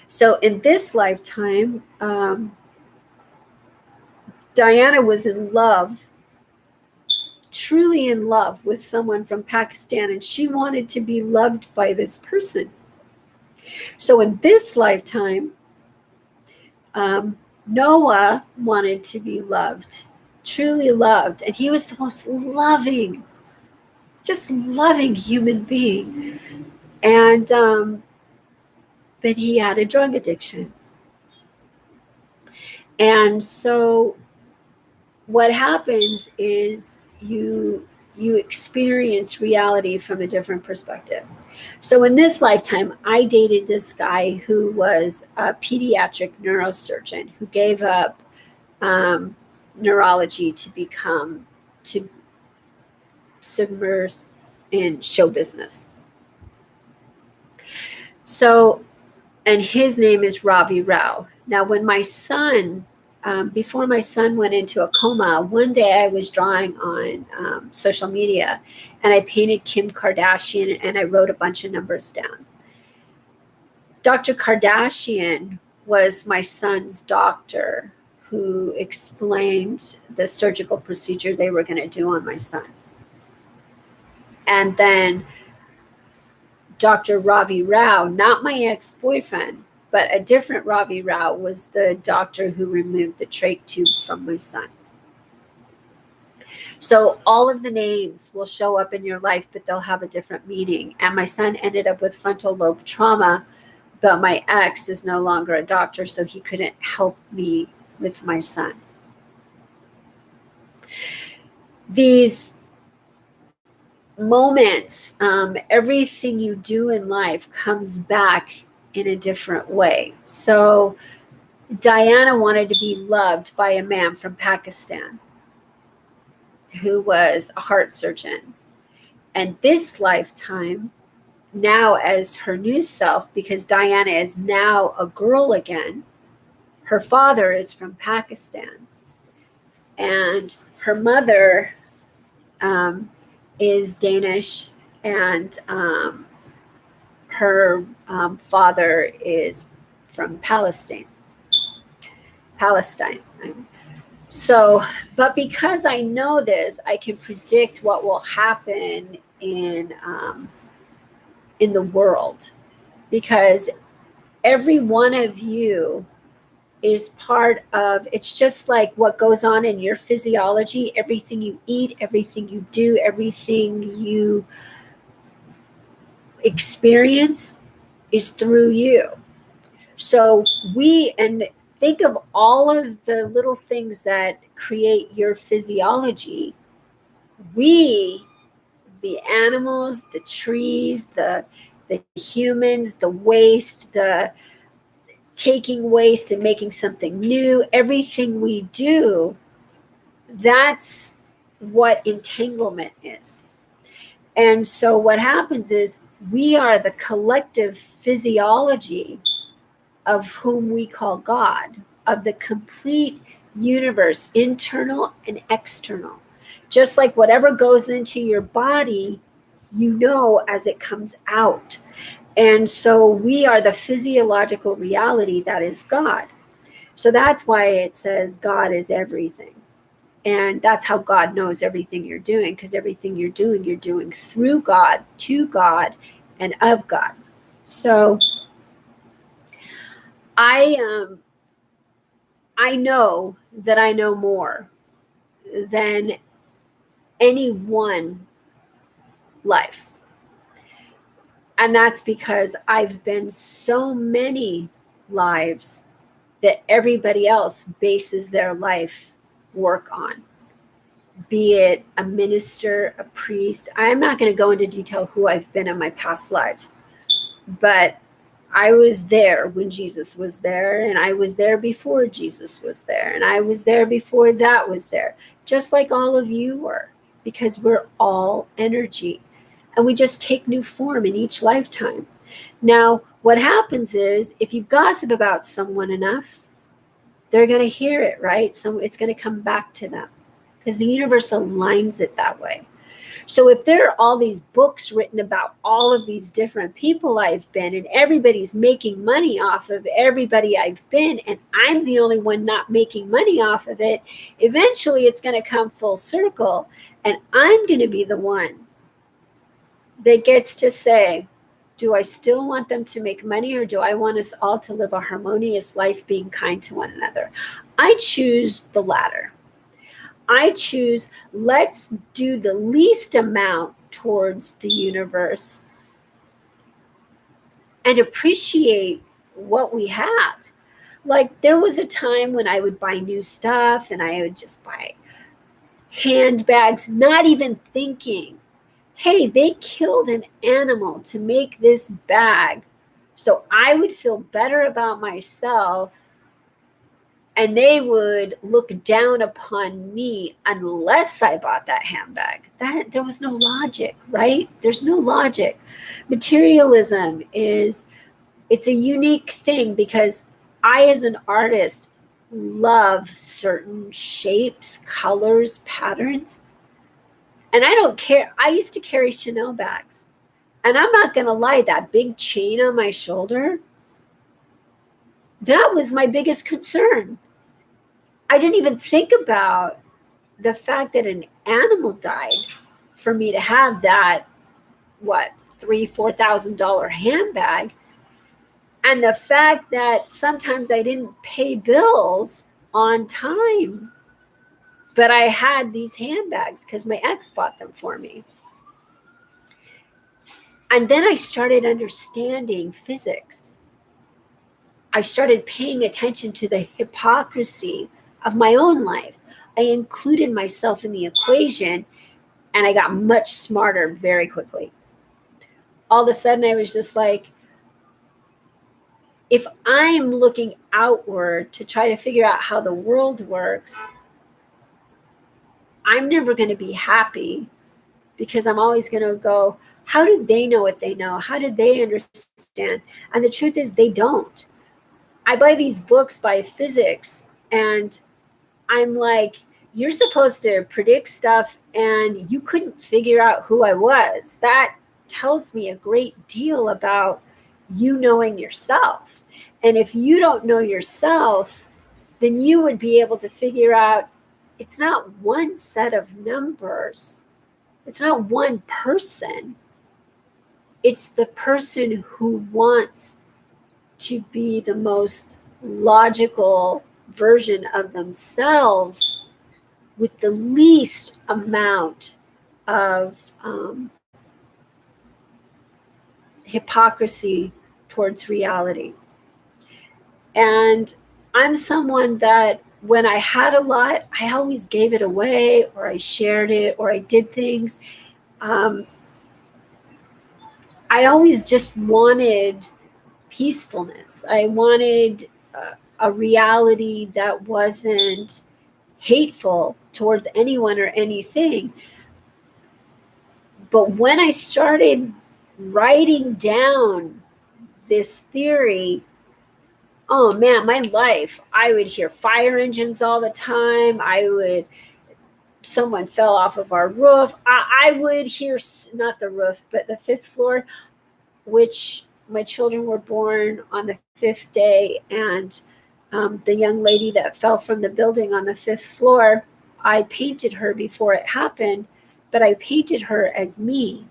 So in this lifetime, Diana was in love, truly in love with someone from Pakistan, and she wanted to be loved by this person. So in this lifetime, Noah wanted to be loved, truly loved, and he was the most loving, just loving human being. And but he had a drug addiction. And so what happens is you experience reality from a different perspective. So in this lifetime, I dated this guy who was a pediatric neurosurgeon who gave up neurology to submerge in show business. So, and his name is Ravi Rao. Now, when my son, before my son went into a coma, one day I was drawing on social media, and I painted Kim Kardashian, and I wrote a bunch of numbers down. Dr. Kardashian was my son's doctor who explained the surgical procedure they were going to do on my son. And then Dr. Ravi Rao, not my ex-boyfriend, but a different Ravi Rao, was the doctor who removed the trach tube from my son. So all of the names will show up in your life, but they'll have a different meaning. And my son ended up with frontal lobe trauma, but my ex is no longer a doctor, so he couldn't help me with my son. These moments, everything you do in life comes back in a different way. So Diana wanted to be loved by a man from Pakistan who was a heart surgeon. And this lifetime, now as her new self, because Diana is now a girl again, her father is from Pakistan. And her mother is Danish, and her father is from Palestine. So, but because I know this, I can predict what will happen in the world, because every one of you is part of, it's just like what goes on in your physiology. Everything you eat, everything you do, everything you experience is through you. So and think of all of the little things that create your physiology. We, the animals, the trees, the humans, the waste, the taking waste and making something new, everything we do, that's what entanglement is. And so what happens is we are the collective physiology of whom we call God, of the complete universe, internal and external. Just like whatever goes into your body, you know as it comes out. And so we are the physiological reality that is God. So that's why it says God is everything. And that's how God knows everything you're doing, because everything you're doing through God, to God, and of God. So I know that I know more than any one life. And that's because I've been so many lives that everybody else bases their life work on. be it a minister, a priest. I'm not going to go into detail who I've been in my past lives, but I was there when Jesus was there, and I was there before Jesus was there, and I was there before that was there, just like all of you were, because we're all energy, and we just take new form in each lifetime. Now, what happens is if you gossip about someone enough, they're going to hear it, right? So it's going to come back to them because the universe aligns it that way. So if there are all these books written about all of these different people I've been, and everybody's making money off of everybody I've been, and I'm the only one not making money off of it, eventually it's going to come full circle, and I'm going to be the one that gets to say, do I still want them to make money, or do I want us all to live a harmonious life being kind to one another? I choose the latter. I choose, let's do the least amount towards the universe and appreciate what we have. Like, there was a time when I would buy new stuff and I would just buy handbags, not even thinking, hey, they killed an animal to make this bag. So I would feel better about myself, and they would look down upon me unless I bought that handbag. That there was no logic, right? There's no logic. Materialism it's a unique thing because I, as an artist, love certain shapes, colors, patterns. And I don't care. I used to carry Chanel bags. And I'm not going to lie, that big chain on my shoulder, that was my biggest concern. I didn't even think about the fact that an animal died for me to have that, what, $3,000-$4,000 handbag. And the fact that sometimes I didn't pay bills on time, but I had these handbags because my ex bought them for me. And then I started understanding physics. I started paying attention to the hypocrisy of my own life. I included myself in the equation, and I got much smarter very quickly. All of a sudden, I was just like, if I'm looking outward to try to figure out how the world works, I'm never going to be happy because I'm always going to go, how did they know what they know? How did they understand? And the truth is, they don't. I buy these books by physics, and I'm like, you're supposed to predict stuff, and you couldn't figure out who I was. That tells me a great deal about you knowing yourself. And if you don't know yourself, then you would be able to figure out it's not one set of numbers. It's not one person. It's the person who wants to be the most logical version of themselves with the least amount of hypocrisy towards reality. And I'm someone that when I had a lot, I always gave it away, or I shared it, or I did things. I always just wanted peacefulness. I wanted a reality that wasn't hateful towards anyone or anything. But when I started writing down this theory, oh man, my life, I would hear fire engines all the time. Someone fell off of our roof. I would hear, not the roof, but the fifth floor, which my children were born on the fifth day. And the young lady that fell from the building on the fifth floor, I painted her before it happened, but I painted her as me.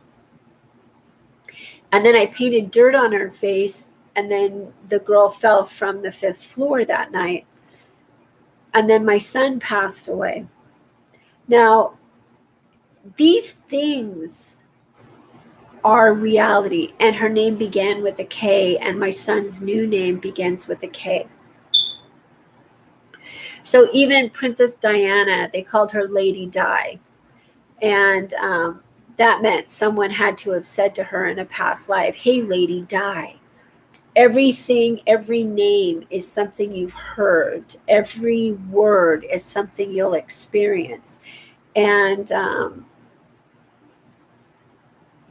And then I painted dirt on her face, and then the girl fell from the fifth floor that night. And then my son passed away. Now, these things are reality, and her name began with a K, and my son's new name begins with a K. So even Princess Diana, they called her Lady Di. And that meant someone had to have said to her in a past life, hey, Lady Di. Everything, every name is something you've heard. Every word is something you'll experience. And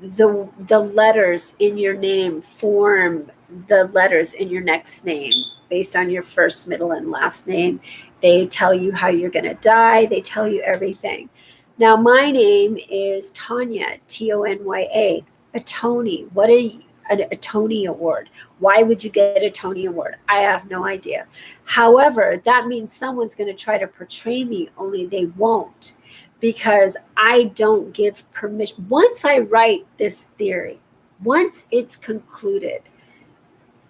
the letters in your name form the letters in your next name based on your first, middle, and last name. They tell you how you're going to die. They tell you everything. Now, my name is Tonya, Tonya, a Tony. What a Tony Award. Why would you get a Tony Award? I have no idea. However, that means someone's going to try to portray me, only they won't, because I don't give permission. Once I write this theory, once it's concluded,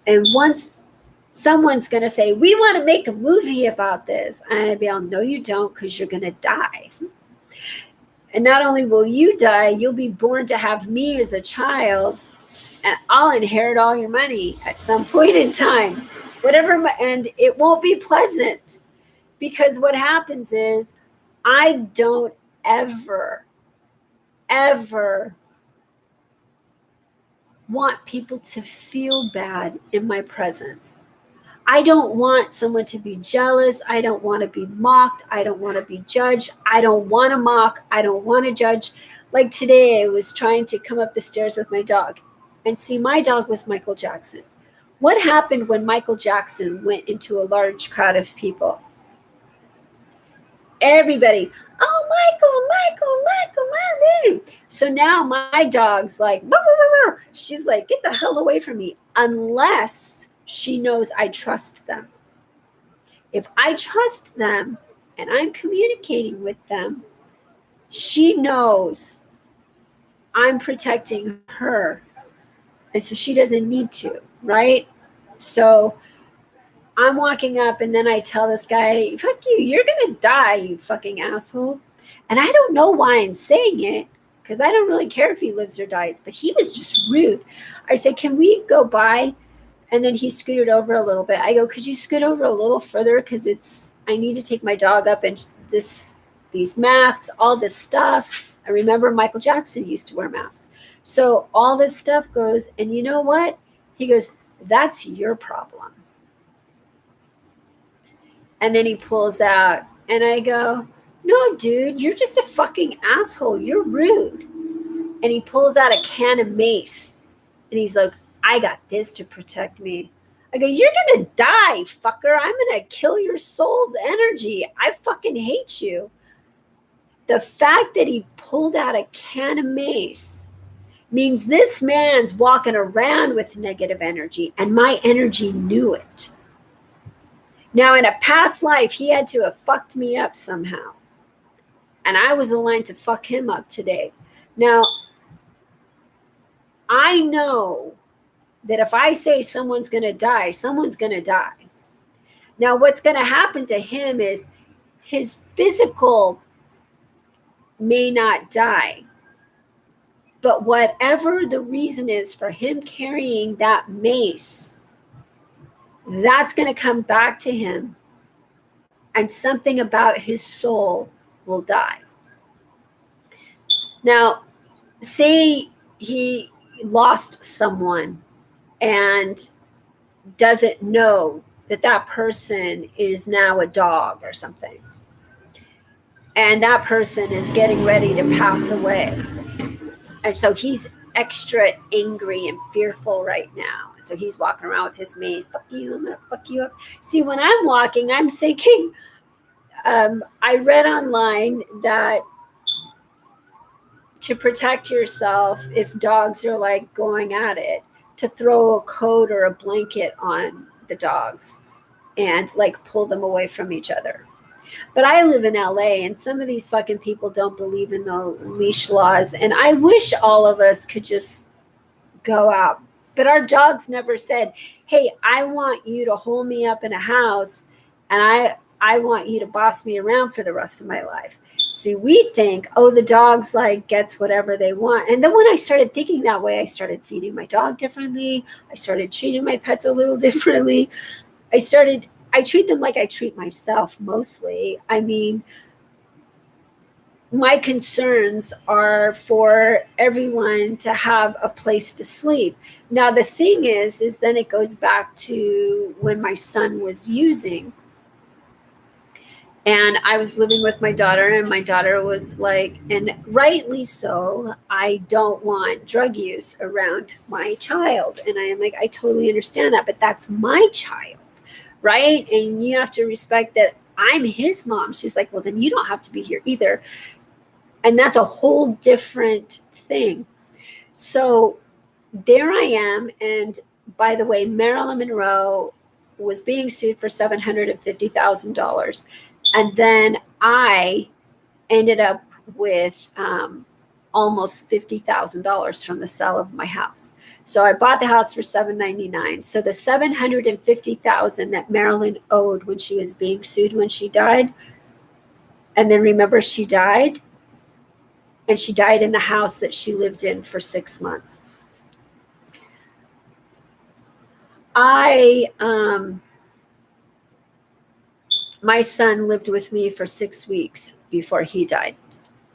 and once someone's going to say, we want to make a movie about this, I'll be all, no, you don't, because you're going to die. And not only will you die, you'll be born to have me as a child, and I'll inherit all your money at some point in time. Whatever, and it won't be pleasant, because what happens is I don't ever want people to feel bad in my presence. I don't want someone to be jealous. I don't want to be mocked. I don't want to be judged. I don't want to mock. I don't want to judge. Like today, I was trying to come up the stairs with my dog, and see, my dog was Michael Jackson. What happened when Michael Jackson went into a large crowd of people? Everybody, oh, Michael. So now my dog's like, she's like, get the hell away from me, unless she knows I trust them. If I trust them and I'm communicating with them, she knows I'm protecting her. And so she doesn't need to, right? So I'm walking up, and then I tell this guy, fuck you, you're going to die, you fucking asshole. And I don't know why I'm saying it, because I don't really care if he lives or dies, but he was just rude. I said, can we go by? And then he scooted over a little bit. I go, could you scoot over a little further? Because I need to take my dog up, and these masks, all this stuff. I remember Michael Jackson used to wear masks. So all this stuff goes, and you know what? He goes, that's your problem. And then he pulls out, and I go, no, dude, you're just a fucking asshole. You're rude. And he pulls out a can of mace, and he's like, I got this to protect me. I go, you're going to die, fucker. I'm going to kill your soul's energy. I fucking hate you. The fact that he pulled out a can of mace means this man's walking around with negative energy, and my energy knew it. Now, in a past life, he had to have fucked me up somehow. And I was aligned to fuck him up today. Now, I know that if I say someone's going to die, someone's going to die. Now, what's going to happen to him is his physical may not die. But whatever the reason is for him carrying that mace, that's going to come back to him, and something about his soul will die. Now, say he lost someone and doesn't know that that person is now a dog or something, and that person is getting ready to pass away. And so he's extra angry and fearful right now. So he's walking around with his mace. Fuck you, I'm going to fuck you up. See, when I'm walking, I'm thinking, I read online that to protect yourself, if dogs are like going at it, to throw a coat or a blanket on the dogs and like pull them away from each other. But I live in LA, and some of these fucking people don't believe in the leash laws. And I wish all of us could just go out. But our dogs never said, hey, I want you to hold me up in a house, and I want you to boss me around for the rest of my life. See, we think, oh, the dog's like gets whatever they want. And then when I started thinking that way, I started feeding my dog differently. I started treating my pets a little differently. I started I treat them like I treat myself mostly. I mean, my concerns are for everyone to have a place to sleep. Now, the thing is then it goes back to when my son was using. And I was living with my daughter, and my daughter was like, and rightly so, I don't want drug use around my child. And I am like, I totally understand that, but that's my child, right? And you have to respect that I'm his mom. She's like, well, then you don't have to be here either. And that's a whole different thing. So there I am. And by the way, Marilyn Monroe was being sued for $750,000. And then I ended up with almost $50,000 from the sale of my house. So I bought the house for $799,000. So the $750,000 that Marilyn owed when she was being sued when she died, and then remember she died, and she died in the house that she lived in for 6 months. My son lived with me for 6 weeks before he died.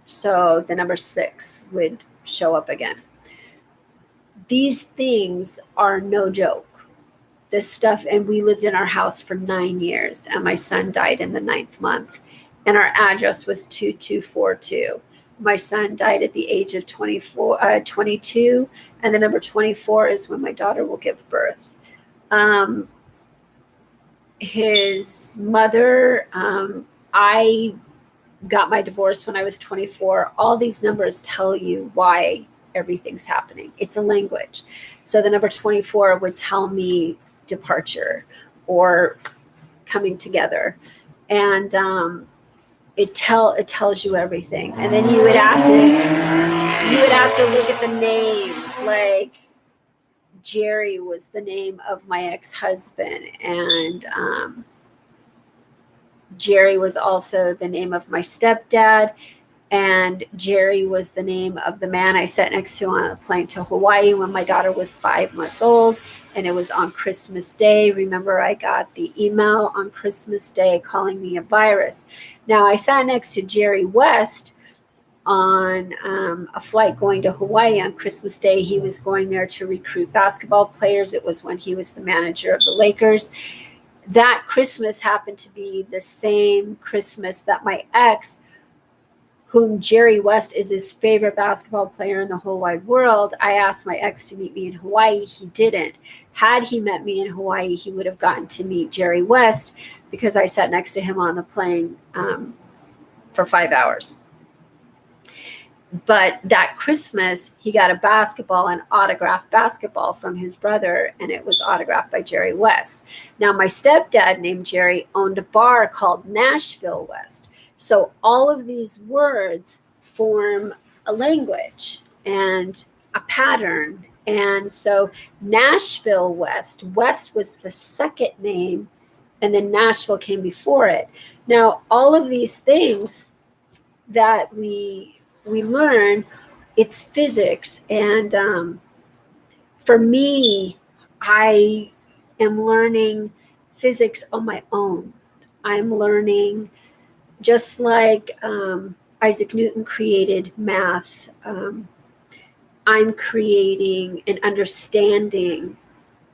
So the number 6 would show up again. These things are no joke. This stuff, and we lived in our house for 9 years, and my son died in the 9th month. And our address was 2242. My son died at the age of 22, and the number 24 is when my daughter will give birth. His mother, I got my divorce when I was 24. All these numbers tell you why everything's happening. It's a language. So the number 24 would tell me departure or coming together. And it tells you everything. And then you would have to look at the names. Like Jerry was the name of my ex-husband, and Jerry was also the name of my stepdad, and Jerry was the name of the man I sat next to on a plane to Hawaii when my daughter was 5 months old, and it was on Christmas Day. Remember, I got the email on Christmas Day calling me a virus. Now, I sat next to Jerry West on a flight going to Hawaii on Christmas Day. He was going there to recruit basketball players. It was when he was the manager of the Lakers. That Christmas happened to be the same Christmas that my ex, whom Jerry West is his favorite basketball player in the whole wide world, I asked my ex to meet me in Hawaii. He didn't. Had he met me in Hawaii, he would have gotten to meet Jerry West because I sat next to him on the plane for 5 hours. But that Christmas, he got an autographed basketball from his brother, and it was autographed by Jerry West. Now, my stepdad named Jerry owned a bar called Nashville West. So all of these words form a language and a pattern. And so Nashville West was the second name, and then Nashville came before it. Now, all of these things that we learn, it's physics. And for me, I am learning physics on my own. I'm learning just like Isaac Newton created math. I'm creating an understanding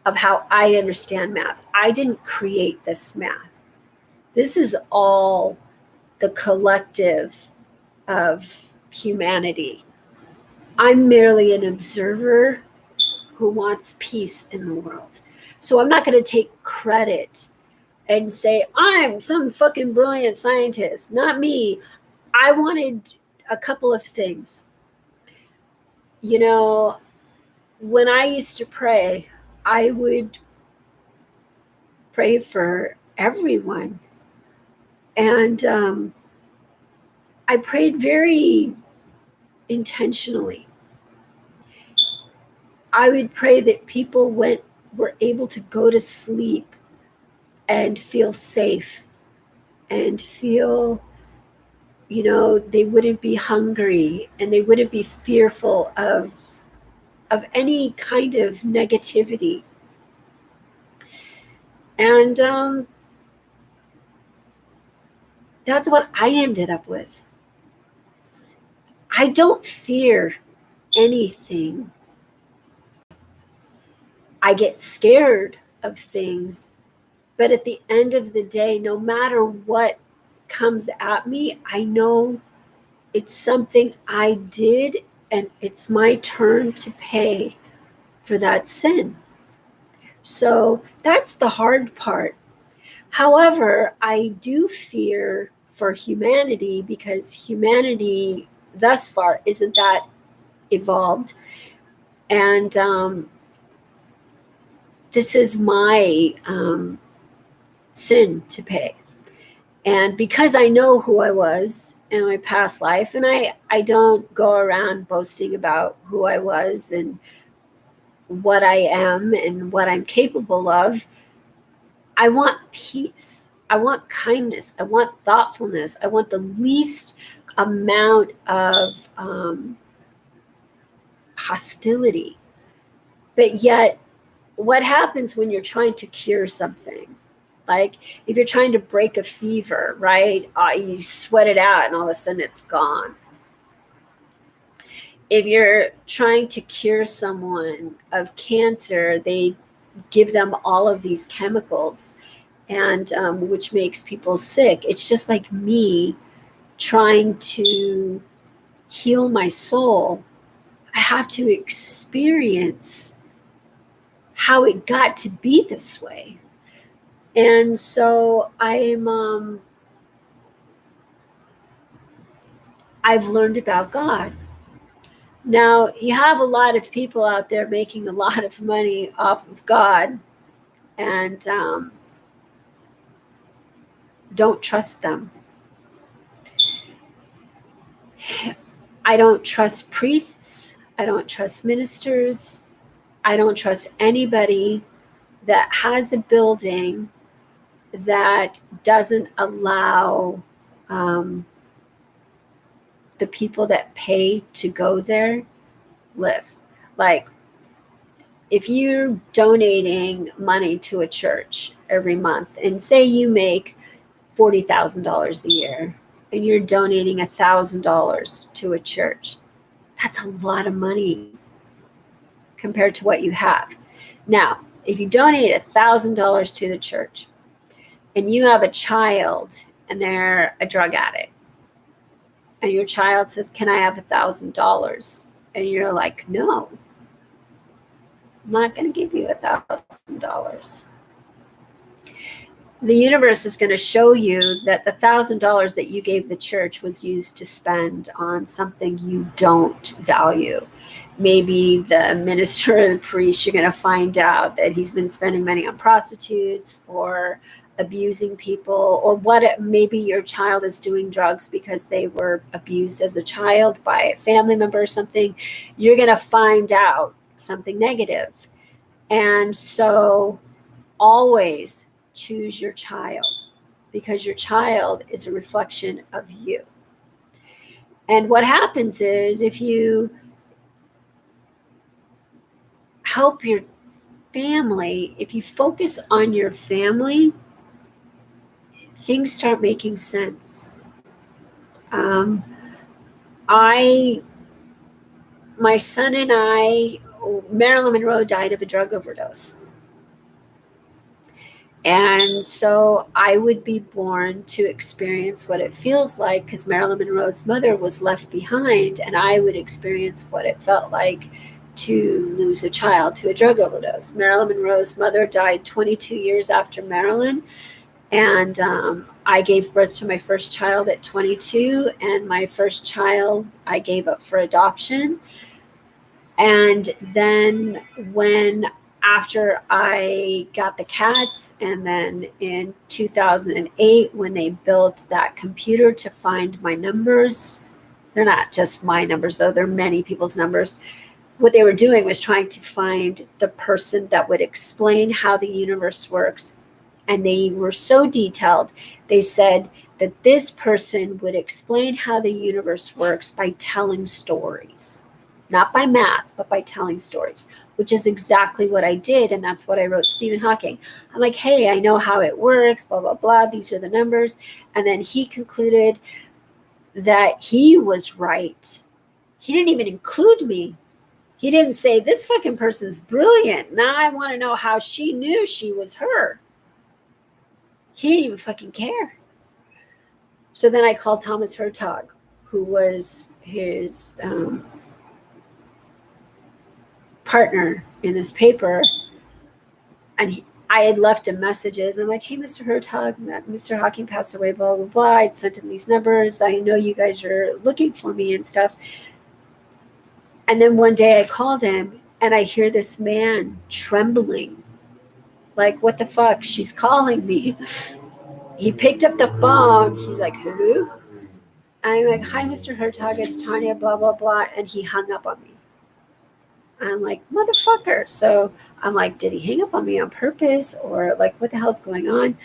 of how I understand math. I didn't create this math. This is all the collective of humanity. I'm merely an observer who wants peace in the world. So I'm not going to take credit and say, I'm some fucking brilliant scientist. Not me. I wanted a couple of things. You know, when I used to pray, I would pray for everyone. And I prayed very intentionally. I would pray that people were able to go to sleep and feel safe and feel, you know, they wouldn't be hungry and they wouldn't be fearful of any kind of negativity. And That's what I ended up with. I don't fear anything. I get scared of things, but at the end of the day, no matter what comes at me, I know it's something I did and it's my turn to pay for that sin. So that's the hard part. However, I do fear for humanity because humanity thus far isn't that evolved. And this is my sin to pay. And because I know who I was in my past life, and I don't go around boasting about who I was and what I am and what I'm capable of, I want peace. I want kindness. I want thoughtfulness. I want the least amount of hostility. But yet, what happens when you're trying to cure something? Like if you're trying to break a fever, right? You sweat it out and all of a sudden it's gone. If you're trying to cure someone of cancer, they give them all of these chemicals, and which makes people sick. It's just like me trying to heal my soul. I have to experience how it got to be this way. And so I've learned about God. Now, you have a lot of people out there making a lot of money off of God, and don't trust them. I don't trust priests. I don't trust ministers. I don't trust anybody that has a building that doesn't allow the people that pay to go there live. Like, if you're donating money to a church every month, and say you make $40,000 a year, and you're donating $1,000 to a church, that's a lot of money compared to what you have. Now, if you donate $1,000 to the church, and you have a child and they're a drug addict, and your child says, "Can I have $1,000?" and you're like, "No, I'm not going to give you $1,000." The universe is going to show you that the $1,000 that you gave the church was used to spend on something you don't value. Maybe the minister or the priest, you're going to find out that he's been spending money on prostitutes or abusing people, or maybe your child is doing drugs because they were abused as a child by a family member or something. You're going to find out something negative. And so always choose your child, because your child is a reflection of you. And what happens is, if you help your family, if you focus on your family, things start making sense. My son and I, Marilyn Monroe died of a drug overdose. And so I would be born to experience what it feels like, because Marilyn Monroe's mother was left behind, and I would experience what it felt like to lose a child to a drug overdose. Marilyn Monroe's mother died 22 years after Marilyn, and I gave birth to my first child at 22, and my first child I gave up for adoption. And then after I got the cats, and then in 2008, when they built that computer to find my numbers, they're not just my numbers, though, they're many people's numbers. What they were doing was trying to find the person that would explain how the universe works. And they were so detailed, they said that this person would explain how the universe works by telling stories. not by math, but by telling stories, which is exactly what I did. And that's what I wrote Stephen Hawking. I'm like, hey, I know how it works, blah, blah, blah. These are the numbers. And then he concluded that he was right. He didn't even include me. He didn't say, this fucking person's brilliant. Now I want to know how she knew she was her. He didn't even fucking care. So then I called Thomas Hertog, who was his partner in this paper. And I had left him messages. I'm like, hey, Mr. Hertog, Mr. Hawking passed away, blah, blah, blah. I'd sent him these numbers. I know you guys are looking for me and stuff. And then one day I called him and I hear this man trembling. Like, what the fuck? She's calling me. He picked up the phone. He's like, who? And I'm like, hi, Mr. Hertog, it's Tanya, blah, blah, blah. And he hung up on me. I'm like, motherfucker. So I'm like, did he hang up on me on purpose? Or like, what the hell's going on?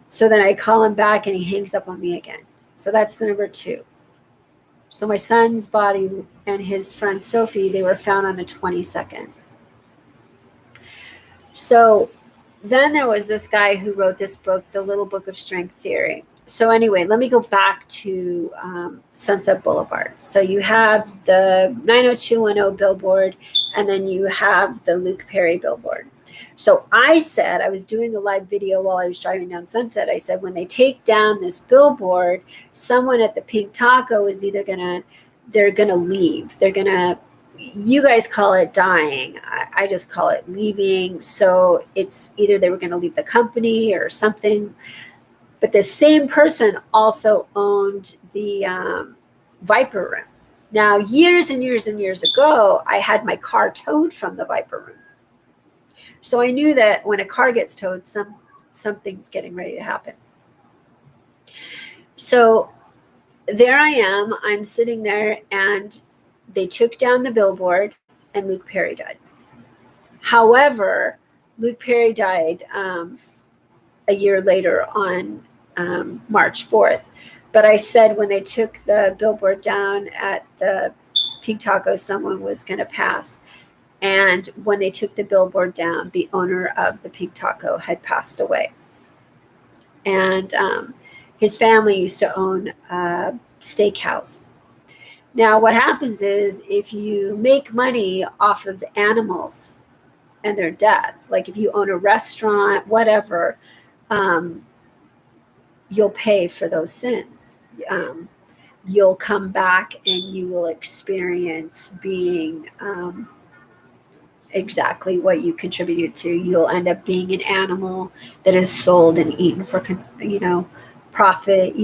So then I call him back and he hangs up on me again. So that's the number 2. So my son's body and his friend Sophie, they were found on the 22nd. So then there was this guy who wrote this book, The Little Book of Strength Theory. So anyway, let me go back to Sunset Boulevard. So you have the 90210 billboard, and then you have the Luke Perry billboard. So I said, I was doing a live video while I was driving down Sunset. I said, when they take down this billboard, someone at the Pink Taco is either they're going to leave. They're going to, you guys call it dying. I just call it leaving. So it's either they were going to leave the company or something. But the same person also owned the Viper Room. Now, years and years and years ago, I had my car towed from the Viper Room. So I knew that when a car gets towed, something's getting ready to happen. So there I am. I'm sitting there, and they took down the billboard, and Luke Perry died. However, Luke Perry died a year later on March 4th. But I said when they took the billboard down at the Pink Taco, someone was going to pass. And when they took the billboard down, the owner of the Pink Taco had passed away. And his family used to own a steakhouse. Now, what happens is if you make money off of animals and their death, like if you own a restaurant, whatever, you'll pay for those sins. You'll come back and you will experience being exactly what you contributed to. You'll end up being an animal that is sold and eaten for, profit.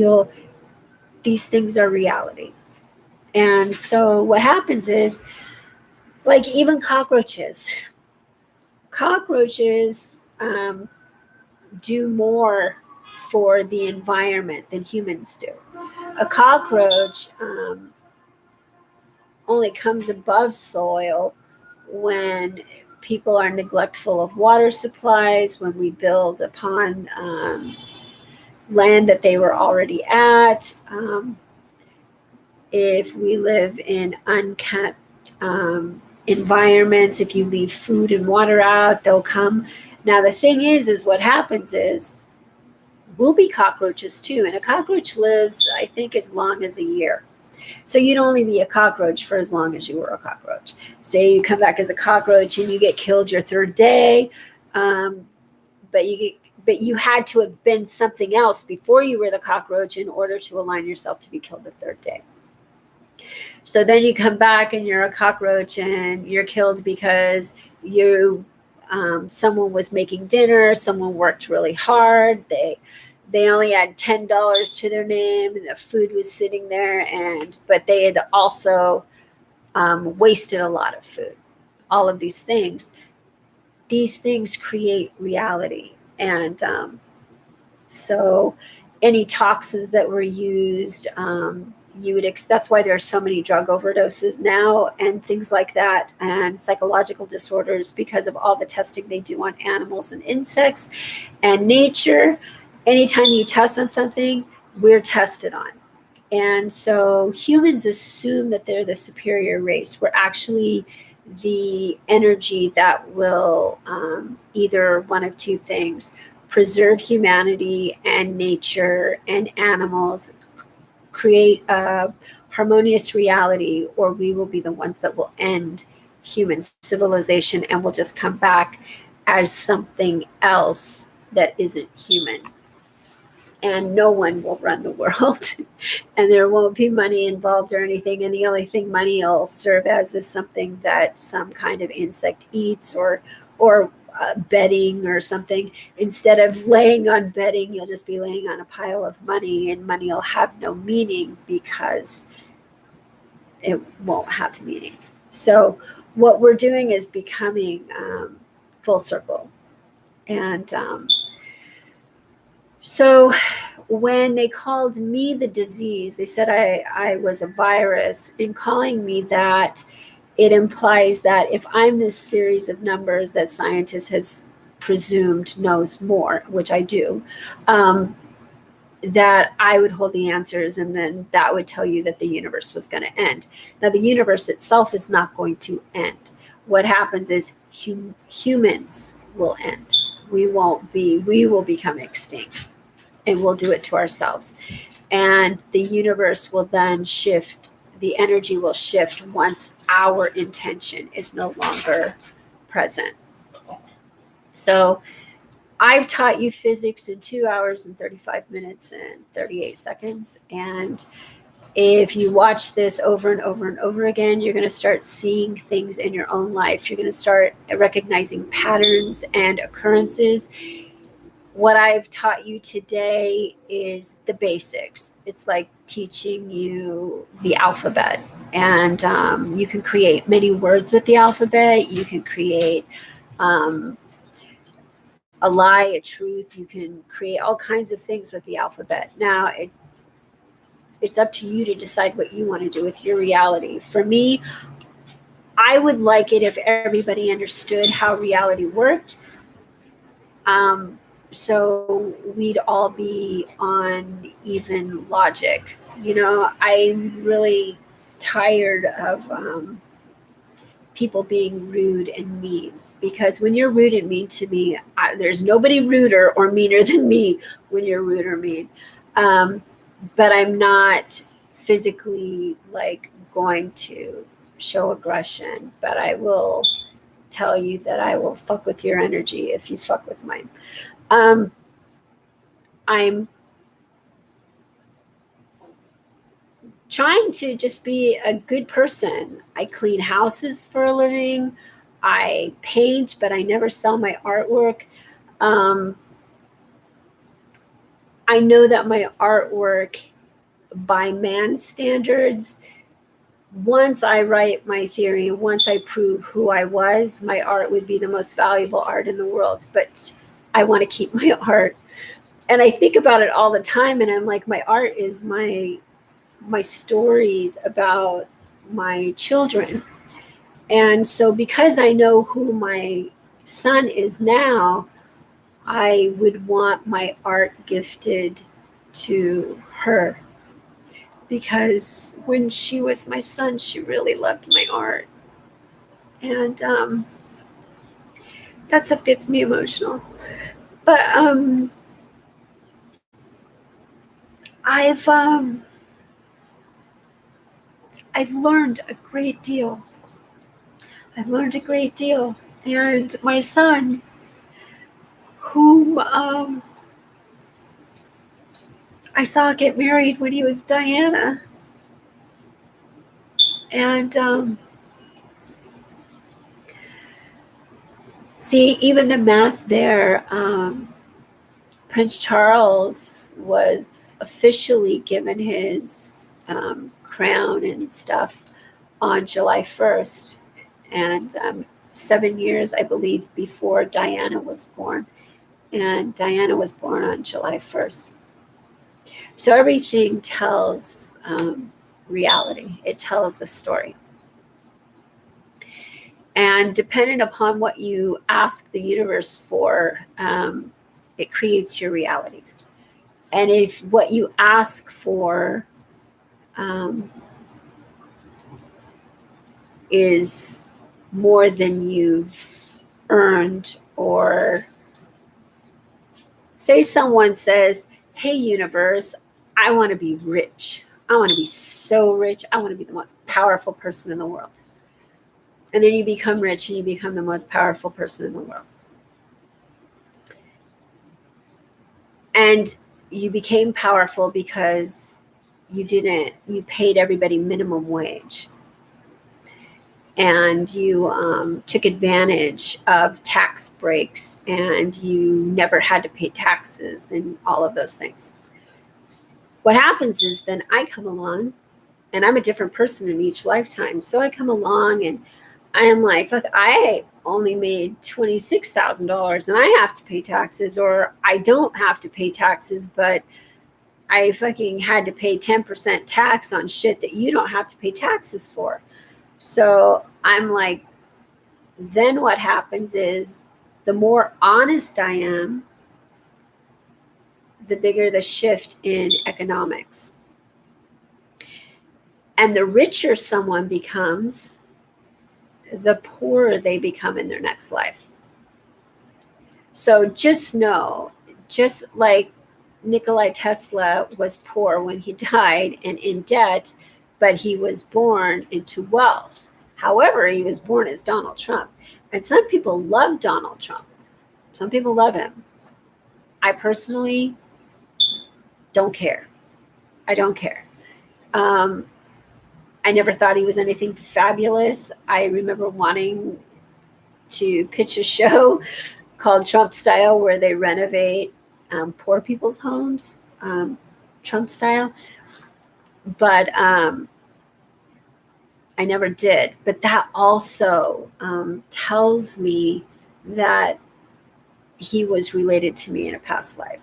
These things are reality. And so what happens is, like even cockroaches do more for the environment than humans do. A cockroach only comes above soil when people are neglectful of water supplies, when we build upon land that they were already at, if we live in unkept environments, if you leave food and water out, they'll come. Now, the thing is what happens is we'll be cockroaches too. And a cockroach lives, I think, as long as a year. So you'd only be a cockroach for as long as you were a cockroach. Say you come back as a cockroach and you get killed your 3rd day, but you had to have been something else before you were the cockroach in order to align yourself to be killed the 3rd day. So then you come back and you're a cockroach and you're killed because someone was making dinner, someone worked really hard, they only had $10 to their name and the food was sitting there, but they had also wasted a lot of food. All of these things create reality. And so any toxins that were used, that's why there are so many drug overdoses now and things like that, and psychological disorders, because of all the testing they do on animals and insects and nature. Anytime you test on something, we're tested on. And so humans assume that they're the superior race. We're actually the energy that will either one of two things: preserve humanity and nature and animals, create a harmonious reality, or we will be the ones that will end human civilization and will just come back as something else that isn't human. And no one will run the world, and there won't be money involved or anything. And the only thing money will serve as is something that some kind of insect eats, or bedding or something. Instead of laying on bedding, you'll just be laying on a pile of money, and money will have no meaning because it won't have meaning. So what we're doing is becoming full circle. And so when they called me the disease, they said I was a virus. In calling me that, it implies that if I'm this series of numbers that scientists has presumed knows more, which I do, that I would hold the answers, and then that would tell you that the universe was going to end. Now, the universe itself is not going to end. What happens is humans will end. We will become extinct, and we'll do it to ourselves. And the universe will then shift. The energy will shift once our intention is no longer present. So I've taught you physics in 2 hours and 35 minutes and 38 seconds. And if you watch this over and over and over again, you're going to start seeing things in your own life. You're going to start recognizing patterns and occurrences. What I've taught you today is the basics. It's like teaching you the alphabet. And you can create many words with the alphabet. You can create a lie, a truth. You can create all kinds of things with the alphabet. Now, it's up to you to decide what you want to do with your reality. For me, I would like it if everybody understood how reality worked. So we'd all be on even logic. I'm really tired of people being rude and mean. Because when you're rude and mean to me, there's nobody ruder or meaner than me when you're rude or mean. But I'm not physically going to show aggression, but I will tell you that I will fuck with your energy if you fuck with mine. I'm trying to just be a good person. I clean houses for a living. I paint, but I never sell my artwork. I know that my artwork, by man's standards, once I write my theory, once I prove who I was, my art would be the most valuable art in the world. But I want to keep my art. And I think about it all the time, and I'm like, my art is my stories about my children. And so because I know who my son is now, I would want my art gifted to her. Because when she was my son, she really loved my art. And that stuff gets me emotional. But I've learned a great deal. And my son, whom I saw get married when he was Diana. And see, even the math there, Prince Charles was officially given his crown and stuff on July 1st. And 7 years, I believe, before Diana was born. And Diana was born on July 1st. So everything tells reality. It tells a story. And depending upon what you ask the universe for, it creates your reality. And if what you ask for is more than you've earned. Or say someone says, hey, universe, I want to be rich. I want to be so rich. I want to be the most powerful person in the world. And then you become rich and you become the most powerful person in the world. And you became powerful because you paid everybody minimum wage. And you took advantage of tax breaks, and you never had to pay taxes and all of those things. What happens is then I come along, and I'm a different person in each lifetime. So I come along and I am like, fuck, I only made $26,000 and I have to pay taxes, or I don't have to pay taxes, but I fucking had to pay 10% tax on shit that you don't have to pay taxes for. So I'm like, then what happens is the more honest I am, the bigger the shift in economics. And the richer someone becomes, the poorer they become in their next life. So just know, just like Nikola Tesla was poor when he died and in debt, but he was born into wealth. However, he was born as Donald Trump. And some people love Donald Trump. Some people love him. I personally don't care. I don't care. I never thought he was anything fabulous. I remember wanting to pitch a show called Trump Style, where they renovate poor people's homes, Trump style. But I never did. But that also tells me that he was related to me in a past life.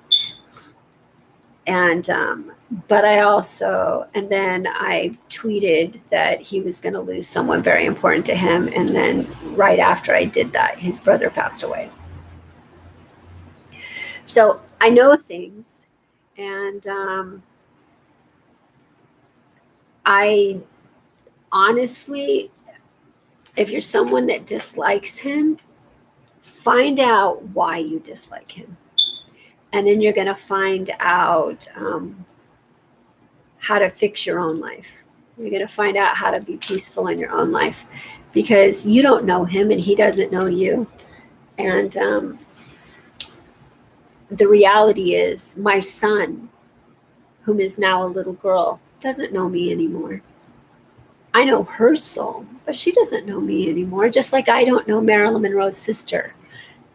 And but I also, and then I tweeted that he was going to lose someone very important to him. And then right after I did that, his brother passed away. So I know things, and I honestly, if you're someone that dislikes him, find out why you dislike him. And then you're going to find out how to fix your own life. You're going to find out how to be peaceful in your own life, because you don't know him and he doesn't know you. And the reality is, my son, whom is now a little girl, doesn't know me anymore. I know her soul, but she doesn't know me anymore, just like I don't know Marilyn Monroe's sister.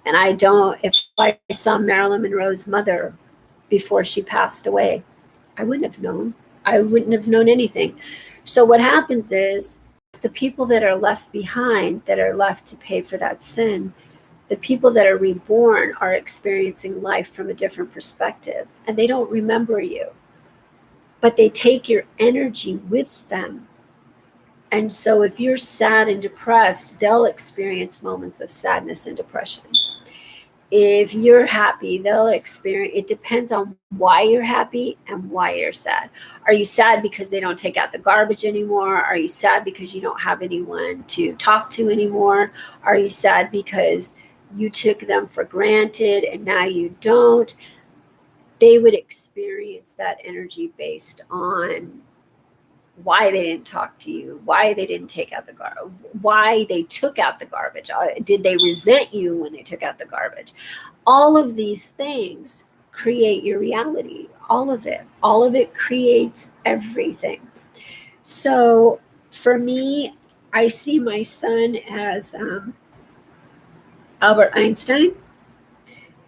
And I don't, if I saw Marilyn Monroe's mother before she passed away, I wouldn't have known. I wouldn't have known anything. So what happens is, the people that are left behind, that are left to pay for that sin, the people that are reborn are experiencing life from a different perspective, and they don't remember you, but they take your energy with them. And so if you're sad and depressed, they'll experience moments of sadness and depression. If you're happy, they'll experience, it depends on why you're happy and why you're sad. Are you sad because they don't take out the garbage anymore? Are you sad because you don't have anyone to talk to anymore? Are you sad because you took them for granted and now you don't? They would experience that energy based on why they didn't talk to you, why they didn't take out the garbage, why they took out the garbage. Did they resent you when they took out the garbage? All of these things create your reality. All of it creates everything. So for me, I see my son as Albert Einstein.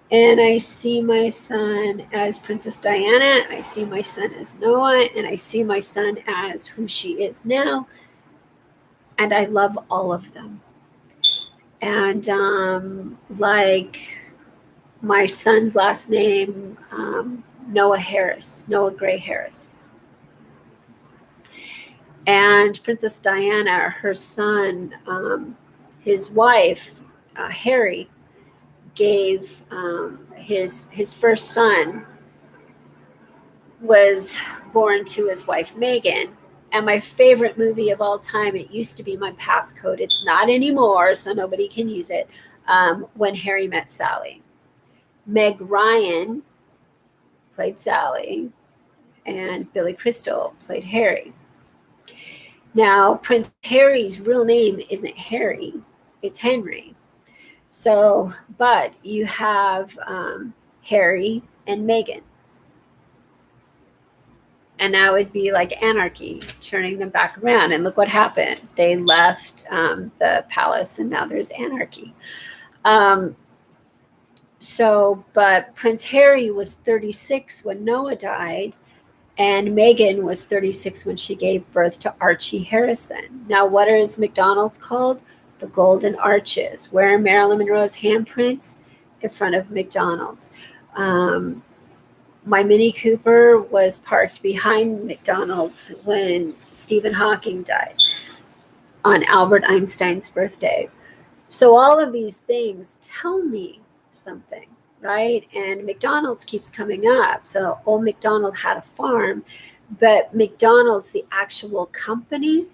And I see my son as Princess Diana. I see my son as Noah. And I see my son as who she is now. And I love all of them. And like my son's last name, Noah Gray Harris. And Princess Diana, her son, his wife, Harry, gave his first son was born to his wife Meghan, And my favorite movie of all time, it used to be my passcode. It's not anymore, so nobody can use it. When Harry Met Sally. Meg Ryan played Sally, and Billy Crystal played Harry. Now, Prince Harry's real name isn't Harry, it's Henry. So, but you have Harry and Meghan. And now it'd be like anarchy, turning them back around. And look what happened. They left the palace, and now there's anarchy. But Prince Harry was 36 when Noah died, and Meghan was 36 when she gave birth to Archie Harrison. Now, what is McDonald's called? The Golden Arches. Where are Marilyn Monroe's handprints? In front of McDonald's. My Mini Cooper was parked behind McDonald's when Stephen Hawking died on Albert Einstein's birthday. So all of these things tell me something, right? And McDonald's keeps coming up. So old McDonald had a farm, but McDonald's, the actual company,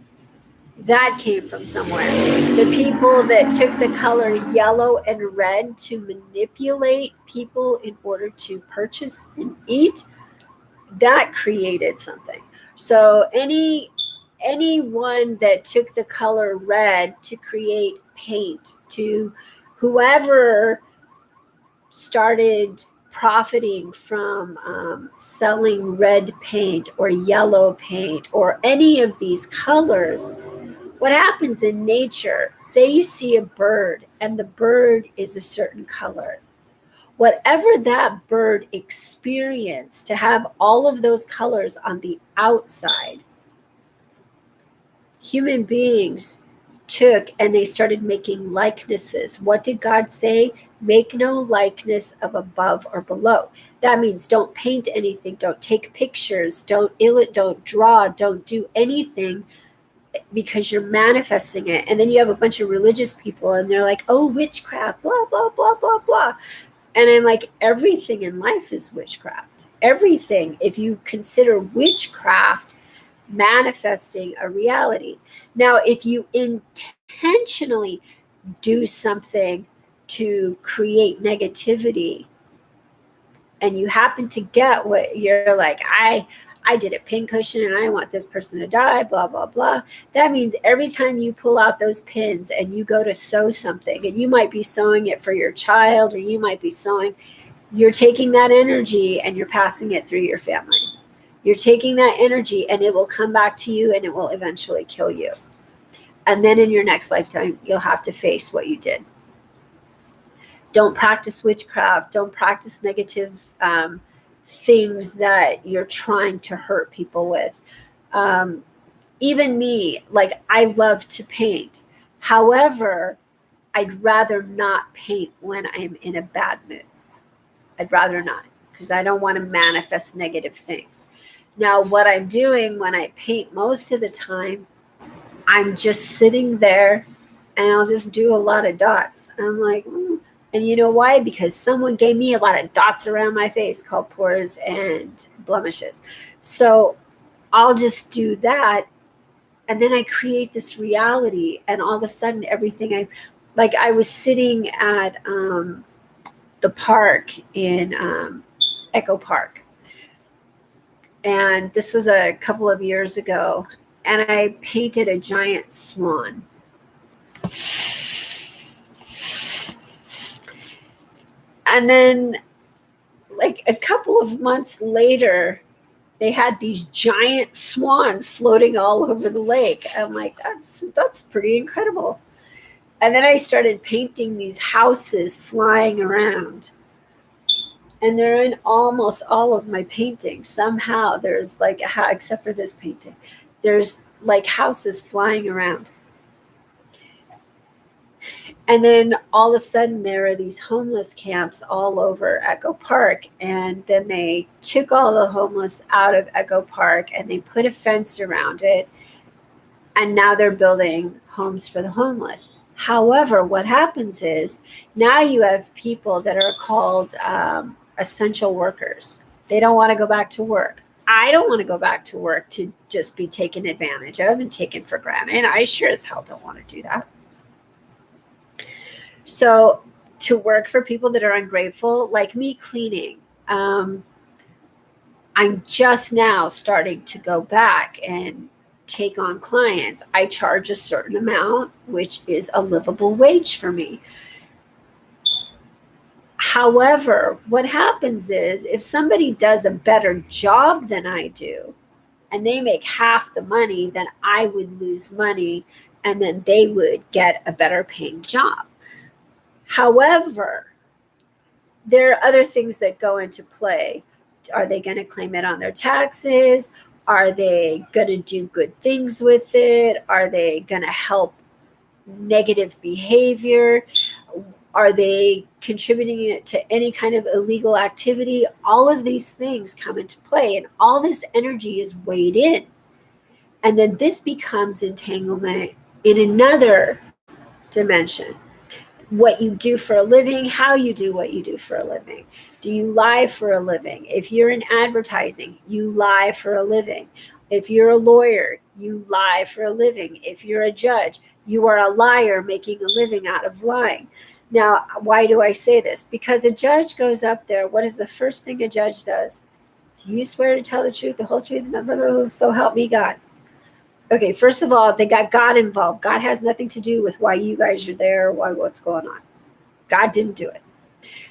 that came from somewhere. The people that took the color yellow and red to manipulate people in order to purchase and eat, that created something. So anyone that took the color red to create paint, to whoever started profiting from selling red paint or yellow paint or any of these colors, what happens in nature, say you see a bird and the bird is a certain color. Whatever that bird experienced to have all of those colors on the outside, human beings took and they started making likenesses. What did God say? Make no likeness of above or below. That means don't paint anything, don't take pictures, don't draw, don't do anything, because you're manifesting it. And then you have a bunch of religious people and they're like, oh, witchcraft, blah, blah, blah, blah, blah. And I'm like, everything in life is witchcraft. Everything, if you consider witchcraft manifesting a reality. Now, if you intentionally do something to create negativity and you happen to get what you're like, I did a pincushion and I want this person to die, blah, blah, blah. That means every time you pull out those pins and you go to sew something, and you might be sewing it for your child, or you might be sewing, you're taking that energy and you're passing it through your family. You're taking that energy and it will come back to you and it will eventually kill you. And then in your next lifetime, you'll have to face what you did. Don't practice witchcraft. Don't practice negative things that you're trying to hurt people with. Even me, like, I love to paint. However, I'd rather not paint when I'm in a bad mood. I'd rather not, because I don't want to manifest negative things. Now, what I'm doing when I paint most of the time, I'm just sitting there and I'll just do a lot of dots. I'm like, And you know why? Because someone gave me a lot of dots around my face called pores and blemishes. So I'll just do that. And then I create this reality. And all of a sudden, everything I was sitting at the park in Echo Park. And this was a couple of years ago. And I painted a giant swan. And then, like, a couple of months later, they had these giant swans floating all over the lake. I'm like, that's pretty incredible. And then I started painting these houses flying around. And they're in almost all of my paintings. Somehow there's like, except for this painting, there's like houses flying around. And then all of a sudden there are these homeless camps all over Echo Park. And then they took all the homeless out of Echo Park and they put a fence around it. And now they're building homes for the homeless. However, what happens is now you have people that are called essential workers. They don't want to go back to work. I don't want to go back to work to just be taken advantage of and taken for granted. I sure as hell don't want to do that. So to work for people that are ungrateful, like me cleaning, I'm just now starting to go back and take on clients. I charge a certain amount, which is a livable wage for me. However, what happens is if somebody does a better job than I do, and they make half the money, then I would lose money, and then they would get a better paying job. However, there are other things that go into play. Are they going to claim it on their taxes? Are they going to do good things with it? Are they going to help negative behavior? Are they contributing it to any kind of illegal activity? All of these things come into play, and all this energy is weighed in. And then this becomes entanglement in another dimension. What you do for a living, how you do what you do for a living. Do you lie for a living? If you're in advertising, you lie for a living. If you're a lawyer, you lie for a living. If you're a judge, you are a liar making a living out of lying. Now, why do I say this? Because a judge goes up there. What is the first thing a judge does? Do you swear to tell the truth, the whole truth, and so help me God? Okay, first of all, they got God involved. God has nothing to do with why you guys are there, what's going on. God didn't do it.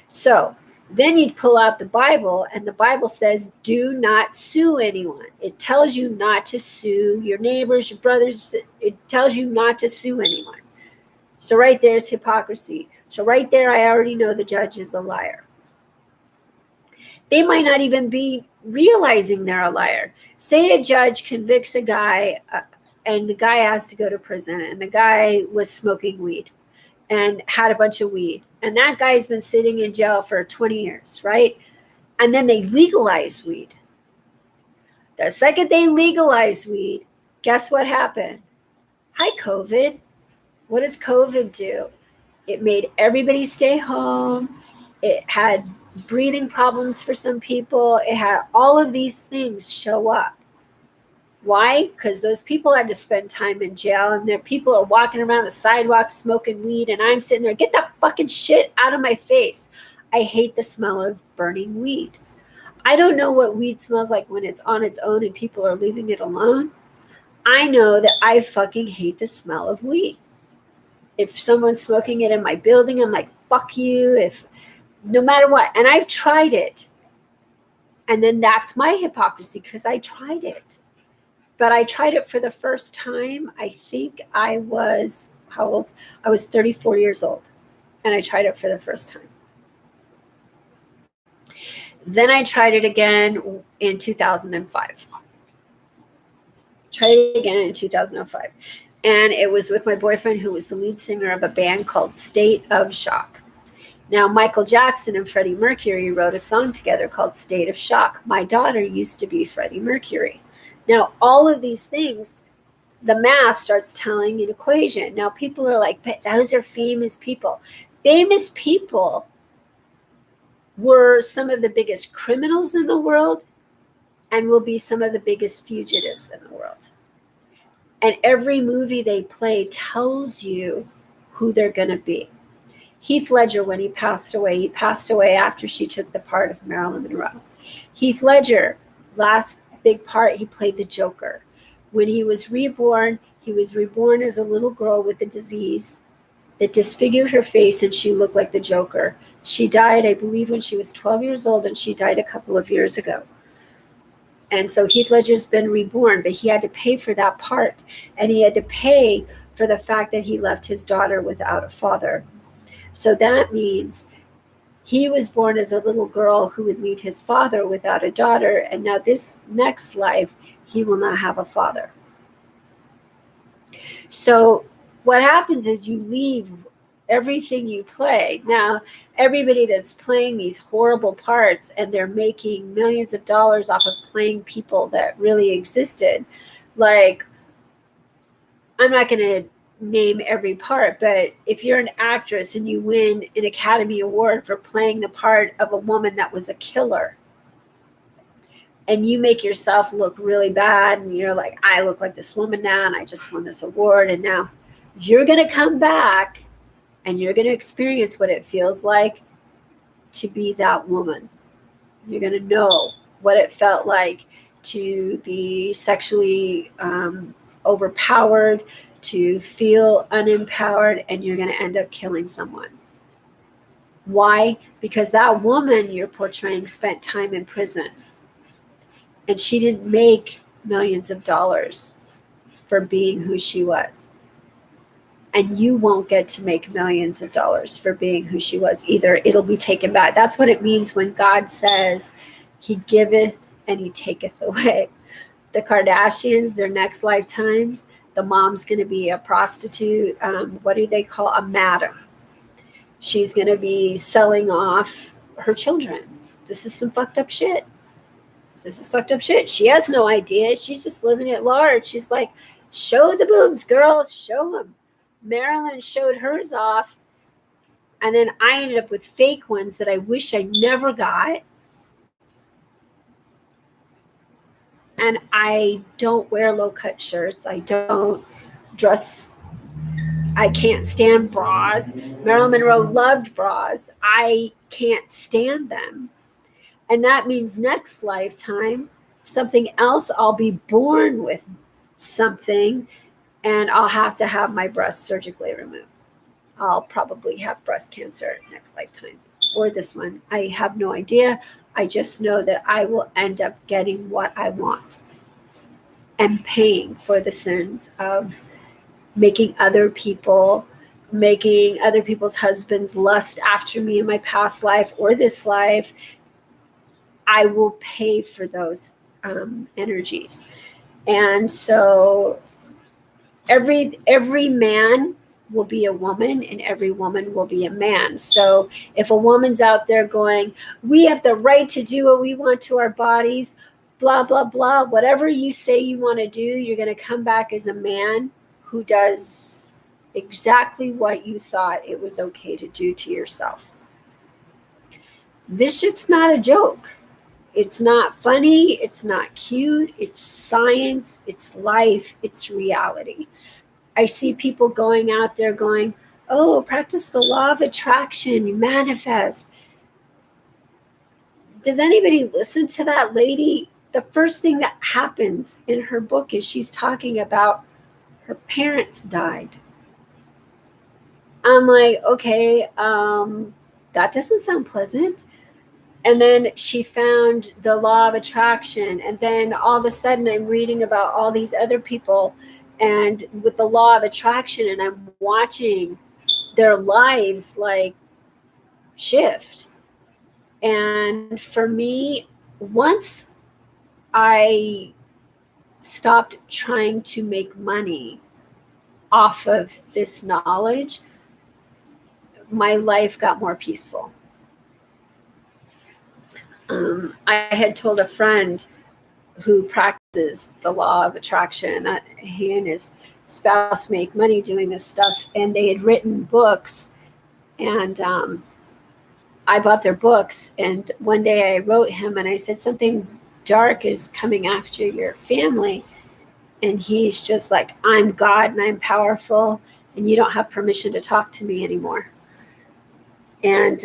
So then you'd pull out the Bible, and the Bible says, do not sue anyone. It tells you not to sue your neighbors, your brothers. It tells you not to sue anyone. So right there's hypocrisy. So right there, I already know the judge is a liar. They might not even be realizing they're a liar. Say a judge convicts a guy and the guy has to go to prison, and the guy was smoking weed and had a bunch of weed. And that guy's been sitting in jail for 20 years, right? And then they legalize weed. The second they legalize weed, guess what happened? Hi, COVID. What does COVID do? It made everybody stay home. It had breathing problems for some people. It had all of these things show up. Why? Because those people had to spend time in jail, and their people are walking around the sidewalk smoking weed, and I'm sitting there, get that fucking shit out of my face. I hate the smell of burning weed. I don't know what weed smells like when it's on its own and people are leaving it alone. I know that I fucking hate the smell of weed. If someone's smoking it in my building, I'm like, fuck you. If no matter what. And I've tried it. And then that's my hypocrisy, because I tried it. But I tried it for the first time. I think I was, how old? I was 34 years old. And I tried it for the first time. Then I tried it again in 2005. Tried it again in 2005. And it was with my boyfriend, who was the lead singer of a band called State of Shock. Now, Michael Jackson and Freddie Mercury wrote a song together called State of Shock. My daughter used to be Freddie Mercury. Now, all of these things, the math starts telling an equation. Now, people are like, but those are famous people. Famous people were some of the biggest criminals in the world and will be some of the biggest fugitives in the world. And every movie they play tells you who they're going to be. Heath Ledger, when he passed away after she took the part of Marilyn Monroe. Heath Ledger, last big part, he played the Joker. When he was reborn as a little girl with a disease that disfigured her face, and she looked like the Joker. She died, I believe, when she was 12 years old, and she died a couple of years ago. And so Heath Ledger's been reborn, but he had to pay for that part. And he had to pay for the fact that he left his daughter without a father. So that means he was born as a little girl who would leave his father without a daughter. And now this next life, he will not have a father. So what happens is you leave everything you play. Now, everybody that's playing these horrible parts and they're making millions of dollars off of playing people that really existed. Like, I'm not going to name every part, but if you're an actress and you win an Academy Award for playing the part of a woman that was a killer, and you make yourself look really bad, and you're like, I look like this woman now, and I just won this award, and now you're going to come back and you're going to experience what it feels like to be that woman. You're going to know what it felt like to be sexually overpowered, to feel unempowered, and you're going to end up killing someone. Why? Because that woman you're portraying spent time in prison, and she didn't make millions of dollars for being who she was. And you won't get to make millions of dollars for being who she was either. It'll be taken back. That's what it means when God says he giveth and he taketh away. The Kardashians, their next lifetimes, the mom's going to be a prostitute. What do they call a madam? She's going to be selling off her children. This is some fucked up shit. This is fucked up shit. She has no idea. She's just living at large. She's like, show the boobs, girls, show them. Marilyn showed hers off, and then I ended up with fake ones that I wish I never got. And I don't wear low-cut shirts. I don't dress. I can't stand bras. Marilyn Monroe loved bras. I can't stand them. And that means next lifetime, something else, I'll be born with something, and I'll have to have my breast surgically removed. I'll probably have breast cancer next lifetime, or this one. I have no idea. I just know that I will end up getting what I want and paying for the sins of making other people's husbands lust after me in my past life or this life. I will pay for those energies. And so every man will be a woman, and every woman will be a man. So if a woman's out there going, we have the right to do what we want to our bodies, blah, blah, blah, whatever you say you want to do, you're going to come back as a man who does exactly what you thought it was okay to do to yourself. This shit's not a joke. It's not funny. It's not cute. It's science. It's life. It's reality. I see people going out there going, oh, practice the law of attraction. You manifest. Does anybody listen to that lady? The first thing that happens in her book is she's talking about her parents died. I'm like, okay, that doesn't sound pleasant. And then she found the law of attraction. And then all of a sudden I'm reading about all these other people and with the law of attraction, and I'm watching their lives like shift. And for me, once I stopped trying to make money off of this knowledge, my life got more peaceful. I had told a friend who practices the law of attraction that he and his spouse make money doing this stuff, and they had written books, and I bought their books. And one day I wrote him and I said, something dark is coming after your family. And he's just like, I'm God and I'm powerful, and you don't have permission to talk to me anymore. And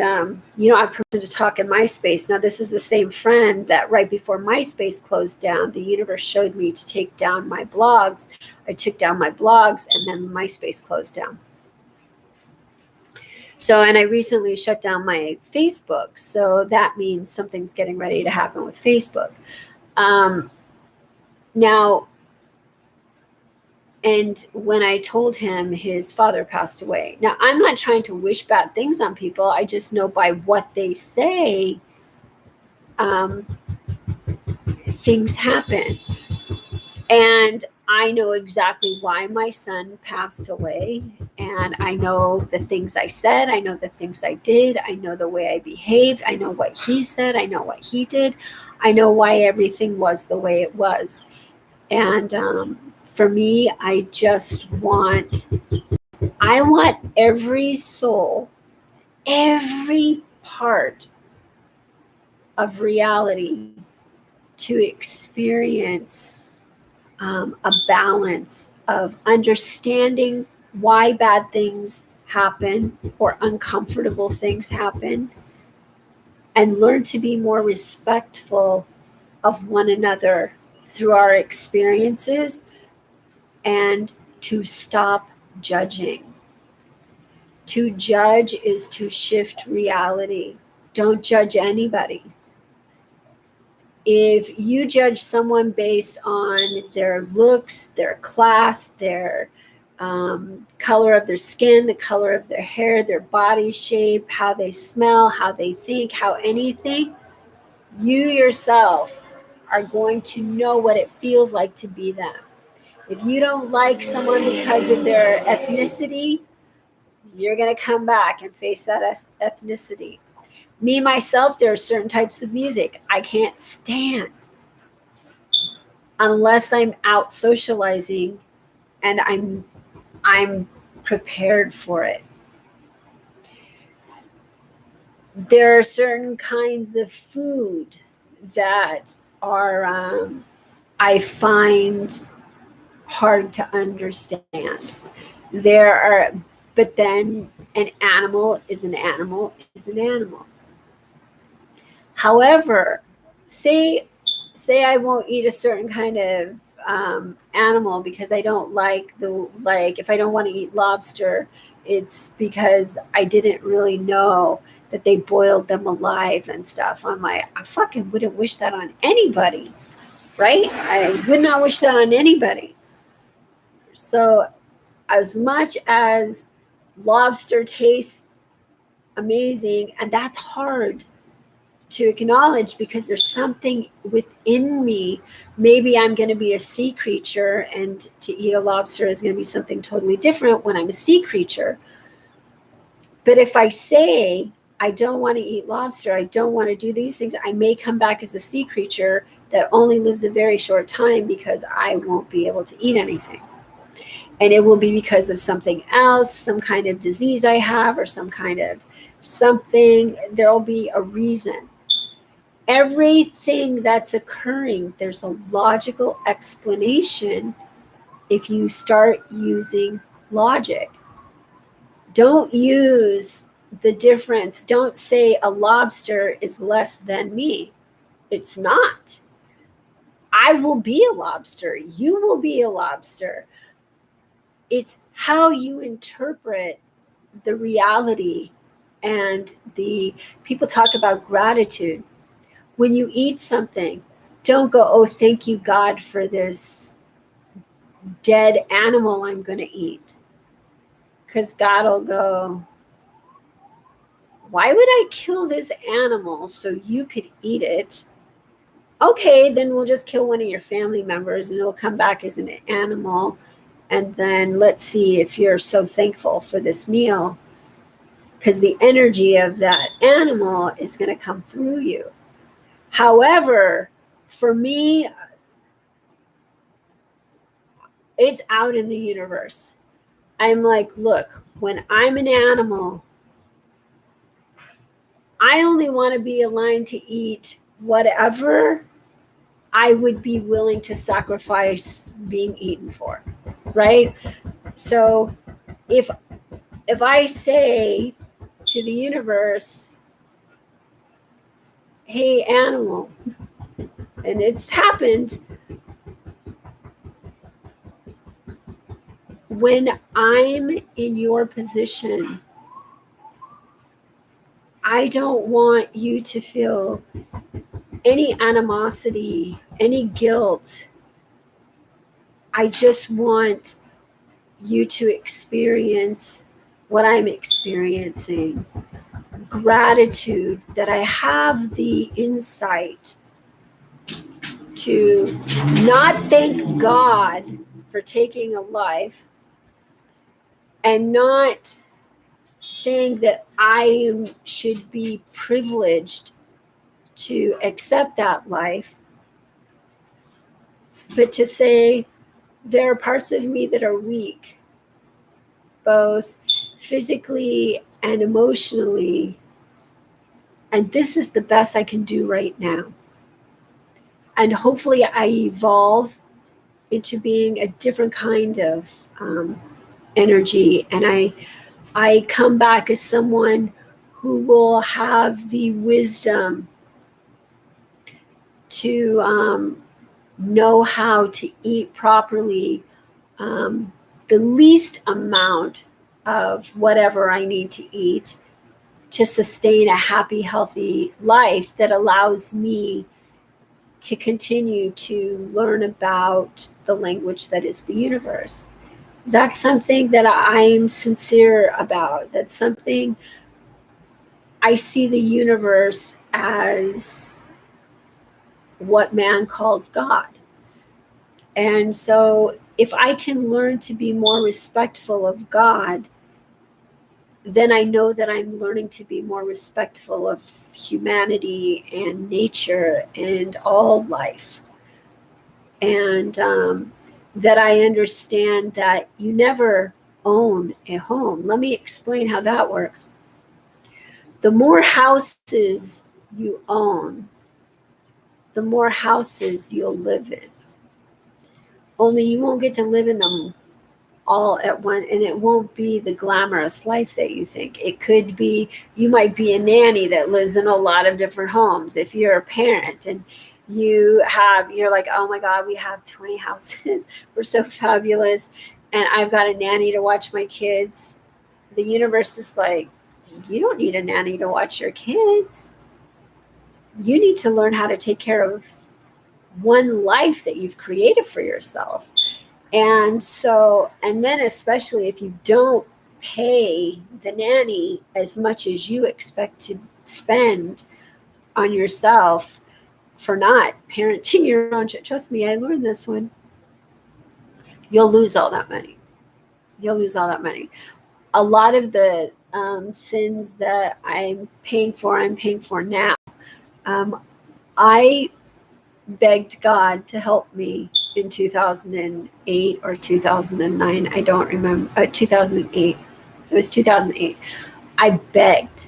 you don't have permission to talk in MySpace. Now, this is the same friend that right before MySpace closed down, the universe showed me to take down my blogs. I took down my blogs, and then MySpace closed down. So, and I recently shut down my Facebook. So that means something's getting ready to happen with Facebook. Now, and when I told him his father passed away. Now, I'm not trying to wish bad things on people. I just know by what they say, things happen. And I know exactly why my son passed away. And I know the things I said. I know the things I did. I know the way I behaved. I know what he said. I know what he did. I know why everything was the way it was. And for me, I want every soul, every part of reality to experience a balance of understanding why bad things happen or uncomfortable things happen, and learn to be more respectful of one another through our experiences, and to stop judging. To judge is to shift reality. Don't judge anybody. If you judge someone based on their looks, their class, their color of their skin, the color of their hair, their body shape, how they smell, how they think, how anything, you yourself are going to know what it feels like to be them. If you don't like someone because of their ethnicity, you're going to come back and face that ethnicity. Me, myself, there are certain types of music I can't stand unless I'm out socializing and I'm prepared for it. There are certain kinds of food that are I find hard to understand. But then an animal is an animal is an animal. However, say I won't eat a certain kind of animal because I don't like if I don't want to eat lobster, it's because I didn't really know that they boiled them alive and stuff. I'm like, I fucking wouldn't wish that on anybody, right? I would not wish that on anybody. So as much as lobster tastes amazing, and that's hard to acknowledge because there's something within me. Maybe I'm going to be a sea creature, and to eat a lobster is going to be something totally different when I'm a sea creature. But if I say I don't want to eat lobster, I don't want to do these things, I may come back as a sea creature that only lives a very short time because I won't be able to eat anything. And it will be because of something else, some kind of disease I have, or some kind of something. There'll be a reason. Everything that's occurring, there's a logical explanation if you start using logic. Don't use the difference. Don't say a lobster is less than me. It's not. I will be a lobster. You will be a lobster. It's how you interpret the reality. And the people talk about gratitude. When you eat something, don't go, oh, thank you, God, for this dead animal I'm going to eat. Because God will go, why would I kill this animal so you could eat it? Okay, then we'll just kill one of your family members and it'll come back as an animal. And then let's see if you're so thankful for this meal. Because the energy of that animal is going to come through you. However, for me, it's out in the universe. I'm like, look, when I'm an animal, I only want to be aligned to eat whatever I would be willing to sacrifice being eaten for, right? So if I say to the universe, hey, animal, and it's happened, when I'm in your position, I don't want you to feel any animosity, any guilt. I just want you to experience what I'm experiencing. Gratitude that I have the insight to not thank God for taking a life, and not saying that I should be privileged to accept that life, but to say there are parts of me that are weak, both physically and emotionally, and this is the best I can do right now. and hopefully I evolve into being a different kind of energy, and I come back as someone who will have the wisdom to know how to eat properly, the least amount of whatever I need to eat to sustain a happy, healthy life that allows me to continue to learn about the language that is the universe. That's something that I'm sincere about. That's something I see the universe as what man calls God. And so if I can learn to be more respectful of God, then I know that I'm learning to be more respectful of humanity and nature and all life. And that I understand that you never own a home. Let me explain how that works. The more houses you own, the more houses you'll live in. Only you won't get to live in them all at once, and it won't be the glamorous life that you think. It could be, you might be a nanny that lives in a lot of different homes. If you're a parent and you're like, oh my God, we have 20 houses. We're so fabulous. And I've got a nanny to watch my kids. The universe is like, you don't need a nanny to watch your kids. You need to learn how to take care of one life that you've created for yourself. And so, and then especially if you don't pay the nanny as much as you expect to spend on yourself for not parenting your own child. Trust me, I learned this one. You'll lose all that money. You'll lose all that money. A lot of the sins that I'm paying for now. I begged God to help me in 2008 or 2009. I don't remember. 2008. It was 2008. I begged.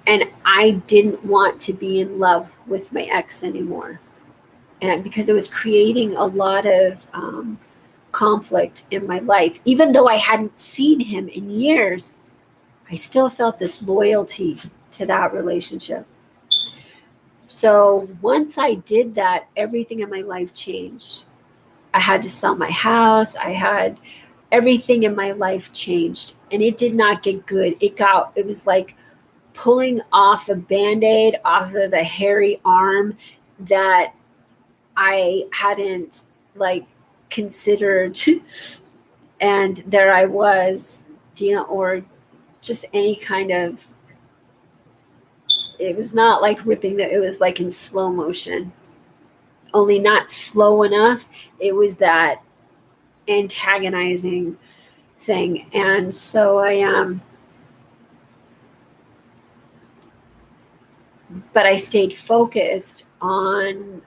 And I didn't want to be in love with my ex anymore. And because it was creating a lot of conflict in my life. Even though I hadn't seen him in years, I still felt this loyalty to that relationship. So once I did that, everything in my life changed. I had to sell my house. Everything in my life changed, and it did not get good. It was like pulling off a Band-Aid off of a hairy arm that I hadn't considered. And there I was, or just any kind of, it was not like ripping it was like in slow motion, only not slow enough. It was that antagonizing thing. And so but I stayed focused on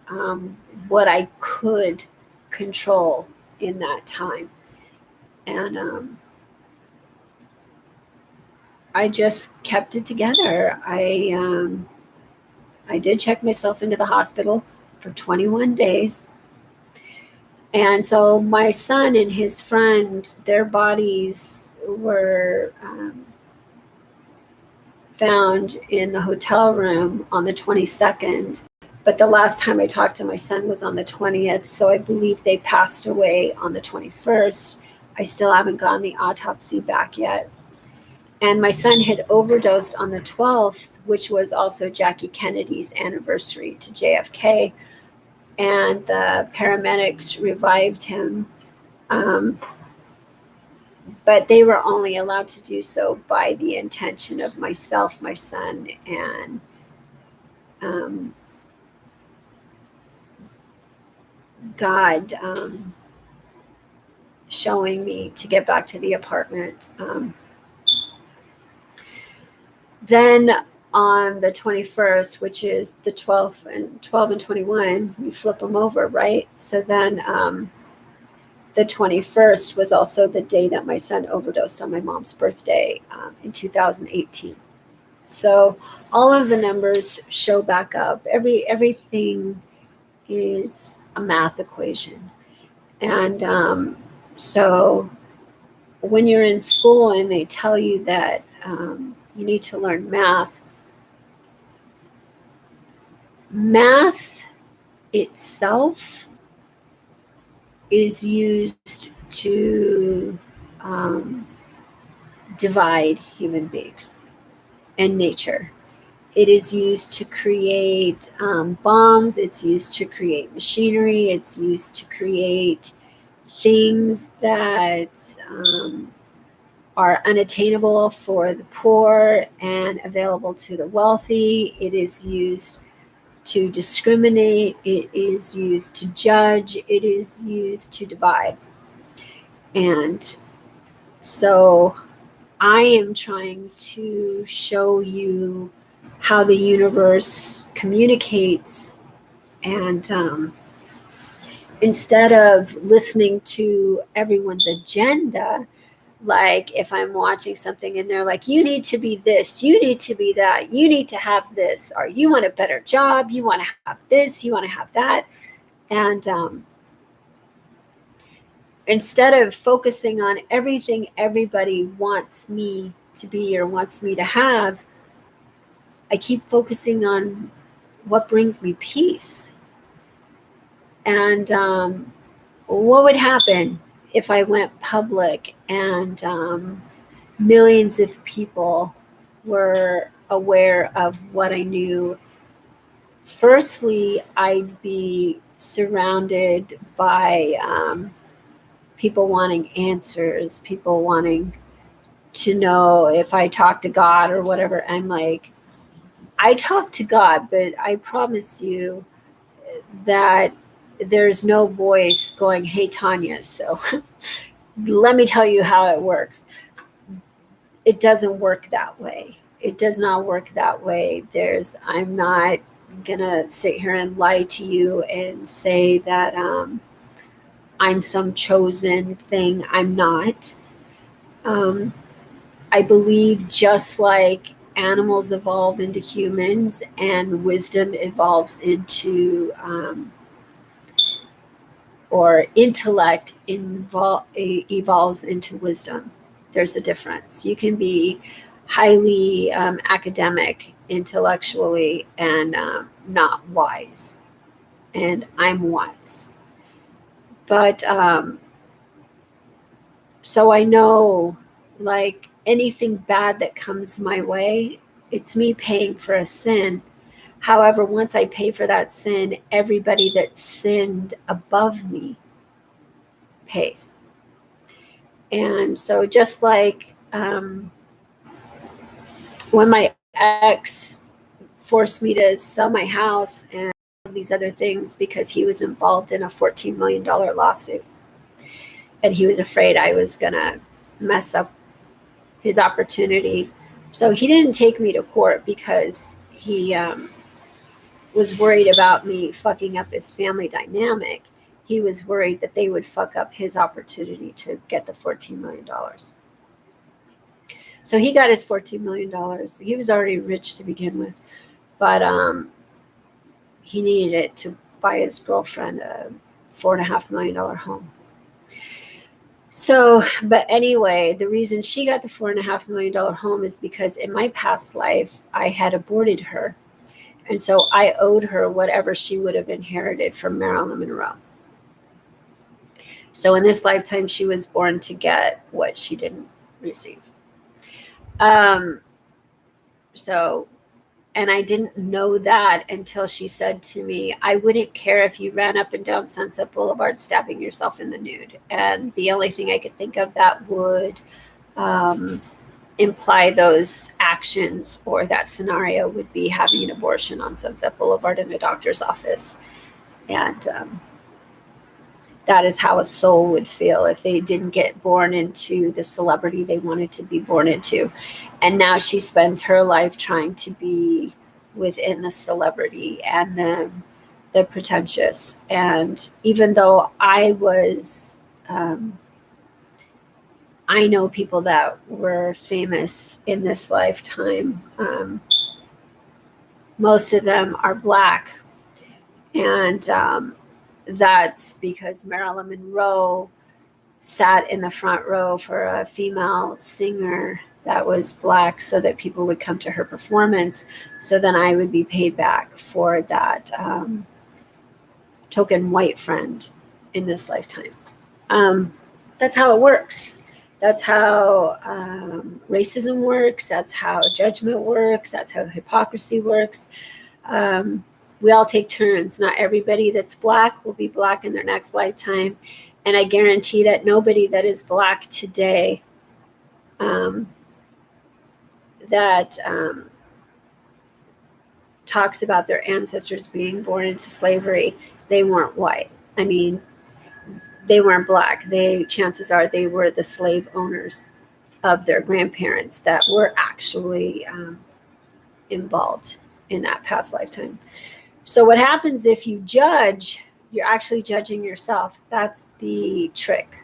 what I could control in that time. And I just kept it together. I did check myself into the hospital for 21 days. And so my son and his friend, their bodies were found in the hotel room on the 22nd. But the last time I talked to my son was on the 20th. So I believe they passed away on the 21st. I still haven't gotten the autopsy back yet. And my son had overdosed on the 12th, which was also Jackie Kennedy's anniversary to JFK. And the paramedics revived him. But they were only allowed to do so by the intention of myself, my son, and God showing me to get back to the apartment. Then on the 21st, which is the 12th and 12 and 21, you flip them over, right? So then the 21st was also the day that my son overdosed on my mom's birthday in 2018. So all of the numbers show back up. Everything is a math equation. And so when you're in school and they tell you that you need to learn math itself is used to divide human beings and nature. It is used to create bombs. It's used to create machinery. It's used to create things that are unattainable for the poor and available to the wealthy. It is used to discriminate. It is used to judge. It is used to divide. And so I am trying to show you how the universe communicates, and instead of listening to everyone's agenda, like if I'm watching something and they're like, you need to be this, you need to be that, you need to have this, or you want a better job, you want to have this, you want to have that. And instead of focusing on everything everybody wants me to be or wants me to have, I keep focusing on what brings me peace. And what would happen if I went public and millions of people were aware of what I knew? Firstly, I'd be surrounded by people wanting answers, people wanting to know if I talk to God or whatever. I'm like, I talk to God, but I promise you that there's no voice going, hey, Tanya, so let me tell you how it works. It doesn't work that way. It does not work that way. I'm not going to sit here and lie to you and say that I'm some chosen thing. I'm not. I believe just like animals evolve into humans and wisdom evolves into or intellect evolves into wisdom. There's a difference. You can be highly academic intellectually and not wise. And I'm wise. But so I know, like anything bad that comes my way, it's me paying for a sin. However, once I pay for that sin, everybody that sinned above me pays. And so just like when my ex forced me to sell my house and these other things because he was involved in a $14 million lawsuit, and he was afraid I was going to mess up his opportunity. So he didn't take me to court because he was worried about me fucking up his family dynamic. He was worried that they would fuck up his opportunity to get the $14 million. So he got his $14 million. He was already rich to begin with, but he needed it to buy his girlfriend a $4.5 million home. So, but anyway, the reason she got the $4.5 million home is because in my past life, I had aborted her. And so I owed her whatever she would have inherited from Marilyn Monroe. So in this lifetime, she was born to get what she didn't receive. And I didn't know that until she said to me, I wouldn't care if you ran up and down Sunset Boulevard stabbing yourself in the nude. And the only thing I could think of that would imply those actions or that scenario would be having an abortion on Sunset Boulevard in a doctor's office. And that is how a soul would feel if they didn't get born into the celebrity they wanted to be born into. And now she spends her life trying to be within the celebrity and the pretentious. And even though I was I know people that were famous in this lifetime. Most of them are Black. And that's because Marilyn Monroe sat in the front row for a female singer that was Black so that people would come to her performance. So then I would be paid back for that token white friend in this lifetime. That's how it works. That's how racism works. That's how judgment works. That's how hypocrisy works. We all take turns. Not everybody that's Black will be Black in their next lifetime. And I guarantee that nobody that is Black today that talks about their ancestors being born into slavery, they weren't white. I mean, they weren't Black. Chances are they were the slave owners of their grandparents that were actually involved in that past lifetime. So what happens if you judge, you're actually judging yourself. That's the trick.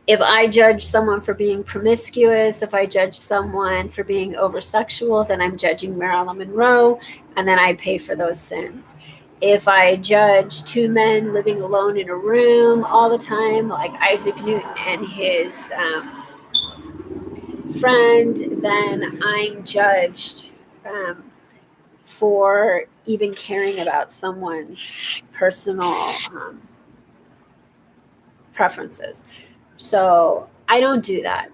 If I judge someone for being promiscuous, if I judge someone for being over-sexual, then I'm judging Marilyn Monroe, and then I pay for those sins. If I judge two men living alone in a room all the time, like Isaac Newton and his friend, then I'm judged for even caring about someone's personal preferences. So I don't do that.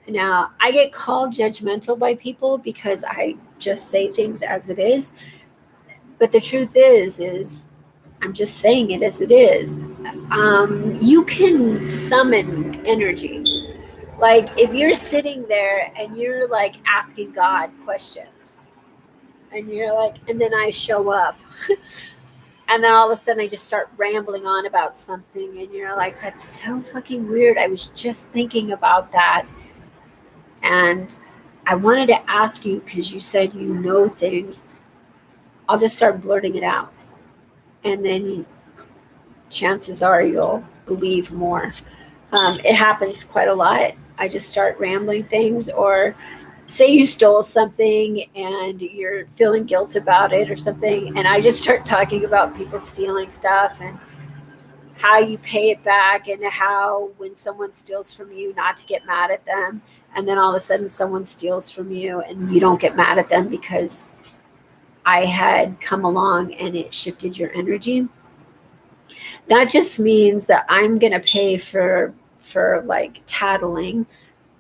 Now, I get called judgmental by people because I just say things as it is. But the truth is I'm just saying it as it is. You can summon energy. Like if you're sitting there and you're like asking God questions, and you're like, and then I show up, and then all of a sudden I just start rambling on about something, and you're like, that's so fucking weird. I was just thinking about that. And I wanted to ask you because you said you know things. I'll just start blurting it out. And then chances are you'll believe more. It happens quite a lot. I just start rambling things, or say you stole something and you're feeling guilt about it or something, and I just start talking about people stealing stuff and how you pay it back, and how when someone steals from you not to get mad at them, and then all of a sudden someone steals from you and you don't get mad at them because I had come along and it shifted your energy. That just means that I'm going to pay for like tattling,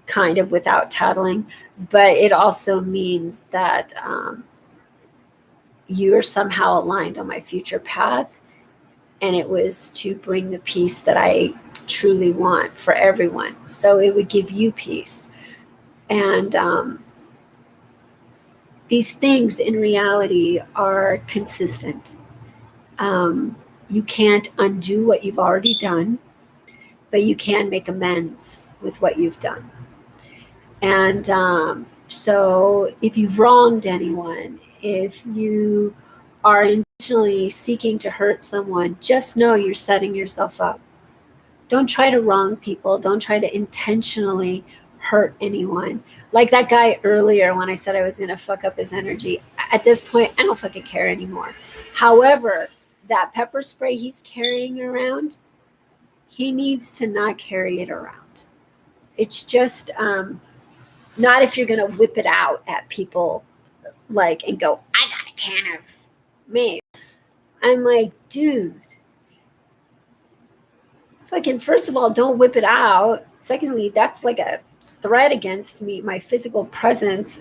kind of without tattling, but it also means that you are somehow aligned on my future path, and it was to bring the peace that I truly want for everyone. So it would give you peace. And these things in reality are consistent. You can't undo what you've already done, but you can make amends with what you've done. And so if you've wronged anyone, if you are intentionally seeking to hurt someone, just know you're setting yourself up. Don't try to wrong people. Don't try to intentionally hurt anyone. Like that guy earlier when I said I was going to fuck up his energy. At this point, I don't fucking care anymore. However, that pepper spray he's carrying around, he needs to not carry it around. It's just not if you're going to whip it out at people like and go, I got a can of mace. I'm like, dude, fucking, first of all, don't whip it out. Secondly, that's like a threat against me, my physical presence.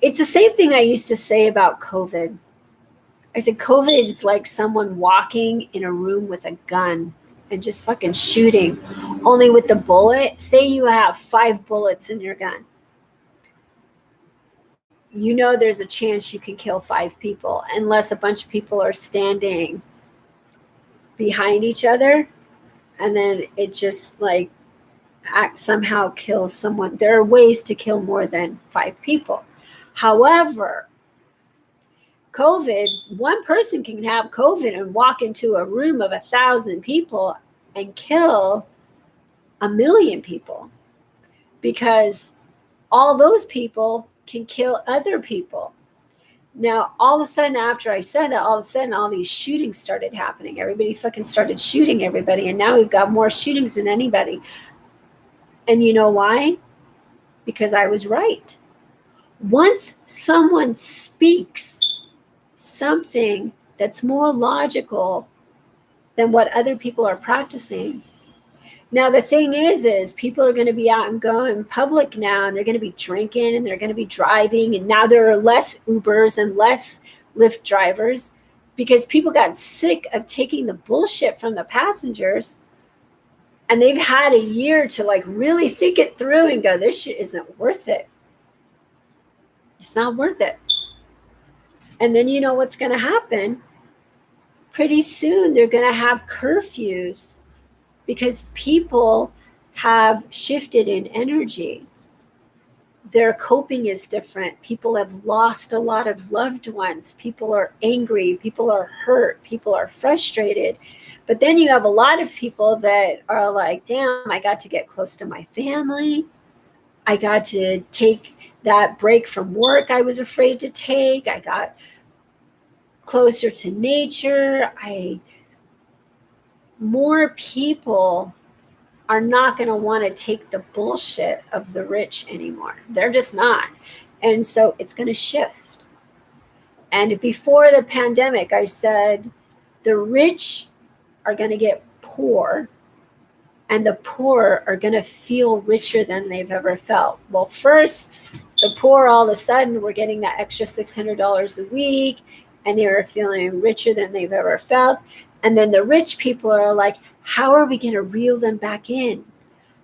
It's the same thing I used to say about COVID. I said, COVID is like someone walking in a room with a gun and just fucking shooting. Only with the bullet, say you have 5 bullets in your gun. You know there's a chance you can kill 5 people unless a bunch of people are standing behind each other, and then it just like somehow kills someone. There are ways to kill more than 5 people. However, one person can have COVID and walk into a room of 1,000 people and kill 1 million people, because all those people can kill other people. Now, all of a sudden, after I said that, all of a sudden, all these shootings started happening. Everybody fucking started shooting everybody. And now we've got more shootings than anybody. And you know why? Because I was right. Once someone speaks something that's more logical than what other people are practicing. Now, the thing is people are going to be out and going public now, and they're going to be drinking, and they're going to be driving. And now there are less Ubers and less Lyft drivers because people got sick of taking the bullshit from the passengers. And they've had a year to like really think it through and go, this shit isn't worth it. It's not worth it. And then you know what's going to happen? Pretty soon they're going to have curfews because people have shifted in energy. Their coping is different. People have lost a lot of loved ones. People are angry. People are hurt. People are frustrated. But then you have a lot of people that are like, damn, I got to get close to my family. I got to take that break from work I was afraid to take. I got closer to nature. More people are not going to want to take the bullshit of the rich anymore. They're just not. And so it's going to shift. And before the pandemic, I said the rich are going to get poor, and the poor are going to feel richer than they've ever felt. Well, first, the poor all of a sudden were getting that extra $600 a week, and they were feeling richer than they've ever felt. And then the rich people are like, how are we going to reel them back in?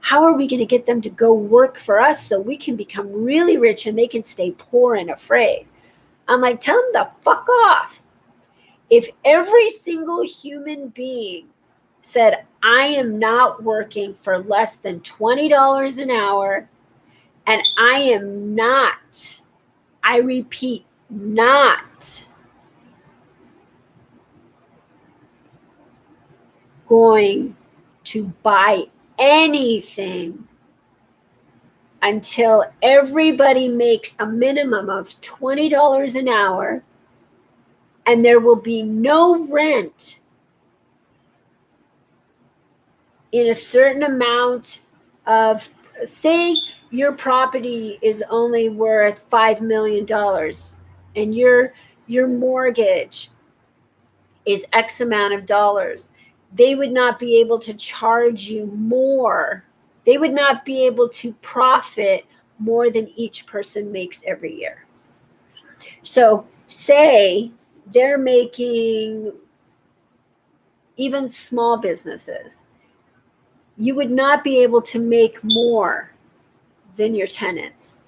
How are we going to get them to go work for us so we can become really rich and they can stay poor and afraid? I'm like, tell them to fuck off. If every single human being said, I am not working for less than $20 an hour, and I am not, I repeat, not going to buy anything until everybody makes a minimum of $20 an hour, and there will be no rent in a certain amount of, say your property is only worth $5 million and your mortgage is X amount of dollars. They would not be able to charge you more. They would not be able to profit more than each person makes every year. So say they're making, even small businesses, you would not be able to make more than your tenants.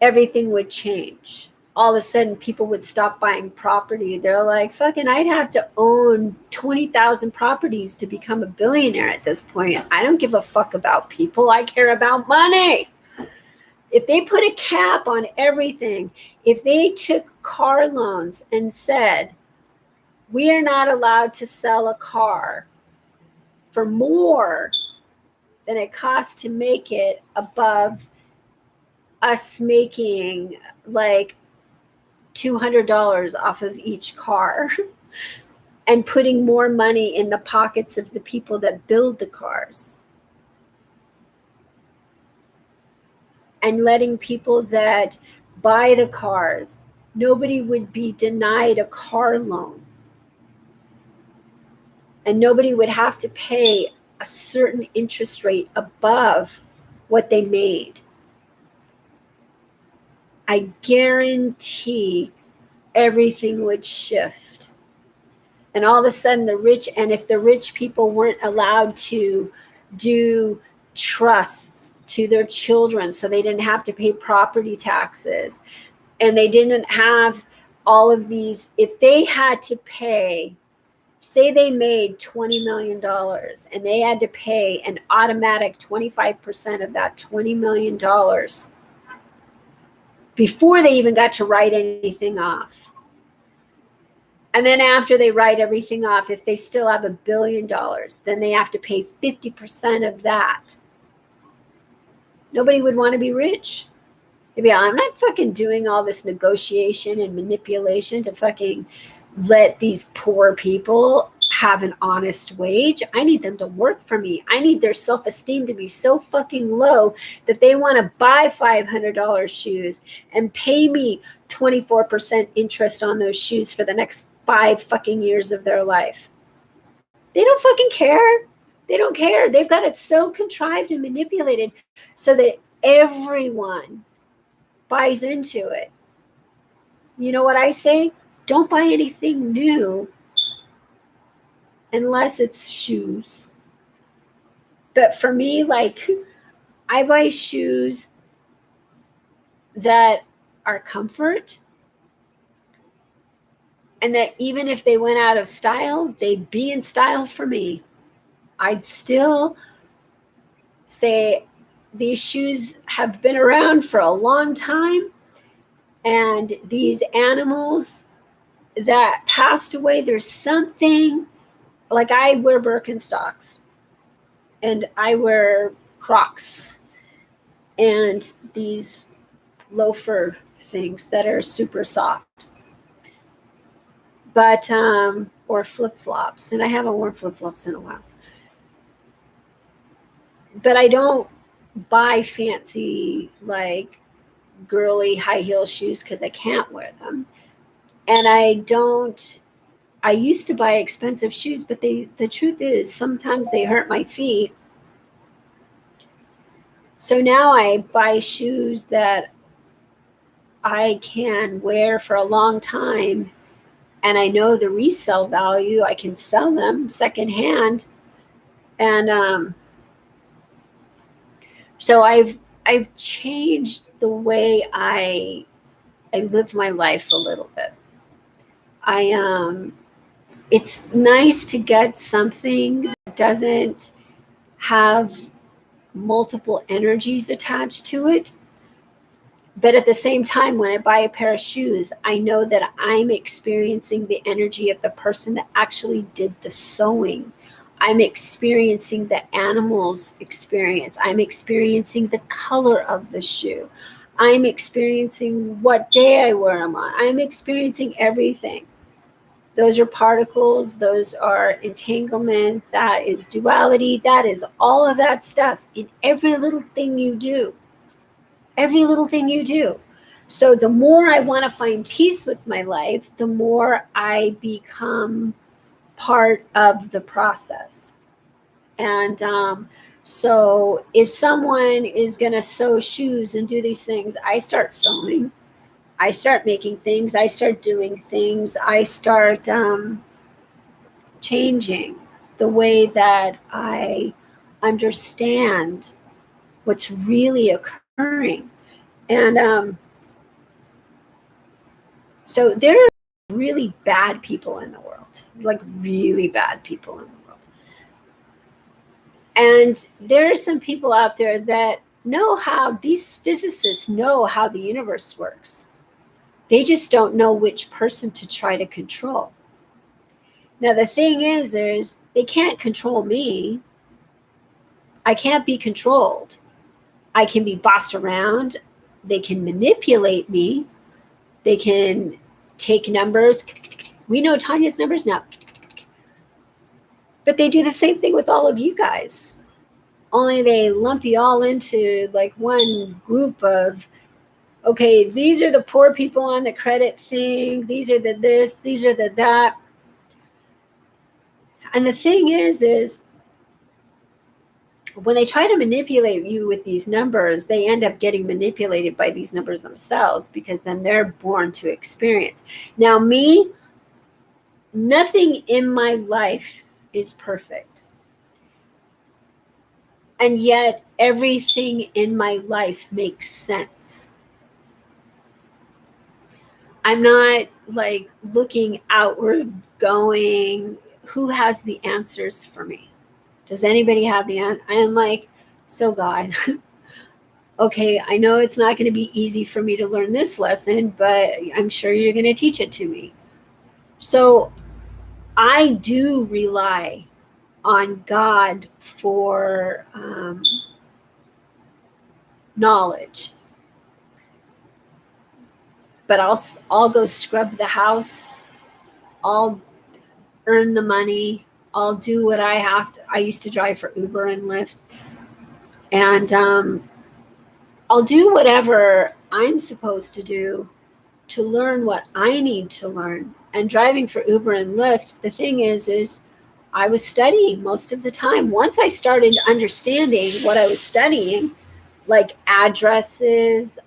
Everything would change. All of a sudden, people would stop buying property. They're like, fucking, I'd have to own 20,000 properties to become a billionaire at this point. I don't give a fuck about people. I care about money. If they put a cap on everything, if they took car loans and said, we are not allowed to sell a car for more than it costs to make it above us making like $200 off of each car and putting more money in the pockets of the people that build the cars and letting people that buy the cars, nobody would be denied a car loan. And nobody would have to pay a certain interest rate above what they made. I guarantee everything would shift. And all of a sudden the rich, and if the rich people weren't allowed to do trusts to their children so they didn't have to pay property taxes, and they didn't have all of these, if they had to pay, say they made $20 million and they had to pay an automatic 25% of that $20 million before they even got to write anything off. And then after they write everything off, if they still have $1 billion, then they have to pay 50% of that. Nobody would want to be rich. They'd be, I'm not fucking doing all this negotiation and manipulation to fucking let these poor people have an honest wage. I need them to work for me. I need their self-esteem to be so fucking low that they want to buy $500 shoes and pay me 24% interest on those shoes for the next 5 fucking years of their life. They don't fucking care. They don't care. They've got it so contrived and manipulated so that everyone buys into it. You know what I say? Don't buy anything new unless it's shoes. But for me, like, I buy shoes that are comfort, and that even if they went out of style, they'd be in style for me. I'd still say these shoes have been around for a long time, and these animals that passed away, there's something, like I wear Birkenstocks and I wear Crocs and these loafer things that are super soft, but or flip-flops, and I haven't worn flip-flops in a while. But I don't buy fancy, like, girly high heel shoes because I can't wear them. And I used to buy expensive shoes, but the truth is sometimes they hurt my feet. So now I buy shoes that I can wear for a long time, and I know the resale value. I can sell them secondhand. And so I've changed the way I live my life a little bit. It's nice to get something that doesn't have multiple energies attached to it. But at the same time, when I buy a pair of shoes, I know that I'm experiencing the energy of the person that actually did the sewing. I'm experiencing the animal's experience. I'm experiencing the color of the shoe. I'm experiencing what day I wear them on. I'm experiencing everything. Those are particles. Those are entanglement. That is duality. That is all of that stuff in every little thing you do. Every little thing you do. So the more I want to find peace with my life, the more I become part of the process. And so if someone is going to sew shoes and do these things, I start sewing. I start making things. I start doing things. I start changing the way that I understand what's really occurring. And so there are really bad people in the world, like really bad people in the world. And there are some people out there that know how, these physicists know how the universe works. They just don't know which person to try to control. Now, the thing is they can't control me. I can't be controlled. I can be bossed around. They can manipulate me. They can take numbers. We know Tanya's numbers now. But they do the same thing with all of you guys. Only they lump you all into like one group of, okay, these are the poor people on the credit thing. These are the this, these are the that. And the thing is when they try to manipulate you with these numbers, they end up getting manipulated by these numbers themselves, because then they're born to experience. Now, me, nothing in my life is perfect. And yet everything in my life makes sense. I'm not like looking outward going, who has the answers for me? Does anybody have the answer? I am like, so God, okay, I know it's not going to be easy for me to learn this lesson, but I'm sure you're going to teach it to me. So I do rely on God for knowledge, but I'll go scrub the house. I'll earn the money. I'll do what I have to. I used to drive for Uber and Lyft, and I'll do whatever I'm supposed to do to learn what I need to learn. And driving for Uber and Lyft, the thing is I was studying most of the time. Once I started understanding what I was studying, like addresses,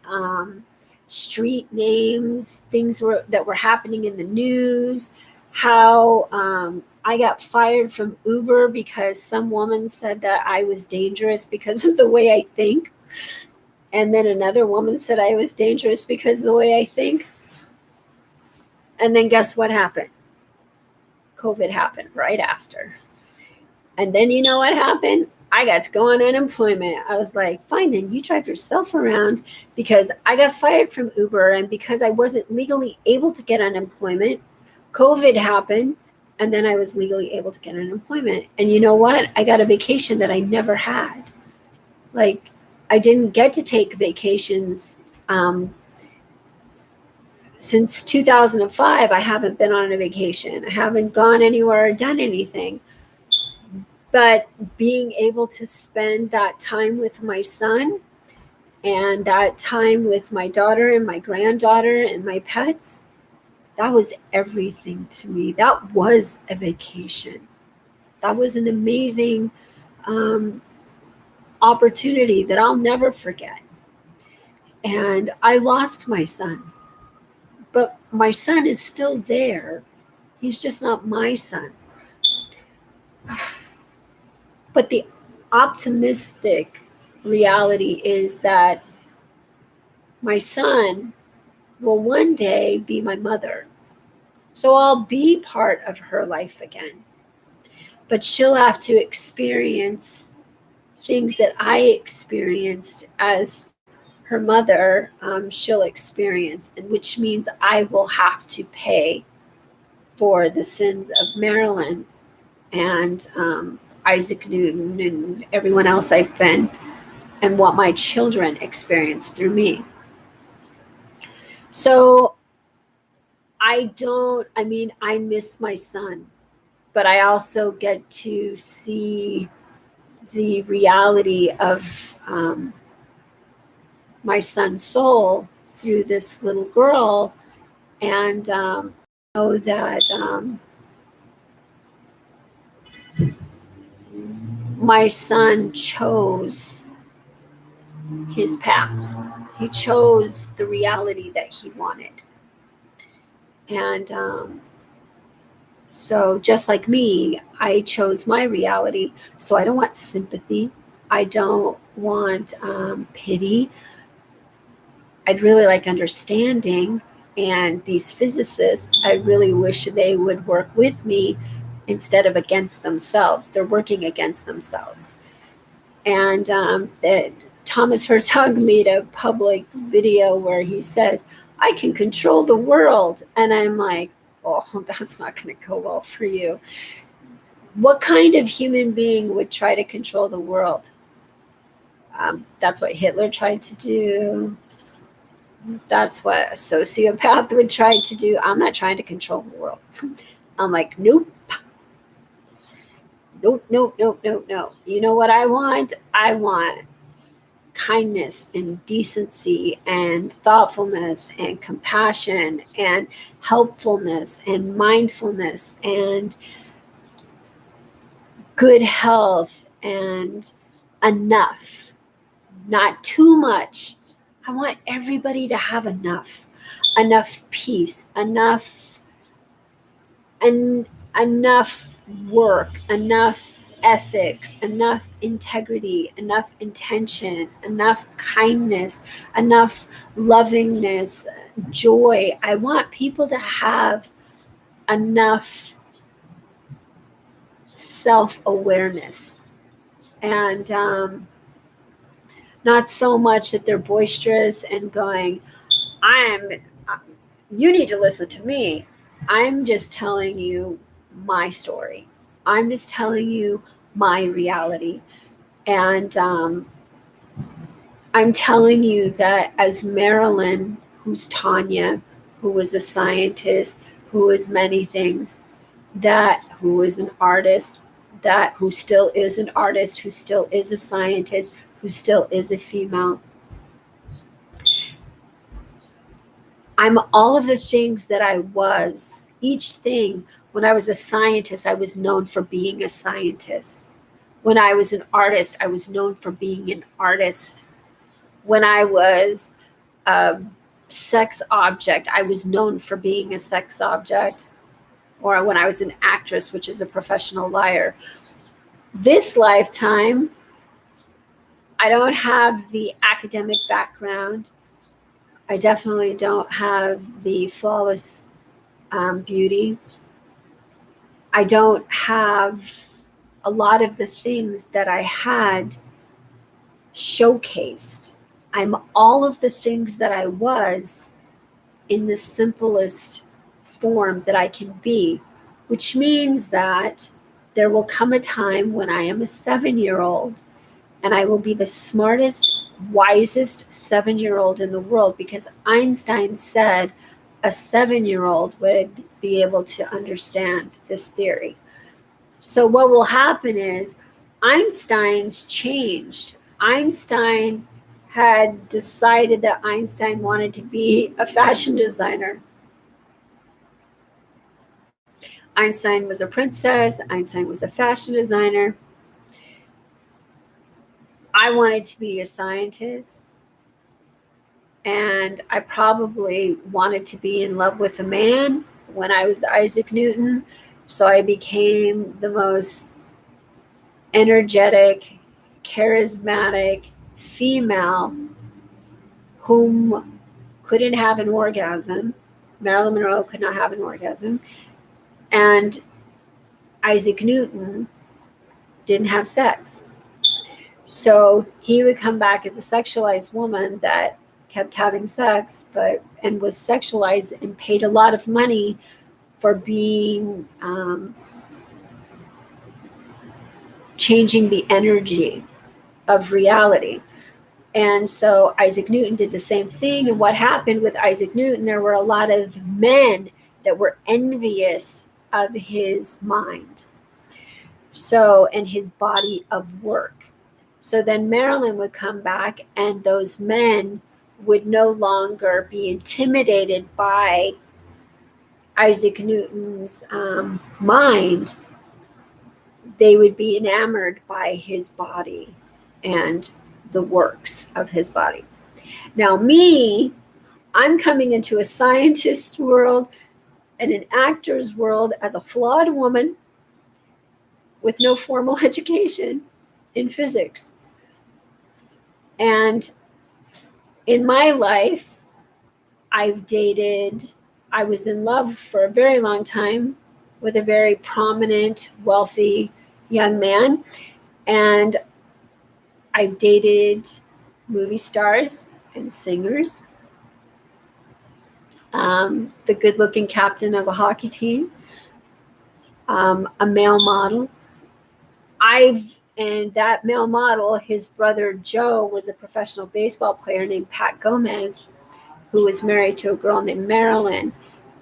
street names, that were happening in the news, how I got fired from Uber because some woman said that I was dangerous because of the way I think. And then another woman said I was dangerous because of the way I think. And then guess what happened? COVID happened right after. And then you know what happened? I got to go on unemployment. I was like, fine, then you drive yourself around, because I got fired from Uber, and because I wasn't legally able to get unemployment, COVID happened, and then I was legally able to get unemployment. And you know what? I got a vacation that I never had. Like, I didn't get to take vacations. Since 2005, I haven't been on a vacation. I haven't gone anywhere or done anything. But being able to spend that time with my son and that time with my daughter and my granddaughter and my pets, that was everything to me. That was a vacation. That was an amazing opportunity that I'll never forget. And I lost my son, but my son is still there. He's just not my son. But the optimistic reality is that my son will one day be my mother. So I'll be part of her life again. But she'll have to experience things that I experienced as her mother. She'll experience, and which means I will have to pay for the sins of Marilyn and Isaac Newton and everyone else I've been, and what my children experienced through me. So I miss my son, but I also get to see the reality of my son's soul through this little girl, and know that my son chose his path. He chose the reality that he wanted. And so just like me, I chose my reality. So I don't want sympathy. I don't want pity. I'd really like understanding. And these physicists, I really wish they would work with me instead of against themselves. They're working against themselves. And that Thomas Hertog made a public video where he says, I can control the world. And I'm like, oh, that's not going to go well for you. What kind of human being would try to control the world? That's what Hitler tried to do. That's what a sociopath would try to do. I'm not trying to control the world. I'm like, nope. Nope, nope, nope, nope, nope. You know what I want? I want kindness and decency and thoughtfulness and compassion and helpfulness and mindfulness and good health and enough, not too much. I want everybody to have enough peace, enough work, enough ethics, enough integrity, enough intention, enough kindness, enough lovingness, joy. I want people to have enough self-awareness, and not so much that they're boisterous and going, you need to listen to me. I'm just telling you my story. I'm just telling you my reality. And I'm telling you that as Marilyn, who's Tanya, who was a scientist, who was many things, that who was an artist, that who still is an artist, who still is a scientist, who still is a female. I'm all of the things that I was. Each thing, when I was a scientist, I was known for being a scientist. When I was an artist, I was known for being an artist. When I was a sex object, I was known for being a sex object. Or when I was an actress, which is a professional liar. This lifetime, I don't have the academic background. I definitely don't have the flawless beauty. I don't have a lot of the things that I had showcased. I'm all of the things that I was in the simplest form that I can be, which means that there will come a time when I am a 7-year-old and I will be the smartest, wisest 7-year-old in the world, because Einstein said a 7-year-old would be able to understand this theory. So what will happen is Einstein's changed. Einstein had decided that Einstein wanted to be a fashion designer. Einstein was a princess. Einstein was a fashion designer. I wanted to be a scientist. And I probably wanted to be in love with a man when I was Isaac Newton. So I became the most energetic, charismatic female whom couldn't have an orgasm. Marilyn Monroe could not have an orgasm. And Isaac Newton didn't have sex. So he would come back as a sexualized woman that kept having sex, and was sexualized and paid a lot of money for being changing the energy of reality. And so Isaac Newton did the same thing. And what happened with Isaac Newton, there were a lot of men that were envious of his mind. So, and his body of work. So then Marilyn would come back and those men would no longer be intimidated by Isaac Newton's mind. They would be enamored by his body and the works of his body. Now me, I'm coming into a scientist's world and an actor's world as a flawed woman with no formal education in physics. And in my life, I was in love for a very long time with a very prominent, wealthy young man. And I've dated movie stars and singers, the good-looking captain of a hockey team, a male model. And that male model, his brother Joe, was a professional baseball player named Pat Gomez, who was married to a girl named Marilyn.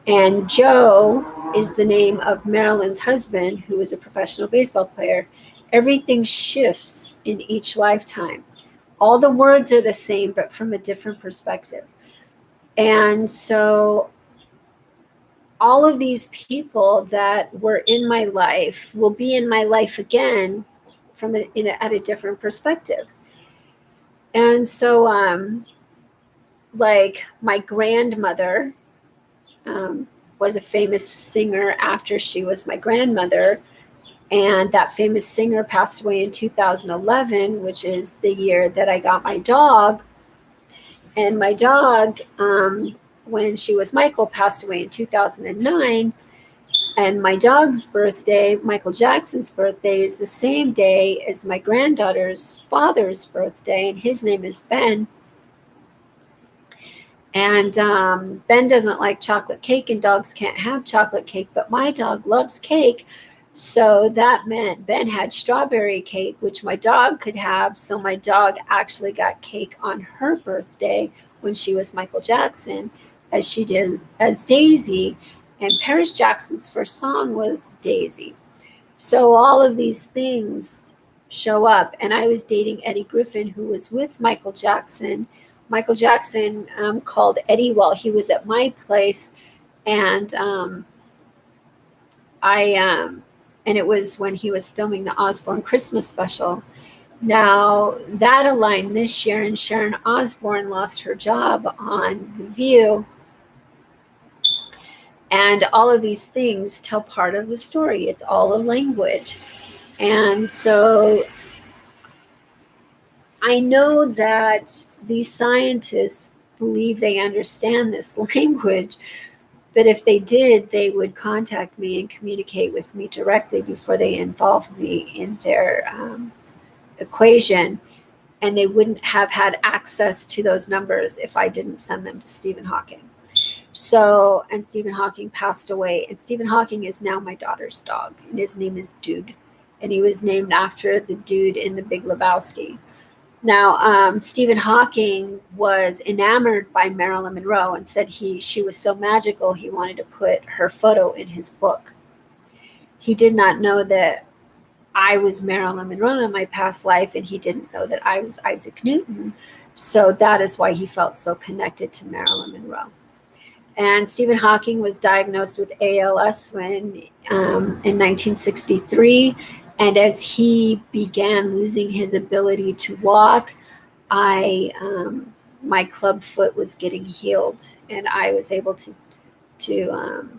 And Joe is the name of Marilyn's husband, who was a professional baseball player. Everything shifts in each lifetime. All the words are the same, but from a different perspective. And so all of these people that were in my life will be in my life again at a different perspective. And so, like my grandmother was a famous singer after she was my grandmother. And that famous singer passed away in 2011, which is the year that I got my dog. And my dog, when she was Michael, passed away in 2009. And my dog's birthday, Michael Jackson's birthday, is the same day as my granddaughter's father's birthday, and his name is Ben. And Ben doesn't like chocolate cake, and dogs can't have chocolate cake, but my dog loves cake. So that meant Ben had strawberry cake, which my dog could have. So my dog actually got cake on her birthday when she was Michael Jackson, as she did as Daisy. And Paris Jackson's first song was Daisy. So all of these things show up. And I was dating Eddie Griffin, who was with Michael Jackson. Michael Jackson called Eddie while he was at my place, and and it was when he was filming the Osbourne Christmas special. Now that aligned this year, and Sharon Osbourne lost her job on The View. And all of these things tell part of the story. It's all a language. And so I know that these scientists believe they understand this language, but if they did, they would contact me and communicate with me directly before they involve me in their equation. And they wouldn't have had access to those numbers if I didn't send them to Stephen Hawking. So, and Stephen Hawking passed away, and Stephen Hawking is now my daughter's dog, and his name is Dude, and he was named after the dude in The Big Lebowski. Now, Stephen Hawking was enamored by Marilyn Monroe and said she was so magical he wanted to put her photo in his book. He did not know that I was Marilyn Monroe in my past life, and he didn't know that I was Isaac Newton. So that is why he felt so connected to Marilyn Monroe. And Stephen Hawking was diagnosed with ALS in 1963. And as he began losing his ability to walk, my club foot was getting healed, and I was able to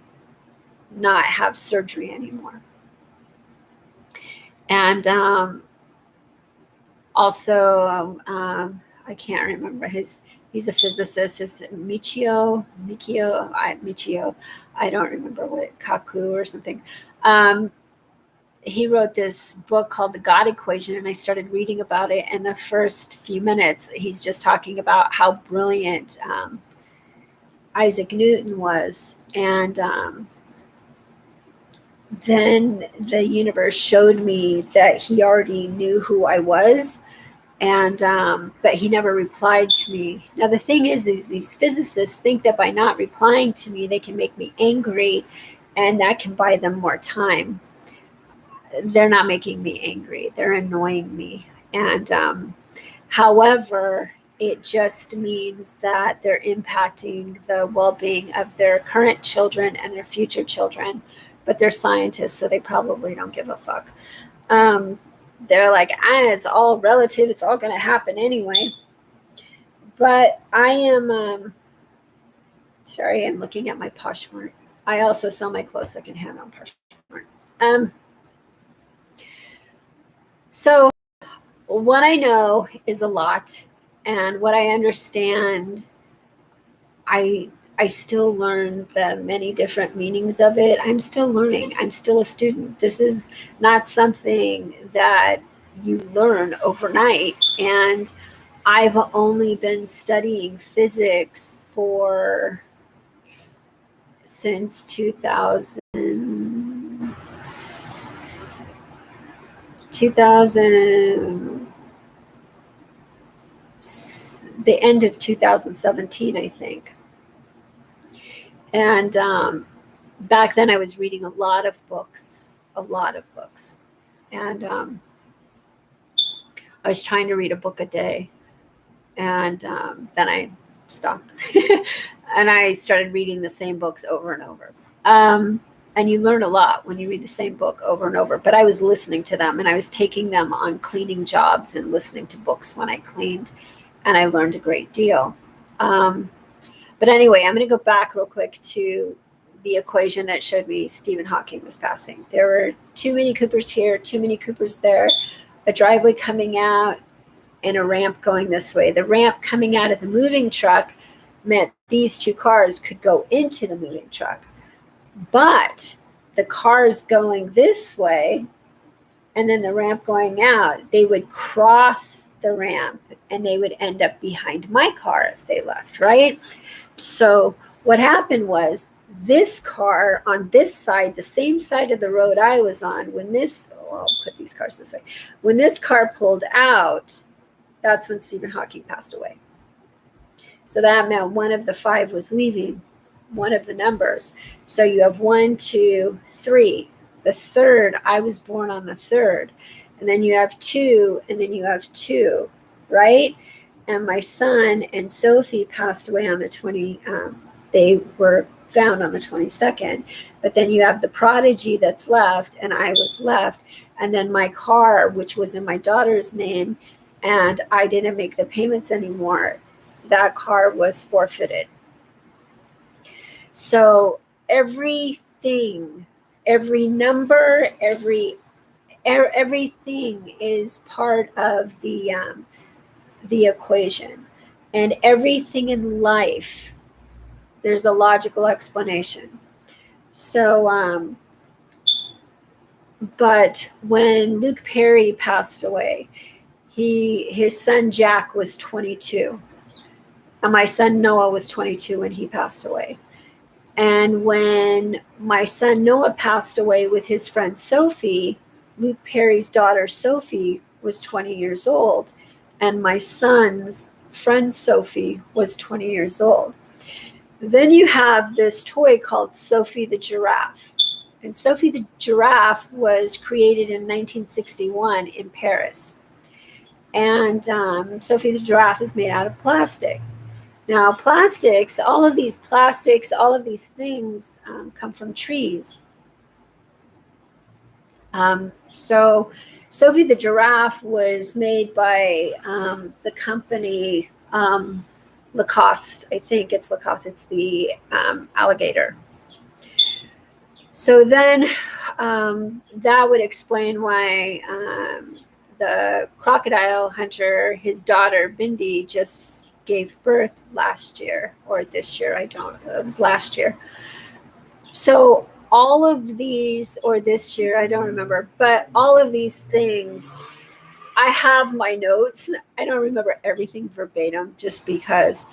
not have surgery anymore. And also, I can't remember he's a physicist. Is Michio? I don't remember what, Kaku or something. He wrote this book called The God Equation, and I started reading about it. And the first few minutes, he's just talking about how brilliant Isaac Newton was. And then the universe showed me that he already knew who I was. And but he never replied to me. Now the thing is these physicists think that by not replying to me, they can make me angry, and that can buy them more time. They're not making me angry. They're annoying me. And however, it just means that they're impacting the well-being of their current children and their future children. But they're scientists, so they probably don't give a fuck. They're like, it's all relative. It's all going to happen anyway. But I am, sorry, I'm looking at my Poshmark. I also sell my clothes secondhand on Poshmark. So what I know is a lot, and what I understand, I still learn the many different meanings of it. I'm still learning. I'm still a student. This is not something that you learn overnight. And I've only been studying physics since 2000, the end of 2017, I think. And back then I was reading a lot of books. And I was trying to read a book a day. And then I stopped. And I started reading the same books over and over. And you learn a lot when you read the same book over and over. But I was listening to them, and I was taking them on cleaning jobs and listening to books when I cleaned. And I learned a great deal. But anyway, I'm going to go back real quick to the equation that showed me Stephen Hawking was passing. There were too many Coopers here, too many Coopers there, a driveway coming out, and a ramp going this way. The ramp coming out of the moving truck meant these two cars could go into the moving truck. But the cars going this way and then the ramp going out, they would cross the ramp and they would end up behind my car if they left, right? So what happened was, this car on this side, the same side of the road I was on, I'll put these cars this way. When this car pulled out, that's when Stephen Hawking passed away. So that meant one of the 5 was leaving, one of the numbers. So you have 1, 2, 3. The third, I was born on the third. And then you have 2, and then you have 2, right? And my son and Sophie passed away on the 20, they were found on the 22nd. But then you have the prodigy that's left, and I was left. And then my car, which was in my daughter's name, and I didn't make the payments anymore, that car was forfeited. So everything, every number, everything is part of the equation. And everything in life, there's a logical explanation. So, but when Luke Perry passed away, his son Jack was 22. And my son Noah was 22 when he passed away. And when my son Noah passed away with his friend Sophie, Luke Perry's daughter Sophie was 20 years old. And my son's friend Sophie was 20 years old. Then you have this toy called Sophie the Giraffe. And Sophie the Giraffe was created in 1961 in Paris. And Sophie the Giraffe is made out of plastic. Now, plastics, all of these things come from trees. So Sophie the Giraffe was made by the company Lacoste. I think it's Lacoste. It's the alligator. So then that would explain why the crocodile hunter, his daughter Bindi, just gave birth last year or this year. It was last year. So all of these, or this year, I don't remember, but all of these things, I have my notes. I don't remember everything verbatim just because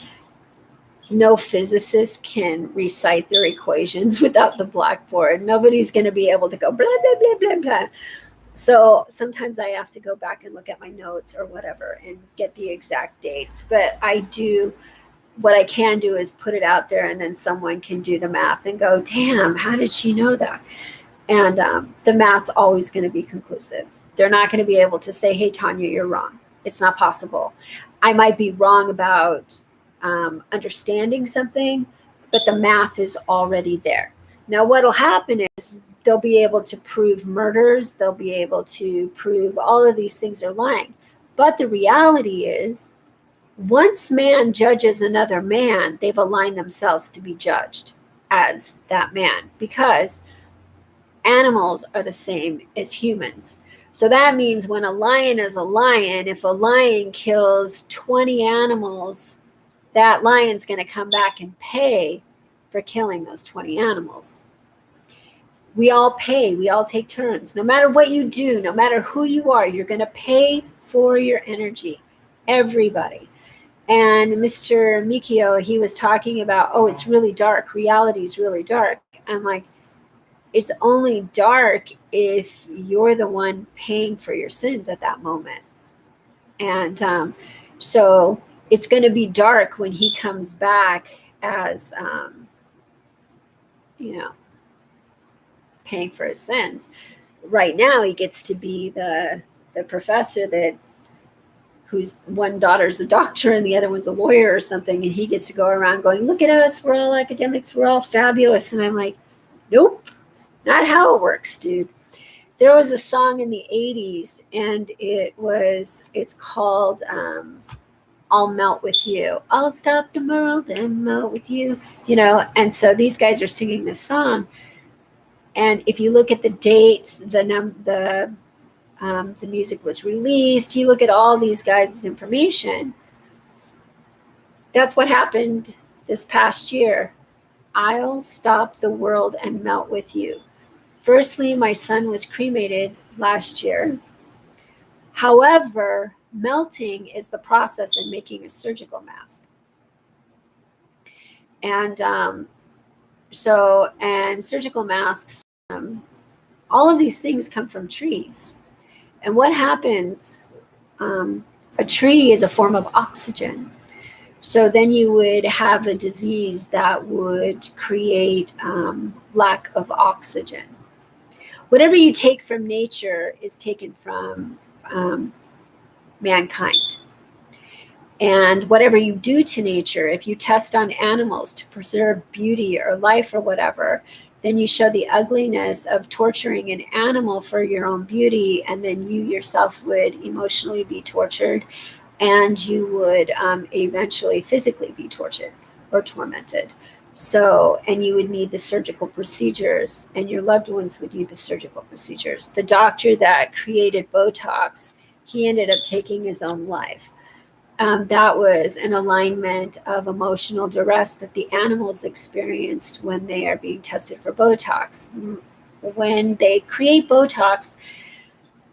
no physicist can recite their equations without the blackboard. Nobody's going to be able to go blah, blah, blah, blah, blah. So sometimes I have to go back and look at my notes or whatever and get the exact dates. But what I can do is put it out there, and then someone can do the math and go, damn, how did she know that? And the math's always going to be conclusive. They're not going to be able to say, hey, Tanya, you're wrong. It's not possible. I might be wrong about understanding something, but the math is already there. Now, what'll happen is they'll be able to prove murders. They'll be able to prove all of these things are lying. But the reality is, once man judges another man, they've aligned themselves to be judged as that man, because animals are the same as humans. So that means when a lion is a lion, if a lion kills 20 animals, that lion's going to come back and pay for killing those 20 animals. We all pay. We all take turns. No matter what you do, no matter who you are, you're going to pay for your energy. Everybody. And Mr. Mikio, he was talking about, oh, it's really dark. Reality is really dark. I'm like, it's only dark if you're the one paying for your sins at that moment. And so it's going to be dark when he comes back as, paying for his sins. Right now, he gets to be the professor whose one daughter's a doctor and the other one's a lawyer or something, and he gets to go around going, look at us, we're all academics, we're all fabulous. And I'm like, nope, not how it works, dude. There was a song in the 80s, and it's called I'll Melt With You. I'll stop the world and melt with you, and so these guys are singing this song. And if you look at the dates, the music was released, you look at all these guys' information, that's what happened this past year. I'll stop the world and melt with you. Firstly, my son was cremated last year. However, melting is the process in making a surgical mask. And and surgical masks, all of these things come from trees. And what happens? A tree is a form of oxygen. So then you would have a disease that would create lack of oxygen. Whatever you take from nature is taken from mankind. And whatever you do to nature, if you test on animals to preserve beauty or life or whatever, then you show the ugliness of torturing an animal for your own beauty, and then you yourself would emotionally be tortured, and you would eventually physically be tortured or tormented. So, and you would need the surgical procedures, and your loved ones would need the surgical procedures. The doctor that created Botox, he ended up taking his own life. That was an alignment of emotional duress that the animals experienced when they are being tested for Botox. When they create Botox,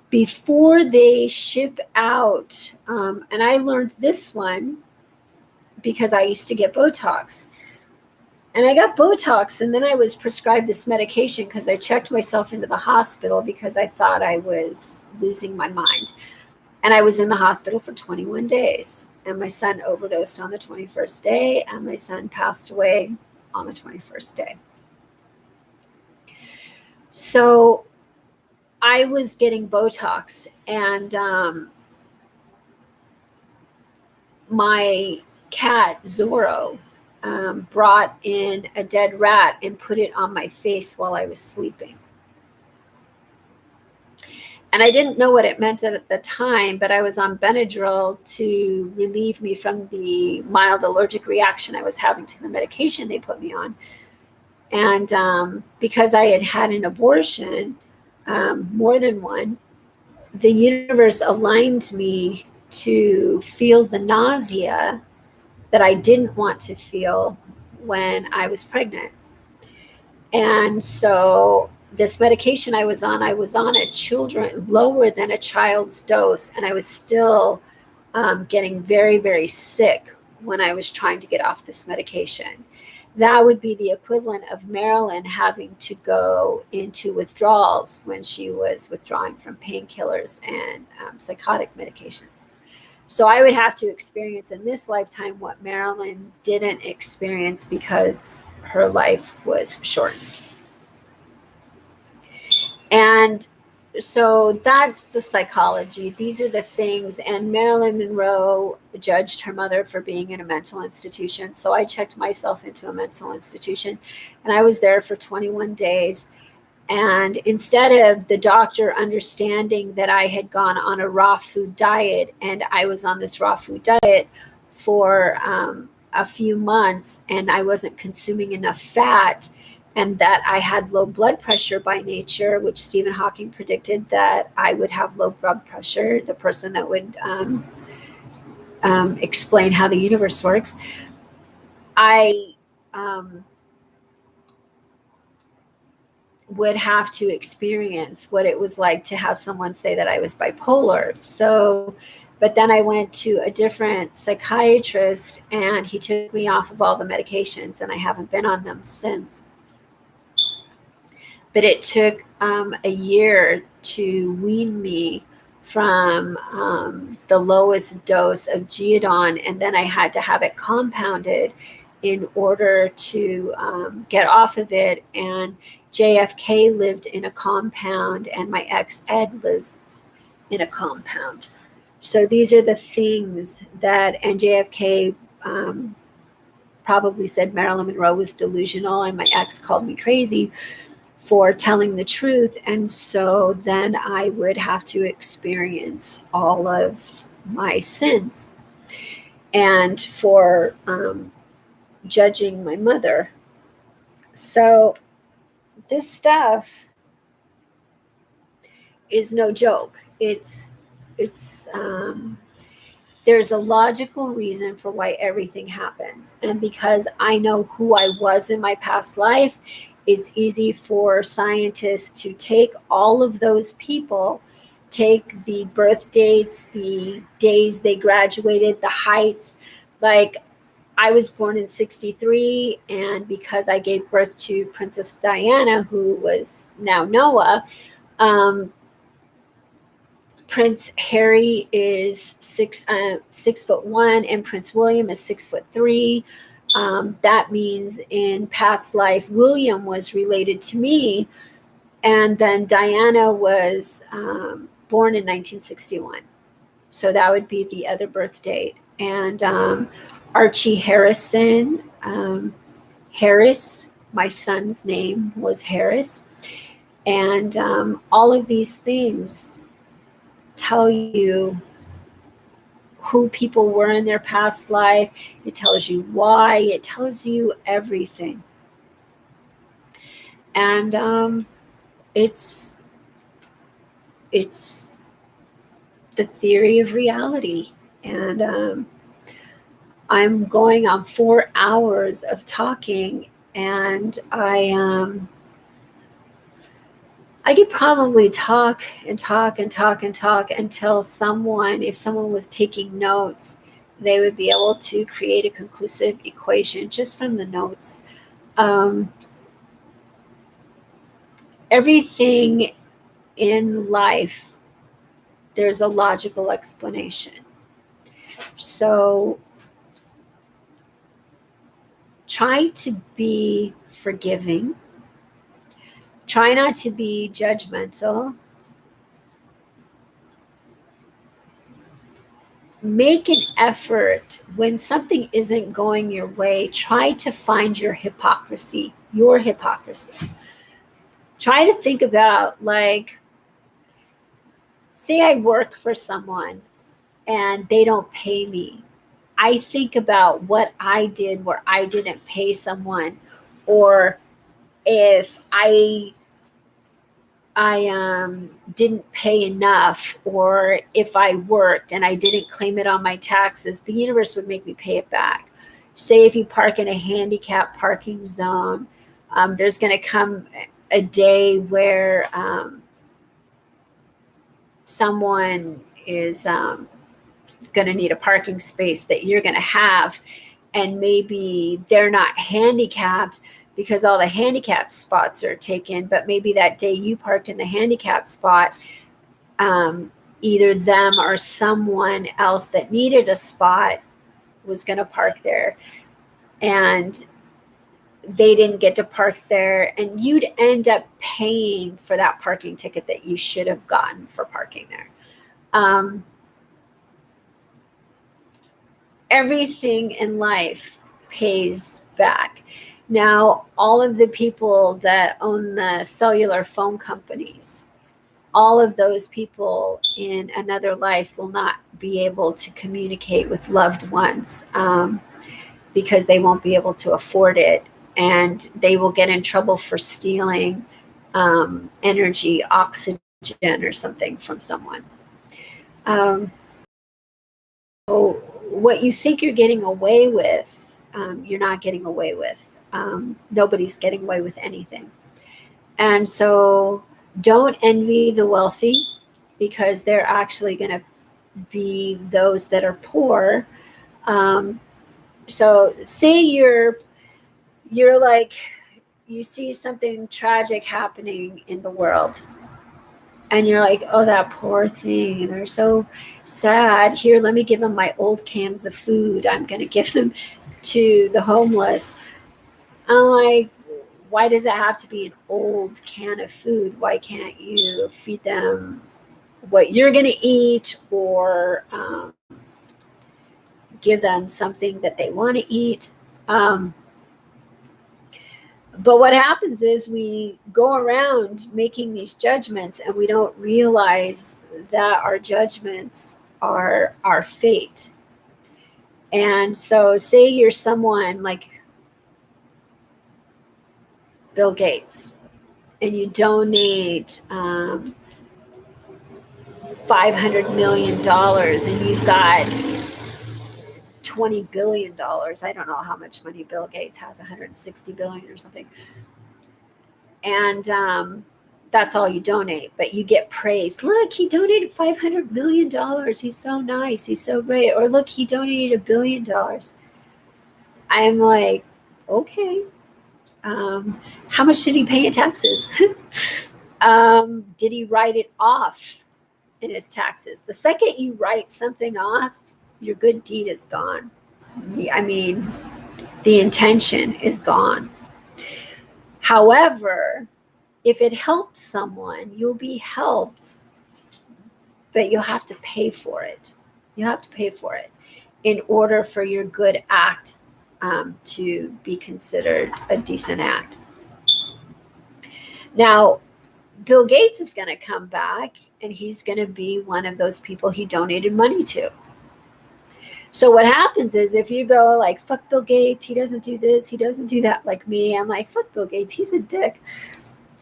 before they ship out, and I learned this one because I used to get Botox. And I got Botox, and then I was prescribed this medication because I checked myself into the hospital because I thought I was losing my mind. And I was in the hospital for 21 days. And my son overdosed on the 21st day, and my son passed away on the 21st day. So I was getting Botox, and my cat, Zorro, brought in a dead rat and put it on my face while I was sleeping. And I didn't know what it meant at the time, but I was on Benadryl to relieve me from the mild allergic reaction I was having to the medication they put me on. And because I had had an abortion, more than one, the universe aligned me to feel the nausea that I didn't want to feel when I was pregnant. And so this medication I was on a children lower than a child's dose, and I was still getting very, very sick when I was trying to get off this medication. That would be the equivalent of Marilyn having to go into withdrawals when she was withdrawing from painkillers and psychotic medications. So I would have to experience in this lifetime what Marilyn didn't experience because her life was shortened. And so that's the psychology. These are the things. And Marilyn Monroe judged her mother for being in a mental institution. So I checked myself into a mental institution, and I was there for 21 days. And instead of the doctor understanding that I had gone on a raw food diet, and I was on this raw food diet for a few months, and I wasn't consuming enough fat, and that I had low blood pressure by nature, which Stephen Hawking predicted that I would have low blood pressure, the person that would explain how the universe works. I would have to experience what it was like to have someone say that I was bipolar. So, but then I went to a different psychiatrist, and he took me off of all the medications, and I haven't been on them since. But it took a year to wean me from the lowest dose of Geodon, and then I had to have it compounded in order to get off of it. And JFK lived in a compound, and my ex Ed lives in a compound. So these are the things that, and JFK probably said Marilyn Monroe was delusional, and my ex called me crazy for telling the truth. And so then I would have to experience all of my sins, and for judging my mother. So this stuff is no joke. It's there's a logical reason for why everything happens. And because I know who I was in my past life, it's easy for scientists to take all of those people, take the birth dates, the days they graduated, the heights. Like, I was born in 63, and because I gave birth to Princess Diana, who was now Noah, Prince Harry is 6'1", and Prince William is 6'3". That means in past life, William was related to me, and then Diana was born in 1961. So that would be the other birth date. And Archie Harrison, Harris, my son's name was Harris. And all of these things tell you who people were in their past life. It tells you why. It tells you everything. And it's the theory of reality. And I'm going on 4 hours of talking, and I could probably talk and talk and talk and talk until someone, if someone was taking notes, they would be able to create a conclusive equation just from the notes. Everything in life, there's a logical explanation. So try to be forgiving. Try not to be judgmental. Make an effort when something isn't going your way. Try to find your hypocrisy. Try to think about, like, say I work for someone and they don't pay me. I think about what I did where I didn't pay someone, or if I didn't pay enough, or if I worked and I didn't claim it on my taxes, the universe would make me pay it back. Say if you park in a handicap parking zone, there's going to come a day where someone is going to need a parking space that you're going to have, and maybe they're not handicapped because all the handicap spots are taken, but maybe that day you parked in the handicap spot, either them or someone else that needed a spot was going to park there, and they didn't get to park there, and you'd end up paying for that parking ticket that you should have gotten for parking there. Everything in life pays back. Now, all of the people that own the cellular phone companies, all of those people in another life will not be able to communicate with loved ones because they won't be able to afford it, and they will get in trouble for stealing energy, oxygen, or something from someone. So what you think you're getting away with, you're not getting away with. Nobody's getting away with anything. And so don't envy the wealthy, because they're actually going to be those that are poor. So say you're like, you see something tragic happening in the world, and you're like, oh, that poor thing, they're so sad. Here, let me give them my old cans of food. I'm going to give them to the homeless. I'm like, why does it have to be an old can of food? Why can't you feed them what you're going to eat, or give them something that they want to eat? But what happens is we go around making these judgments, and we don't realize that our judgments are our fate. And so say you're someone like Bill Gates, and you donate $500 million, and you've got $20 billion. I don't know how much money Bill Gates has, 160 billion or something. And that's all you donate, but you get praise. Look, he donated $500 million. He's so nice. He's so great. Or look, he donated $1 billion. I'm like, okay. How much did he pay in taxes? Did he write it off in his taxes? The second you write something off, your good deed is gone. I mean, the intention is gone. However, if it helps someone, you'll be helped, but you'll have to pay for it. You have to pay for it in order for your good act to be considered a decent act. Now, Bill Gates is going to come back and he's going to be one of those people he donated money to. So what happens is if you go like, fuck Bill Gates, he doesn't do this, he doesn't do that, like me, I'm like, fuck Bill Gates, he's a dick.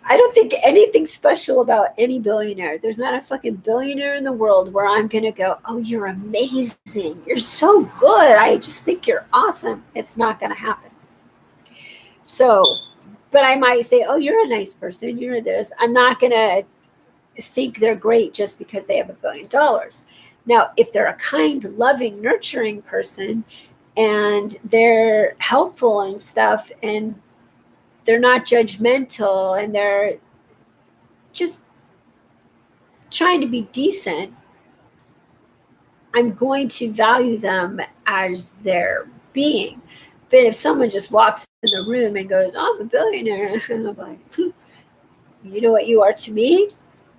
I don't think anything special about any billionaire. There's not a fucking billionaire in the world where I'm going to go, oh, you're amazing. You're so good. I just think you're awesome. It's not going to happen. So, but I might say, oh, you're a nice person. You're this. I'm not going to think they're great just because they have $1 billion. Now, if they're a kind, loving, nurturing person and they're helpful and stuff and they're not judgmental and they're just trying to be decent, I'm going to value them as their being. But if someone just walks in the room and goes, oh, I'm a billionaire, and I'm like, you know what you are to me?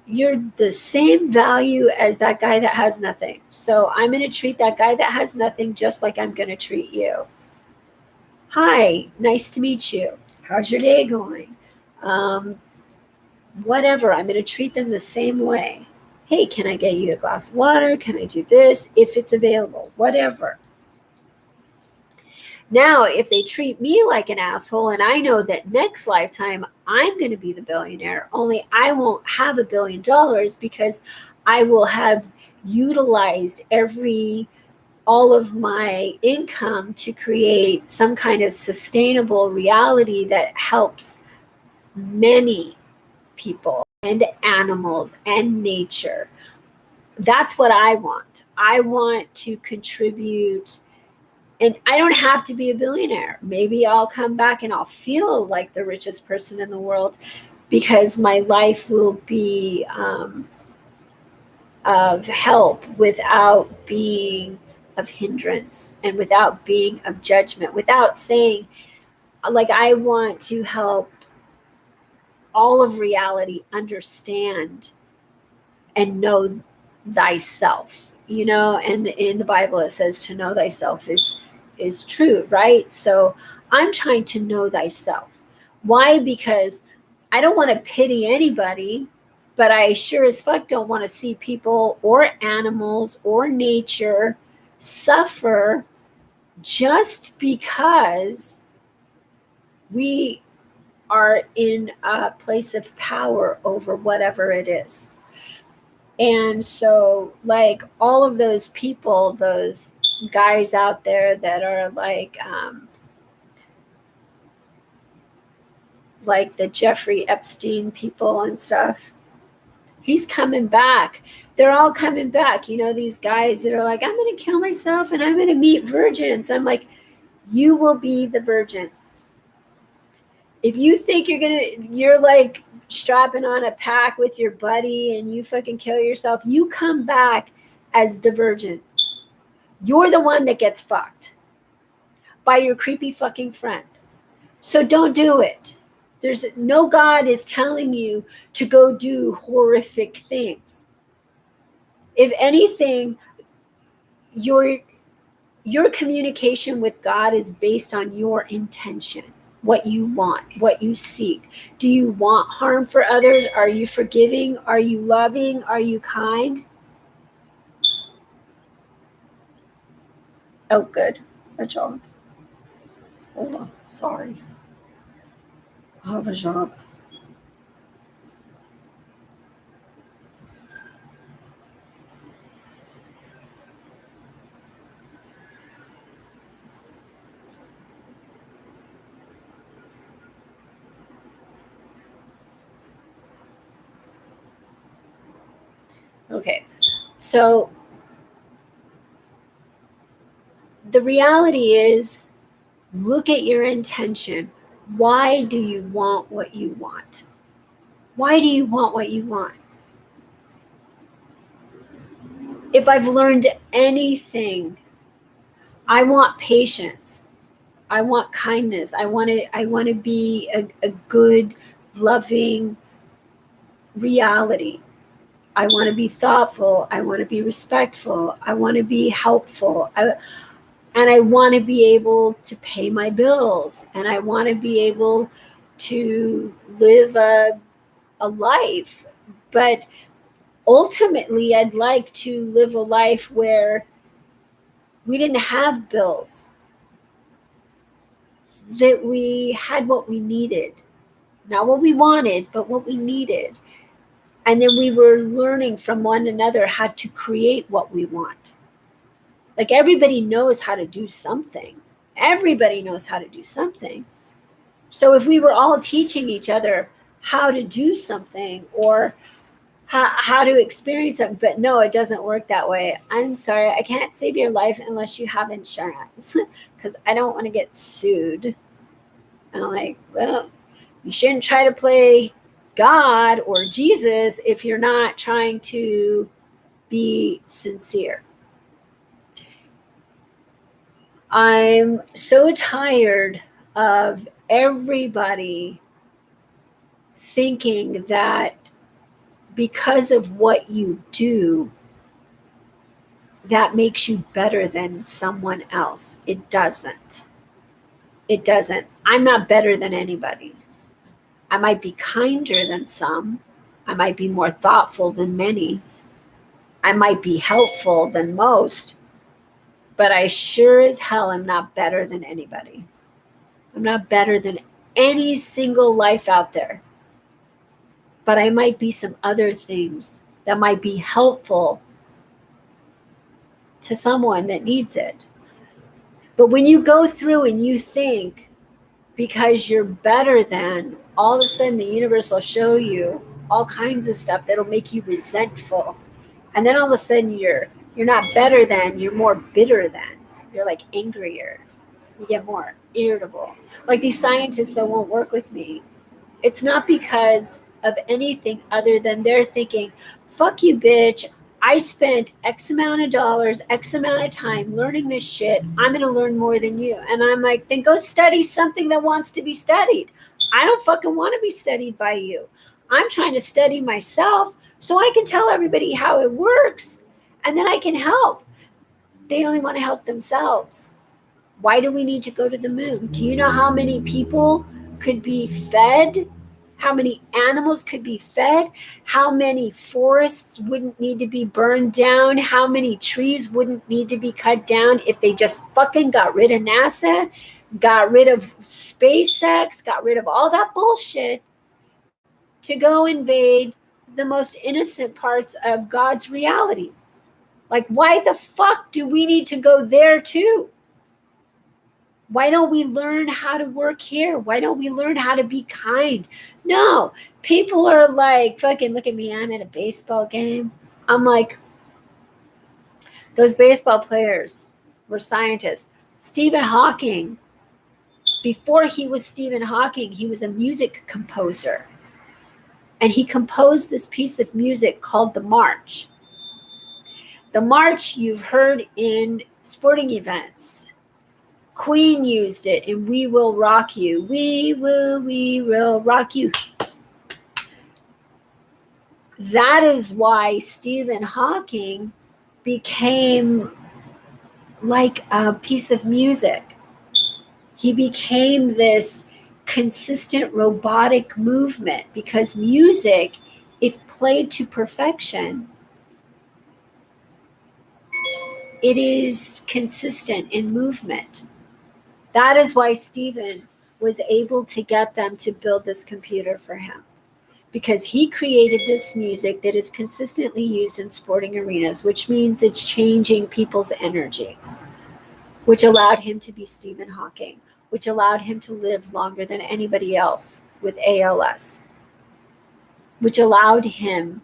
You're the same value as that guy that has nothing. So I'm going to treat that guy that has nothing just like I'm going to treat you. Hi, nice to meet you. How's your day going? Whatever, I'm going to treat them the same way. Hey, can I get you a glass of water? Can I do this? If it's available, whatever. Now, if they treat me like an asshole and I know that next lifetime I'm going to be the billionaire, only I won't have $1 billion because I will have utilized all of my income to create some kind of sustainable reality that helps many people and animals and nature. That's what I want. I want to contribute, and I don't have to be a billionaire. Maybe I'll come back and I'll feel like the richest person in the world because my life will be of help without being of hindrance and without being of judgment, without saying, like, I want to help all of reality understand and know thyself, and in the Bible it says to know thyself is true, right? So I'm trying to know thyself. Why? Because I don't want to pity anybody, but I sure as fuck don't want to see people or animals or nature suffer just because we are in a place of power over whatever it is. And so, like, all of those people, those guys out there that are like the Jeffrey Epstein people and stuff, he's coming back. They're all coming back. These guys that are like, I'm going to kill myself and I'm going to meet virgins. I'm like, you will be the virgin. If you think you're like strapping on a pack with your buddy and you fucking kill yourself, you come back as the virgin. You're the one that gets fucked by your creepy fucking friend. So don't do it. There's no God is telling you to go do horrific things. If anything, your communication with God is based on your intention, what you want, what you seek. Do you want harm for others? Are you forgiving? Are you loving? Are you kind? Oh, good. A job. Hold on. Sorry. I have a job. Okay. So the reality is Look at your intention. Why do you want what you want? Why do you want what you want? If I've learned anything, I want patience. I want kindness. I want to be a good, loving reality. I want to be thoughtful. I want to be respectful. I want to be helpful. And I want to be able to pay my bills. And I want to be able to live a life. But ultimately, I'd like to live a life where we didn't have bills, that we had what we needed, not what we wanted, but what we needed. And then we were learning from one another how to create what we want. Like everybody knows how to do something. Everybody knows how to do something. So if we were all teaching each other how to do something or how to experience it, but no, it doesn't work that way. I'm sorry, I can't save your life unless you have insurance because I don't want to get sued. And I'm like, well, you shouldn't try to play God or Jesus if you're not trying to be sincere. I'm so tired of everybody thinking that because of what you do, that makes you better than someone else. It doesn't. It doesn't. I'm not better than anybody. I might be kinder than some. I might be more thoughtful than many. I might be helpful than most. But I sure as hell am not better than anybody. I'm not better than any single life out there. But I might be some other things that might be helpful to someone that needs it. But when you go through and you think because you're better than, all of a sudden the universe will show you all kinds of stuff that'll make you resentful. And then all of a sudden you're not better than, you're more bitter than. You're like angrier. You get more irritable. Like these scientists that won't work with me. It's not because of anything other than they're thinking, fuck you, bitch. I spent X amount of dollars, X amount of time learning this shit. I'm going to learn more than you. And I'm like, then go study something that wants to be studied. I don't fucking want to be studied by you. I'm trying to study myself so I can tell everybody how it works. And then I can help. They only want to help themselves. Why do we need to go to the moon? Do you know how many people could be fed? How many animals could be fed? How many forests wouldn't need to be burned down? How many trees wouldn't need to be cut down if they just fucking got rid of NASA, got rid of SpaceX, got rid of all that bullshit to go invade the most innocent parts of God's reality? Like, why the fuck do we need to go there too? Why don't we learn how to work here? Why don't we learn how to be kind? No, people are like, fucking look at me. I'm at a baseball game. I'm like, those baseball players were scientists. Stephen Hawking, before he was Stephen Hawking, he was a music composer. And he composed this piece of music called The March. The March you've heard in sporting events. Queen used it in We Will Rock You. We will rock you. That is why Stephen Hawking became like a piece of music. He became this consistent robotic movement because music, if played to perfection, it is consistent in movement. That is why Stephen was able to get them to build this computer for him, because he created this music that is consistently used in sporting arenas, which means it's changing people's energy, which allowed him to be Stephen Hawking, which allowed him to live longer than anybody else with ALS, which allowed him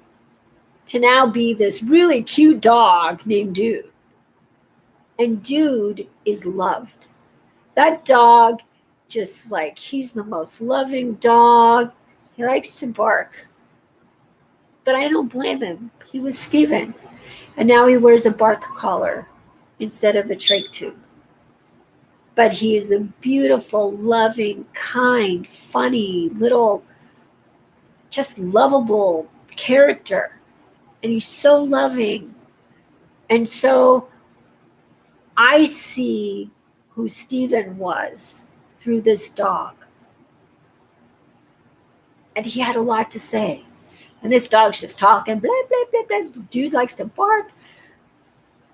to now be this really cute dog named Dude. And Dude is loved. That dog, just like, he's the most loving dog. He likes to bark. But I don't blame him. He was Steven. And now he wears a bark collar instead of a trach tube. But he is a beautiful, loving, kind, funny, little, just lovable character. And he's so loving. And so I see who Steven was through this dog. And he had a lot to say. And this dog's just talking, blah, blah, blah, blah. The dude likes to bark.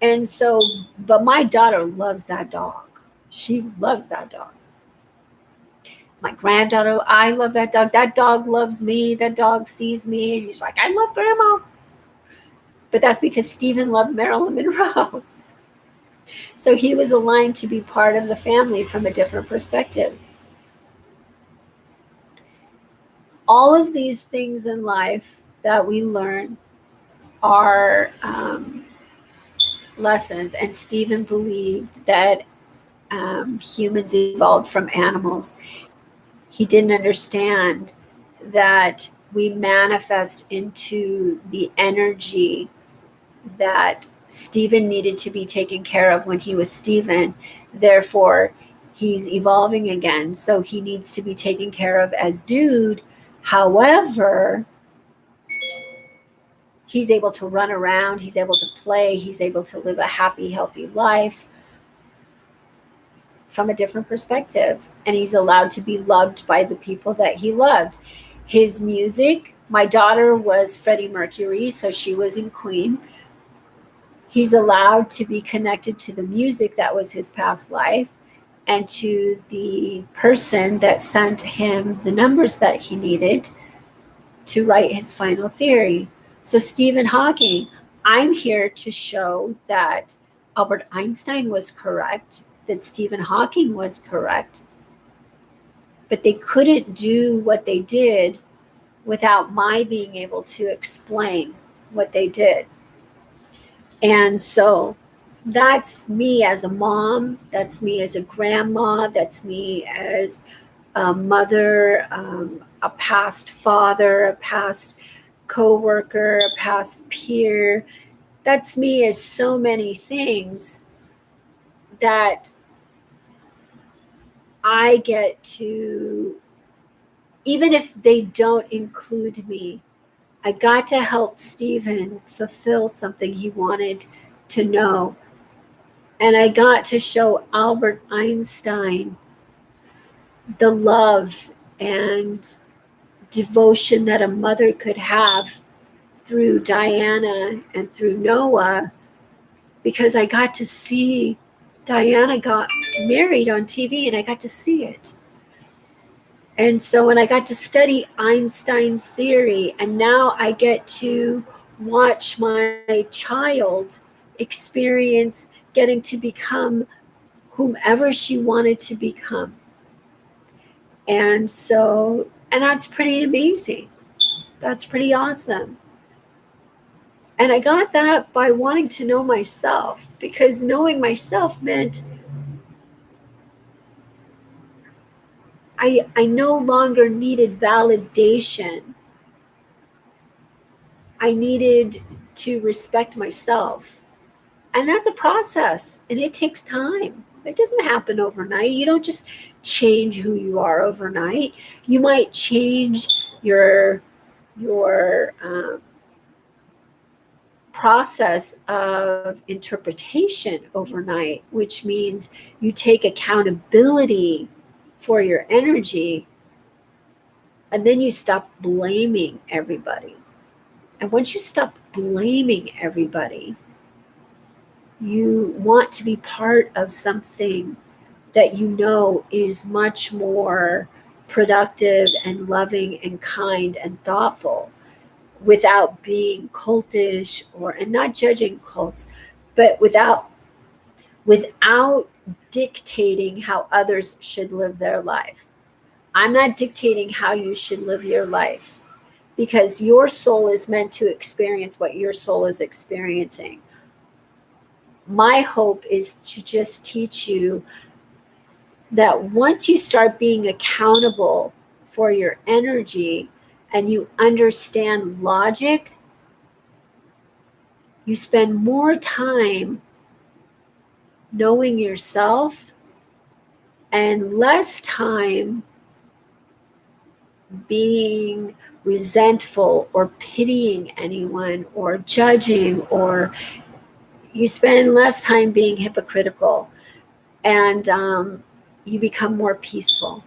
And so, but my daughter loves that dog. She loves that dog. My granddaughter, I love that dog. That dog loves me. That dog sees me. He's like, I love Grandma. But that's because Steven loved Marilyn Monroe. So he was aligned to be part of the family from a different perspective. All of these things in life that we learn are lessons. And Steven believed that humans evolved from animals. He didn't understand that we manifest into the energy that Steven needed to be taken care of when he was Steven. Therefore, he's evolving again. So he needs to be taken care of as dude. However, he's able to run around, he's able to play, he's able to live a happy, healthy life from a different perspective. And he's allowed to be loved by the people that he loved. His music, my daughter was Freddie Mercury, so she was in Queen. He's allowed to be connected to the music that was his past life and to the person that sent him the numbers that he needed to write his final theory. So Stephen Hawking, I'm here to show that Albert Einstein was correct, that Stephen Hawking was correct, but they couldn't do what they did without my being able to explain what they did. And so that's me as a mom, that's me as a grandma, that's me as a mother, a past father, a past co-worker, a past peer. That's me as so many things that I get to, even if they don't include me, I got to help Stephen fulfill something he wanted to know. And I got to show Albert Einstein the love and devotion that a mother could have through Diana and through Noah, because I got to see Diana got married on TV and I got to see it. And so when I got to study Einstein's theory, and now I get to watch my child experience getting to become whomever she wanted to become. And so, and that's pretty amazing. That's pretty awesome. And I got that by wanting to know myself, because knowing myself meant I no longer needed validation. I needed to respect myself. And that's a process, and it takes time. It doesn't happen overnight. You don't just change who you are overnight. You might change your process of interpretation overnight, which means you take accountability for your energy, and then you stop blaming everybody. And once you stop blaming everybody, you want to be part of something that you know is much more productive and loving and kind and thoughtful, without being cultish and not judging cults, but without dictating how others should live their life. I'm not dictating how you should live your life, because your soul is meant to experience what your soul is experiencing. My hope is to just teach you that once you start being accountable for your energy and you understand logic, you spend more time knowing yourself and less time being resentful or pitying anyone or judging, or you spend less time being hypocritical, and you become more peaceful.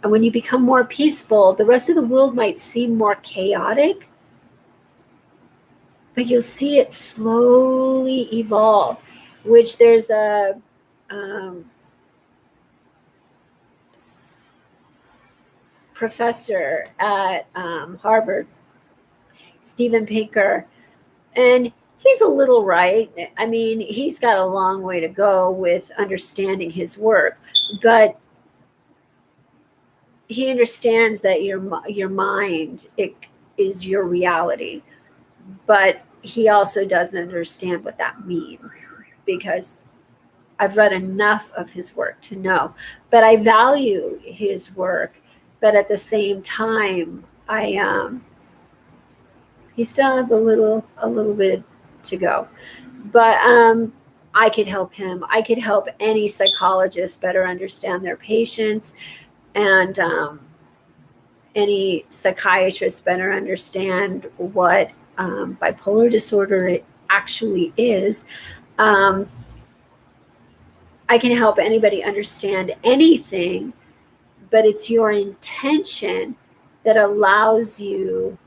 And when you become more peaceful, the rest of the world might seem more chaotic, but you'll see it slowly evolve. Which there's a um, professor at Harvard, Steven Pinker, and he's a little right. I mean, he's got a long way to go with understanding his work, but he understands that your mind is your reality. But he also doesn't understand what that means, because I've read enough of his work to know. But I value his work. But at the same time, he still has a little bit to go. But I could help him. I could help any psychologist better understand their patients, and any psychiatrist better understand what bipolar disorder actually is. Um, I can help anybody understand anything, but it's your intention that allows you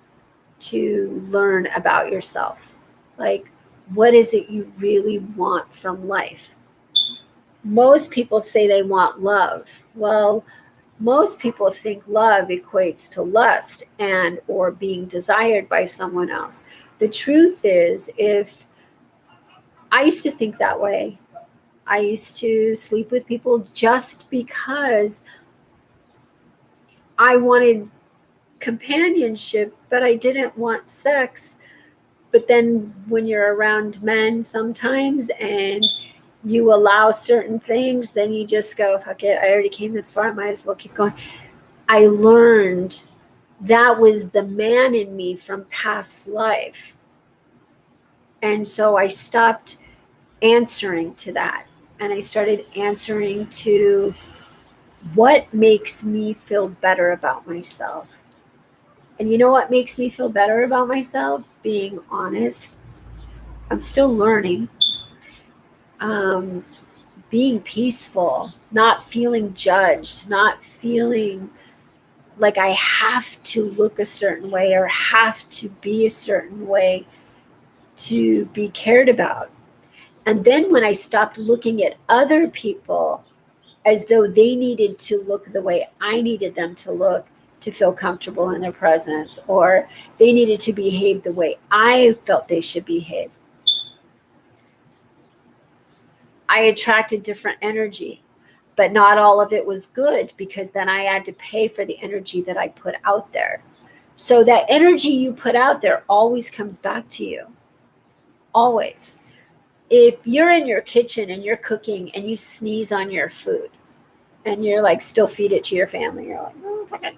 to learn about yourself. Like, what is it you really want from life? Most people say they want love. Well, most people think love equates to lust and or being desired by someone else. The truth is, if I used to think that way, I used to sleep with people just because I wanted companionship, but I didn't want sex. But then when you're around men sometimes and you allow certain things, then you just go, fuck it, I already came this far, I might as well keep going. I learned that was the man in me from past life. And so I stopped answering to that. And I started answering to what makes me feel better about myself. And you know what makes me feel better about myself? Being honest. I'm still learning. Um, Being peaceful, not feeling judged, not feeling like I have to look a certain way or have to be a certain way to be cared about. And then when I stopped looking at other people as though they needed to look the way I needed them to look to feel comfortable in their presence, or they needed to behave the way I felt they should behave, I attracted different energy. But not all of it was good, because then I had to pay for the energy that I put out there. So that energy you put out there always comes back to you. Always. If you're in your kitchen and you're cooking and you sneeze on your food and you're like, still feed it to your family, you're like, oh, okay.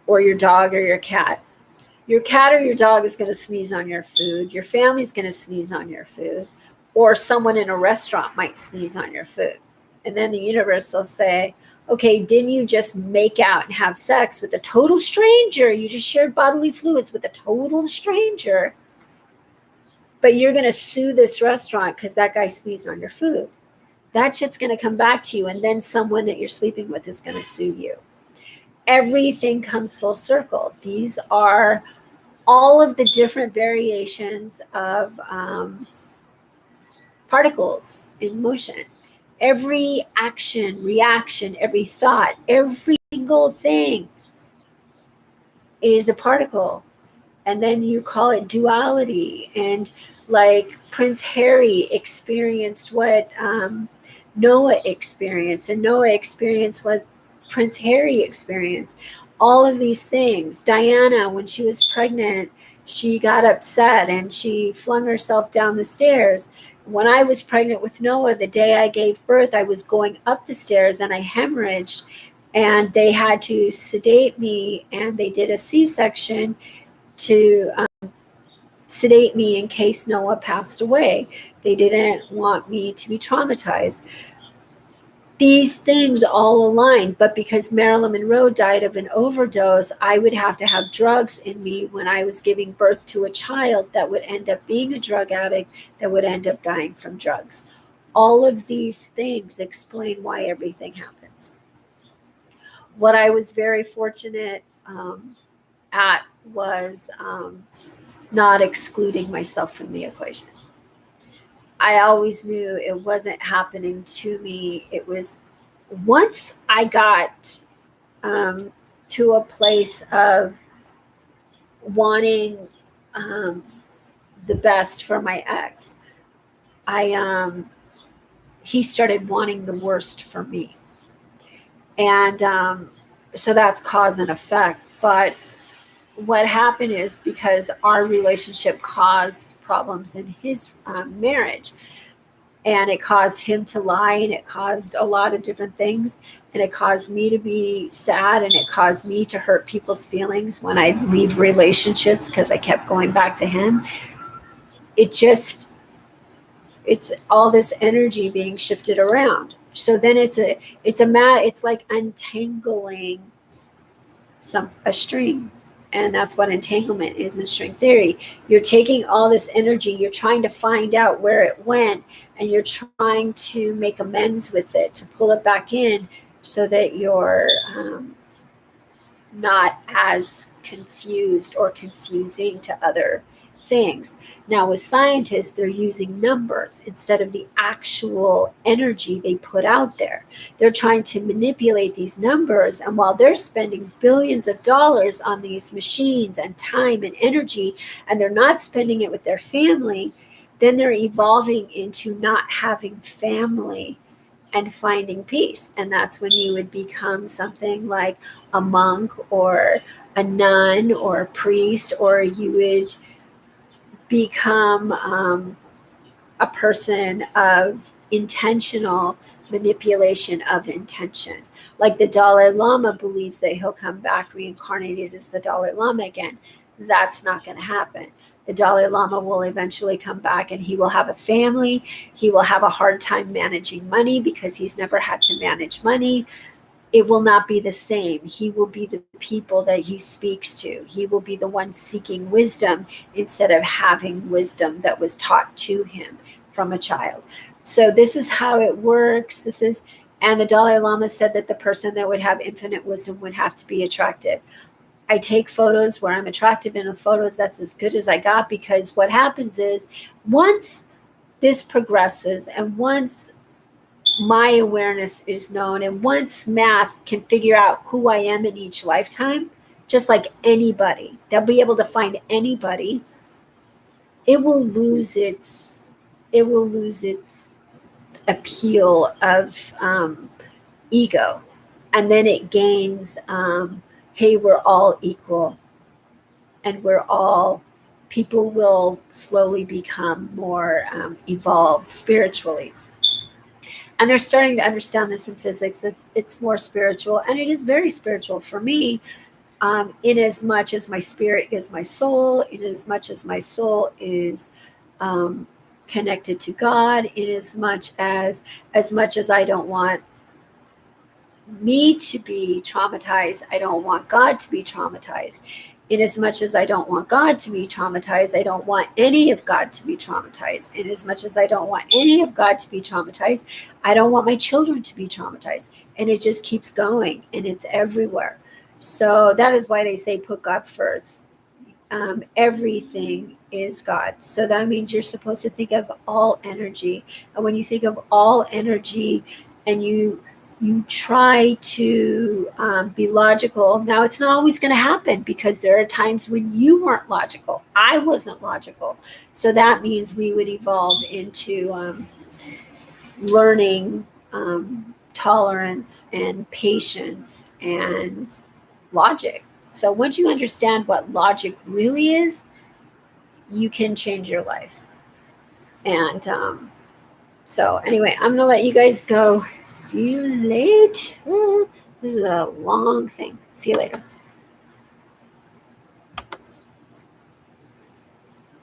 Or your dog or your cat or your dog is going to sneeze on your food. Your family's going to sneeze on your food. Or someone in a restaurant might sneeze on your food. And then the universe will say, okay, didn't you just make out and have sex with a total stranger? You just shared bodily fluids with a total stranger. But you're going to sue this restaurant because that guy sneezed on your food. That shit's going to come back to you. And then someone that you're sleeping with is going to sue you. Everything comes full circle. These are all of the different variations of particles in motion. Every action, reaction, every thought, every single thing is a particle. And then you call it duality. And like Prince Harry experienced what Noah experienced, and Noah experienced what Prince Harry experienced. All of these things. Diana, when she was pregnant, she got upset and she flung herself down the stairs. when I was pregnant with Noah, the day I gave birth, I was going up the stairs and I hemorrhaged, and they had to sedate me, and they did a C-section to sedate me in case Noah passed away. They didn't want me to be traumatized. These things all aligned, but because Marilyn Monroe died of an overdose, I would have to have drugs in me when I was giving birth to a child that would end up being a drug addict, that would end up dying from drugs. All of these things explain why everything happens. What I was very fortunate at was not excluding myself from the equation. I always knew it wasn't happening to me. It was once I got to a place of wanting the best for my ex, he started wanting the worst for me. And so that's cause and effect. But what happened is, because our relationship caused problems in his marriage, and it caused him to lie, and it caused a lot of different things, and it caused me to be sad, and it caused me to hurt people's feelings when I leave relationships because I kept going back to him. It's all this energy being shifted around. So then it's like untangling a string. And that's what entanglement is in string theory. You're taking all this energy, you're trying to find out where it went, and you're trying to make amends with it, to pull it back in so that you're not as confused or confusing to other things. Now, with scientists, they're using numbers instead of the actual energy they put out there. They're trying to manipulate these numbers, and while they're spending billions of dollars on these machines and time and energy, and they're not spending it with their family, then they're evolving into not having family and finding peace. And that's when you would become something like a monk or a nun or a priest, or you would become a person of intentional manipulation of intention. Like the Dalai Lama believes that he'll come back reincarnated as the Dalai Lama again. That's not going to happen. The Dalai Lama will eventually come back, and he will have a family. He will have a hard time managing money because he's never had to manage money. It will not be the same. He will be the people that he speaks to. He will be the one seeking wisdom instead of having wisdom that was taught to him from a child. So this is how it works. And the Dalai Lama said that the person that would have infinite wisdom would have to be attractive. I take photos where I'm attractive in the photos. That's as good as I got, because what happens is, once this progresses, and once my awareness is known, and once math can figure out who I am in each lifetime, just like anybody, they'll be able to find anybody, it will lose its appeal of ego, and then it gains hey, we're all equal, and people will slowly become more evolved spiritually. And they're starting to understand this in physics. It's more spiritual, and it is very spiritual for me, in as much as my spirit is my soul, in as much as my soul is connected to God, in as much as I don't want me to be traumatized, I don't want God to be traumatized. In as much as I don't want God to be traumatized, I don't want any of God to be traumatized. In as much as I don't want any of God to be traumatized, I don't want my children to be traumatized. And it just keeps going, and it's everywhere. So that is why they say put God first. Everything is God. So that means you're supposed to think of all energy. And when you think of all energy, and you try to be logical. Now, it's not always going to happen, because there are times when you weren't logical. I wasn't logical. So that means we would evolve into learning tolerance and patience and logic. So once you understand what logic really is, you can change your life. And So anyway, I'm gonna let you guys go. See you later. This is a long thing. See you later.